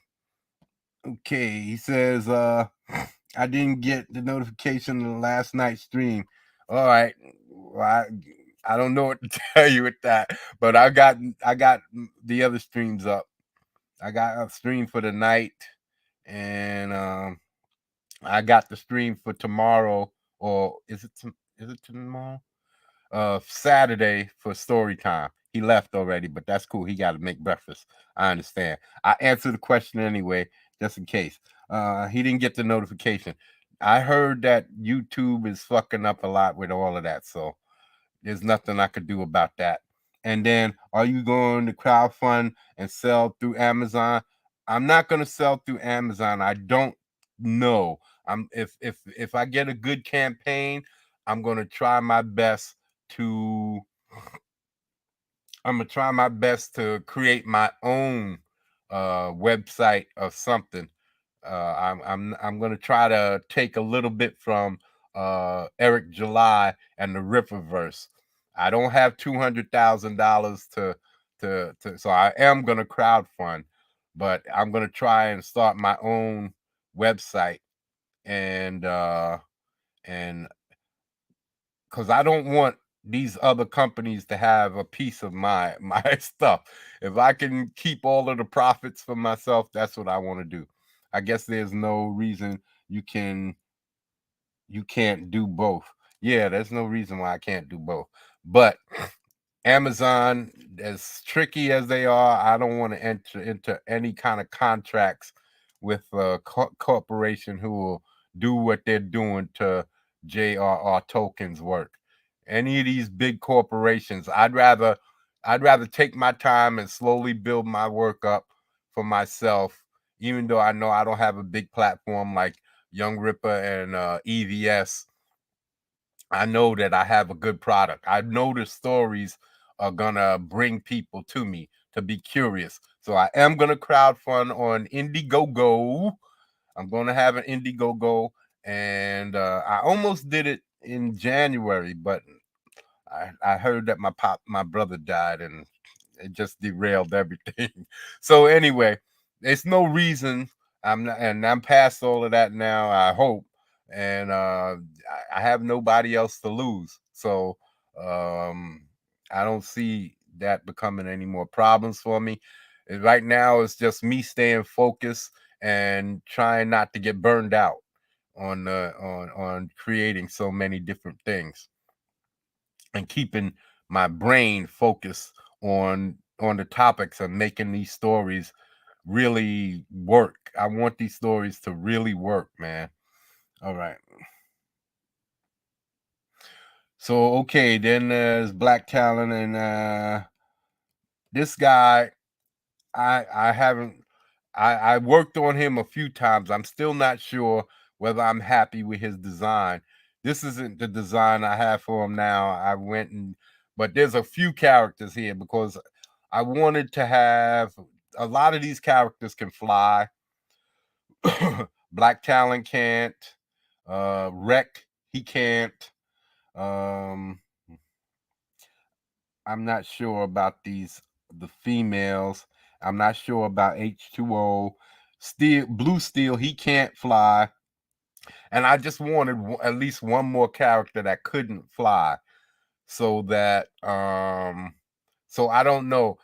[SPEAKER 1] Okay, he says, I didn't get the notification of the last night's stream. All right. Well, I don't know what to tell you with that, but I got the other streams up. I got a stream for the night, and I got the stream for tomorrow, or is it tomorrow? Saturday for story time. He left already, but that's cool. He got to make breakfast. I understand. I answered the question anyway, just in case. He didn't get the notification. I heard that YouTube is fucking up a lot with all of that, so there's nothing I could do about that. And then, are you going to crowdfund and sell through Amazon? I'm not going to sell through Amazon. I don't know. If I get a good campaign, I'm going to try my best to create my own website or something. I'm gonna try to take a little bit from Eric July and the Ripperverse. I don't have $200,000 to so I am gonna crowdfund, but I'm gonna try and start my own website, and and because I don't want these other companies to have a piece of my stuff. If I can keep all of the profits for myself, that's what I want to do. I guess there's no reason you can't do both. Yeah, there's no reason why I can't do both. But Amazon, as tricky as they are, I don't want to enter into any kind of contracts with a corporation who will do what they're doing to J.R.R. Tolkien's work. Any of these big corporations, I'd rather take my time and slowly build my work up for myself, even though I know I don't have a big platform like Young Ripper and EVS. I know that I have a good product. I know the stories are gonna bring people to me to be curious. So I am gonna crowdfund on Indiegogo. I'm gonna have an Indiegogo, and I almost did it in January, but I heard that my brother died, and it just derailed everything. So anyway, there's no reason. I'm past all of that now, I hope. And I have nobody else to lose. So um I don't see that becoming any more problems for me. Right now it's just me staying focused and trying not to get burned out. on creating so many different things and keeping my brain focused on the topics and making these stories really work. I want these stories to really work, man. All right. So okay, then there's Black Talon, and this guy, I haven't I worked on him a few times. I'm still not sure whether I'm happy with his design. This isn't the design I have for him now. I went and but there's a few characters here because I wanted to have a lot of these characters can fly. Black Talon can't. Wreck, he can't. Um, I'm not sure about the females. I'm not sure about H2O. Blue Steel, he can't fly. And I just wanted at least one more character that couldn't fly, so that so I don't know.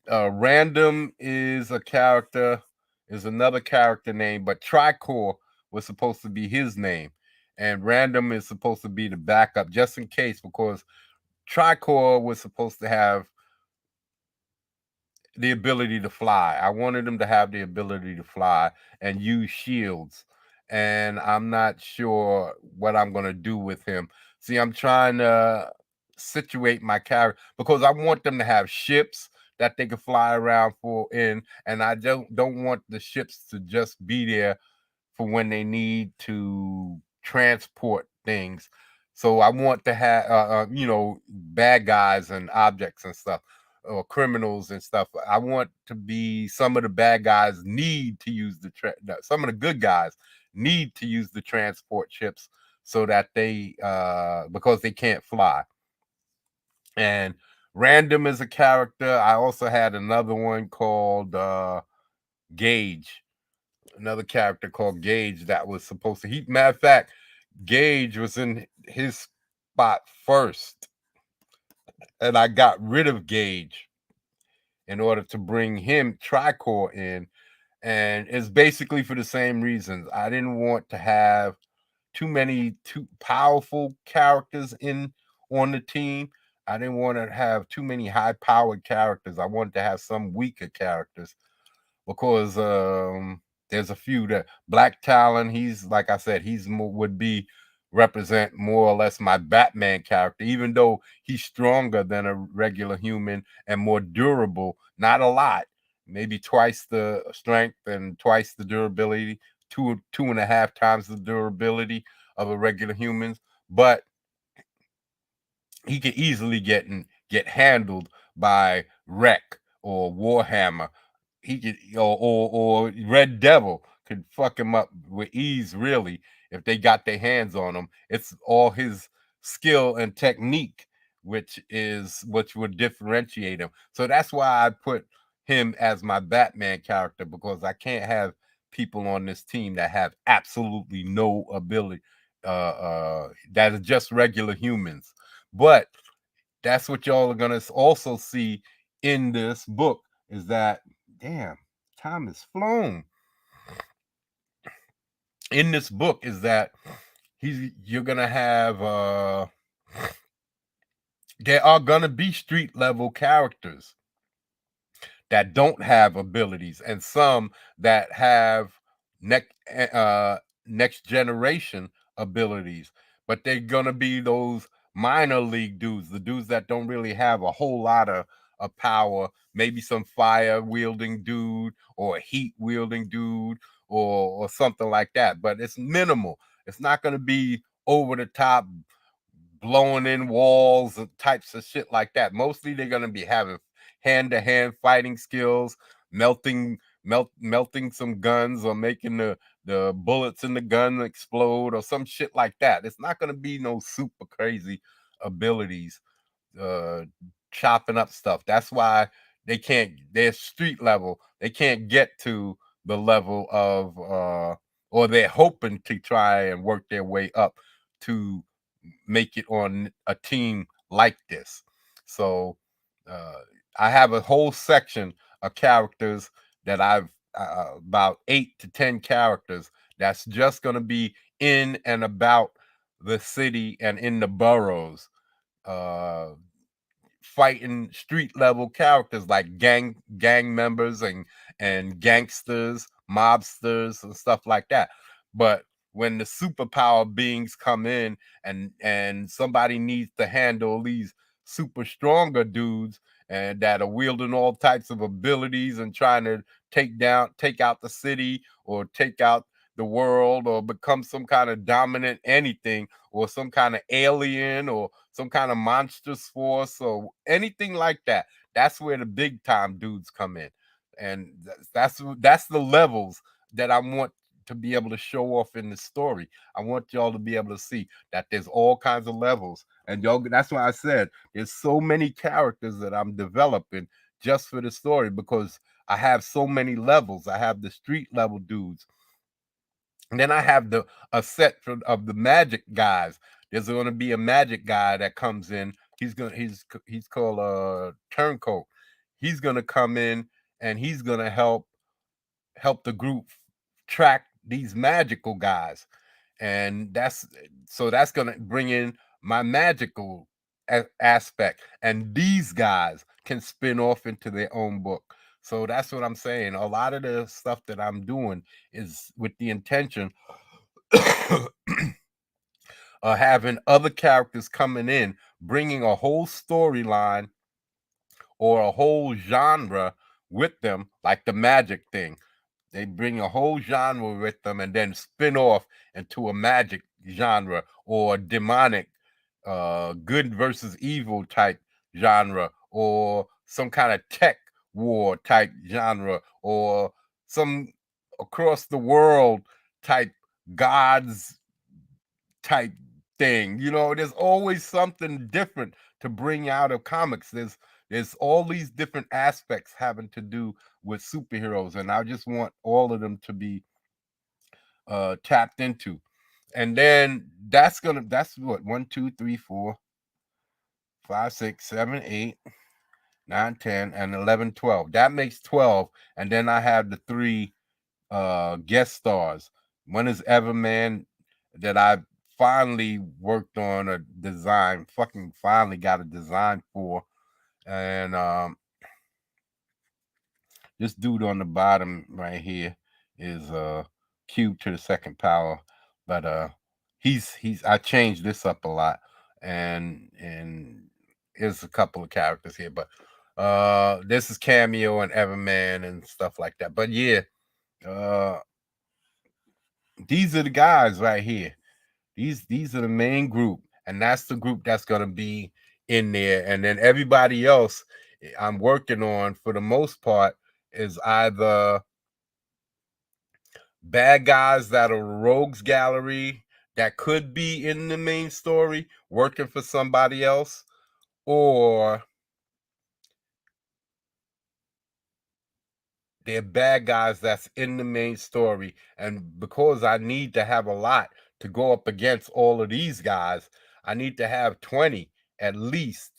[SPEAKER 1] Random is a character, is another character name, but Tricor was supposed to be his name, and Random is supposed to be the backup just in case, because Tricor was supposed to have the ability to fly. I wanted him to have the ability to fly and use shields. And I'm not sure what I'm going to do with him. See, I'm trying to situate my character because I want them to have ships that they can fly around for in, and I don't want the ships to just be there for when they need to transport things. So I want to have, bad guys and objects and stuff, or criminals and stuff. I want to be some of the bad guys need to use some of the good guys need to use the transport ships so that they because they can't fly. And Random is a character. I also had another one called Gage, another character called Gage that was supposed to. Matter of fact, Gage was in his spot first, and I got rid of Gage in order to bring him Tricor in, and it's basically for the same reasons. I didn't want to have too powerful characters in on the team. I didn't want to have too many high-powered characters. I wanted to have some weaker characters because there's a few that Black Talon. He's like I said, would be represent more or less my Batman character, even though he's stronger than a regular human and more durable. Not a lot, maybe twice the strength and twice the durability, two and a half times the durability of a regular human's, but he could easily get handled by Wreck or Warhammer. He could, or Red Devil could fuck him up with ease, really, if they got their hands on him. It's all his skill and technique, which would differentiate him. So that's why I put him as my Batman character, because I can't have people on this team that have absolutely no ability, that are just regular humans. But that's what y'all are gonna also see in this book, is that damn, time has flown. In this book is that you're gonna have there are gonna be street level characters that don't have abilities, and some that have next generation abilities, but they're gonna be those minor league dudes, the dudes that don't really have a whole lot of power, maybe some fire wielding dude or a heat wielding dude or something like that, but it's minimal. It's not going to be over the top, blowing in walls and types of shit like that. Mostly they're going to be having hand-to-hand fighting skills, melting some guns, or making the bullets in the gun explode or some shit like that. It's not going to be no super crazy abilities, uh chopping up stuff. That's why they're street level. They can't get to the level of or they're hoping to try and work their way up to make it on a team like this. So uh, I have a whole section of characters that I've about 8 to 10 characters that's just going to be in and about the city and in the boroughs, uh fighting street level characters like gang members and gangsters, mobsters, and stuff like that. But when the superpower beings come in and somebody needs to handle these super stronger dudes and that are wielding all types of abilities and trying to take out the city or take out the world or become some kind of dominant anything or some kind of alien or some kind of monstrous force or anything like that. That's where the big time dudes come in, and that's the levels that I want to be able to show off in the story. I want y'all to be able to see that there's all kinds of levels, and y'all. That's why I said there's so many characters that I'm developing just for the story because I have so many levels. I have the street level dudes. And then I have a set of the magic guys. There's going to be a magic guy that comes in. He's called a turncoat. He's going to come in and he's going to help the group track these magical guys. And that's going to bring in my magical aspect. And these guys can spin off into their own book. So that's what I'm saying. A lot of the stuff that I'm doing is with the intention having other characters coming in, bringing a whole storyline or a whole genre with them, like the magic thing. They bring a whole genre with them and then spin off into a magic genre or demonic, good versus evil type genre or some kind of tech war type genre or some across the world type gods type thing. There's always something different to bring out of comics. There's all these different aspects having to do with superheroes, and I just want all of them to be tapped into. And then that's what 1, 2, 3, 4, 5, 6, 7, 8, 9, 10, and 11, 12. That makes 12. And then I have the 3 guest stars. One is Everman that I finally worked on a design, finally got a design for. And this dude on the bottom right here is cube to the second power. But he's I changed this up a lot and there's a couple of characters here, but this is Cameo and Everman and stuff like that. But yeah, uh these are the guys right here. These are the main group, and that's the group that's gonna be in there. And then everybody else I'm working on for the most part is either bad guys that are rogues gallery that could be in the main story working for somebody else, or they're bad guys that's in the main story. And because I need to have a lot to go up against all of these guys, I need to have 20 at least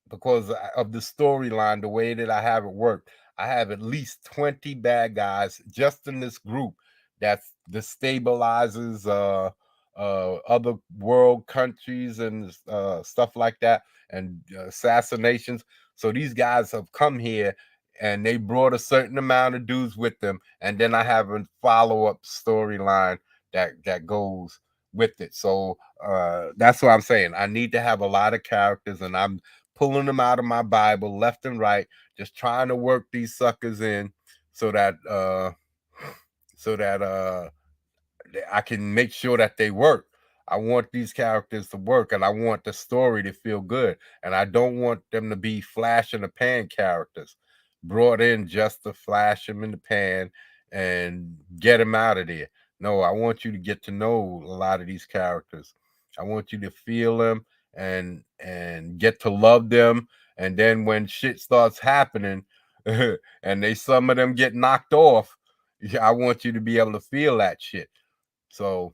[SPEAKER 1] because of the storyline, the way that I have it worked. I have at least 20 bad guys just in this group that destabilizes other world countries and stuff like that and assassinations. So these guys have come here and they brought a certain amount of dudes with them, and then I have a follow-up storyline that goes with it. So that's what I'm saying. I need to have a lot of characters, and I'm pulling them out of my Bible left and right, just trying to work these suckers in so that I can make sure that they work. I want these characters to work, and I want the story to feel good, and I don't want them to be flash in the pan characters brought in just to flash them in the pan and get them out of there. No, I want you to get to know a lot of these characters. I want you to feel them and get to love them. And then when shit starts happening, and some of them get knocked off, I want you to be able to feel that shit. So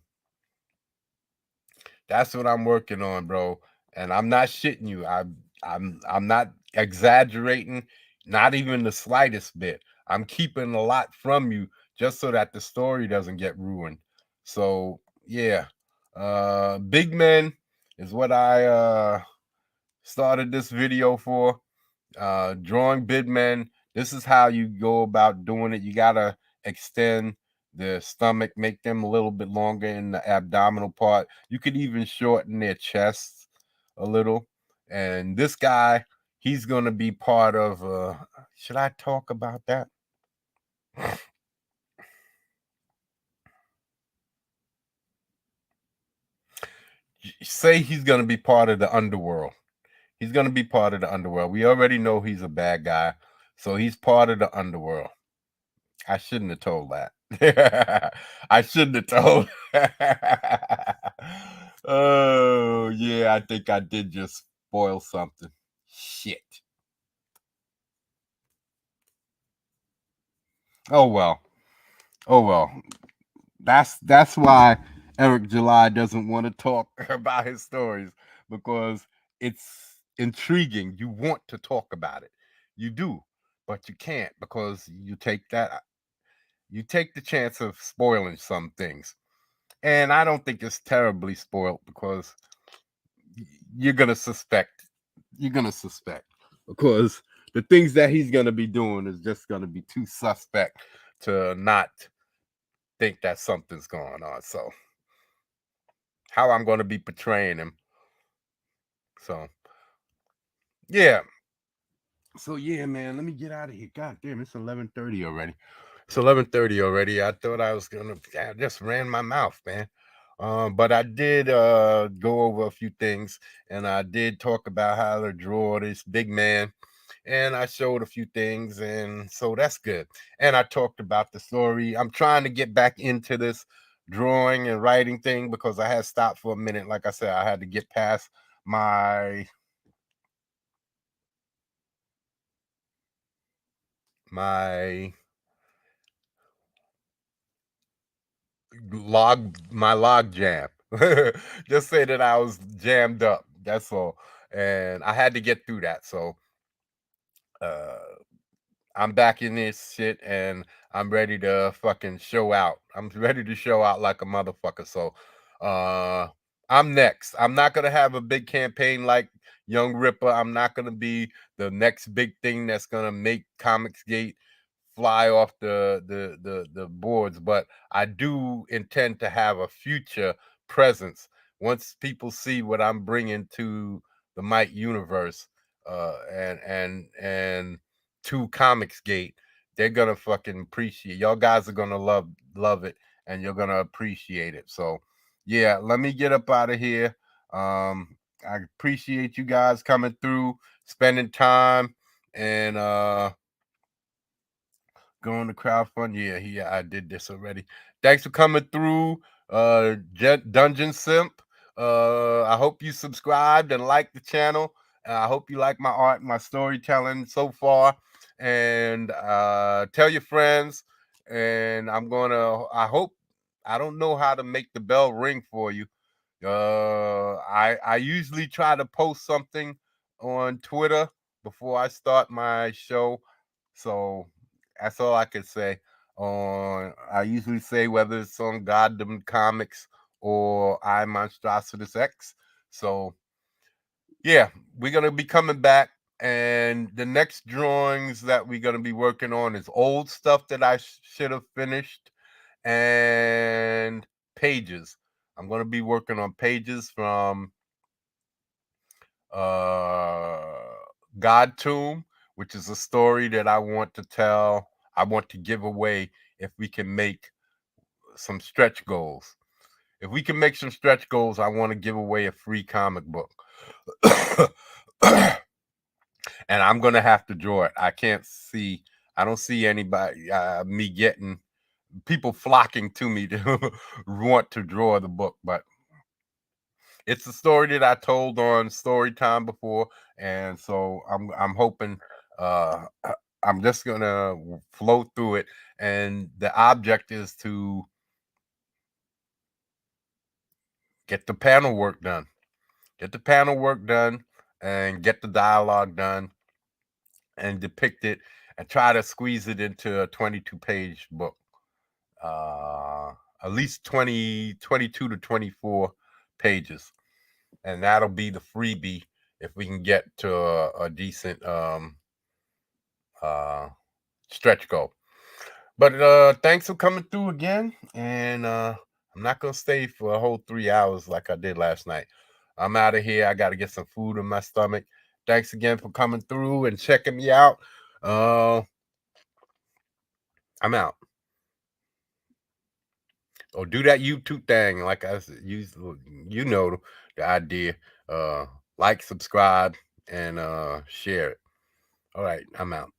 [SPEAKER 1] that's what I'm working on, bro. And I'm not shitting you. I'm not exaggerating, not even the slightest bit. I'm keeping a lot from you just so that the story doesn't get ruined. So yeah, big men is what I started this video for. Drawing big men. This is how you go about doing it. You gotta extend the stomach, make them a little bit longer in the abdominal part. You could even shorten their chests a little. And this guy, he's gonna be part of. Should I talk about that? Say he's gonna be part of the underworld. He's gonna be part of the underworld. We already know he's a bad guy, so he's part of the underworld. I shouldn't have told that. I shouldn't have told. Oh, yeah, I think I did just spoil something. Shit. Oh well. Oh well. That's why Eric July doesn't want to talk about his stories, because it's intriguing. You want to talk about it. You do, but you can't, because you take the chance of spoiling some things. And I don't think it's terribly spoiled, because you're gonna suspect. You're gonna suspect, because the things that he's gonna be doing is just gonna be too suspect to not think that something's going on. So how I'm gonna be portraying him. So yeah. So yeah, man. Let me get out of here. God damn, it's 11:30 already. It's 11:30 already. I thought I was gonna. I just ran my mouth, man. But I did go over a few things, and I did talk about how to draw this big man, and I showed a few things, and so that's good. And I talked about the story. I'm trying to get back into this drawing and writing thing, because I had stopped for a minute. Like I said, I had to get past my my log jam. Just say that I was jammed up. That's all. And I had to get through that. So uh I'm back in this shit, and I'm ready to fucking show out. I'm ready to show out like a motherfucker. So uh I'm next. I'm not gonna have a big campaign like Young Ripper. I'm not gonna be the next big thing that's gonna make Comicsgate fly off the boards, but I do intend to have a future presence once people see what I'm bringing to the Mike universe, and to Comicsgate. They're gonna fucking appreciate. Y'all guys are gonna love it, and you're gonna appreciate it. So yeah, let me get up out of here. I appreciate you guys coming through, spending time, and going to crowdfund. Yeah, I did this already. Thanks for coming through, Dungeon Simp. I hope you subscribed and liked the channel. I hope you like my art, my storytelling so far. And tell your friends. And I hope, I don't know how to make the bell ring for you. I usually try to post something on Twitter before I start my show, so that's all I can say. I usually say whether it's on Goddamn Comics or I Monstrositus X. So yeah, we're gonna be coming back, and the next drawings that we're gonna be working on is old stuff that I should have finished, and pages. I'm gonna be working on pages from uh God Tomb, which is a story that I want to tell. I want to give away if we can make some stretch goals. If we can make some stretch goals, I want to give away a free comic book. And I'm gonna have to draw it. I don't see anybody me getting people flocking to me to want to draw the book, but it's a story that I told on story time before, and so I'm hoping I'm just gonna flow through it, and the object is to get the panel work done, get the panel work done, and get the dialogue done, and depict it, and try to squeeze it into a 22-page book. Uh, at least 22 to 24 pages. And that'll be the freebie if we can get to a decent stretch goal. But thanks for coming through again. And I'm not gonna stay for a whole 3 hours like I did last night. I'm out of here. I gotta get some food in my stomach. Thanks again for coming through and checking me out. I'm out. Or do that YouTube thing, like I said, you know the idea. Like, subscribe, and share it. All right, I'm out.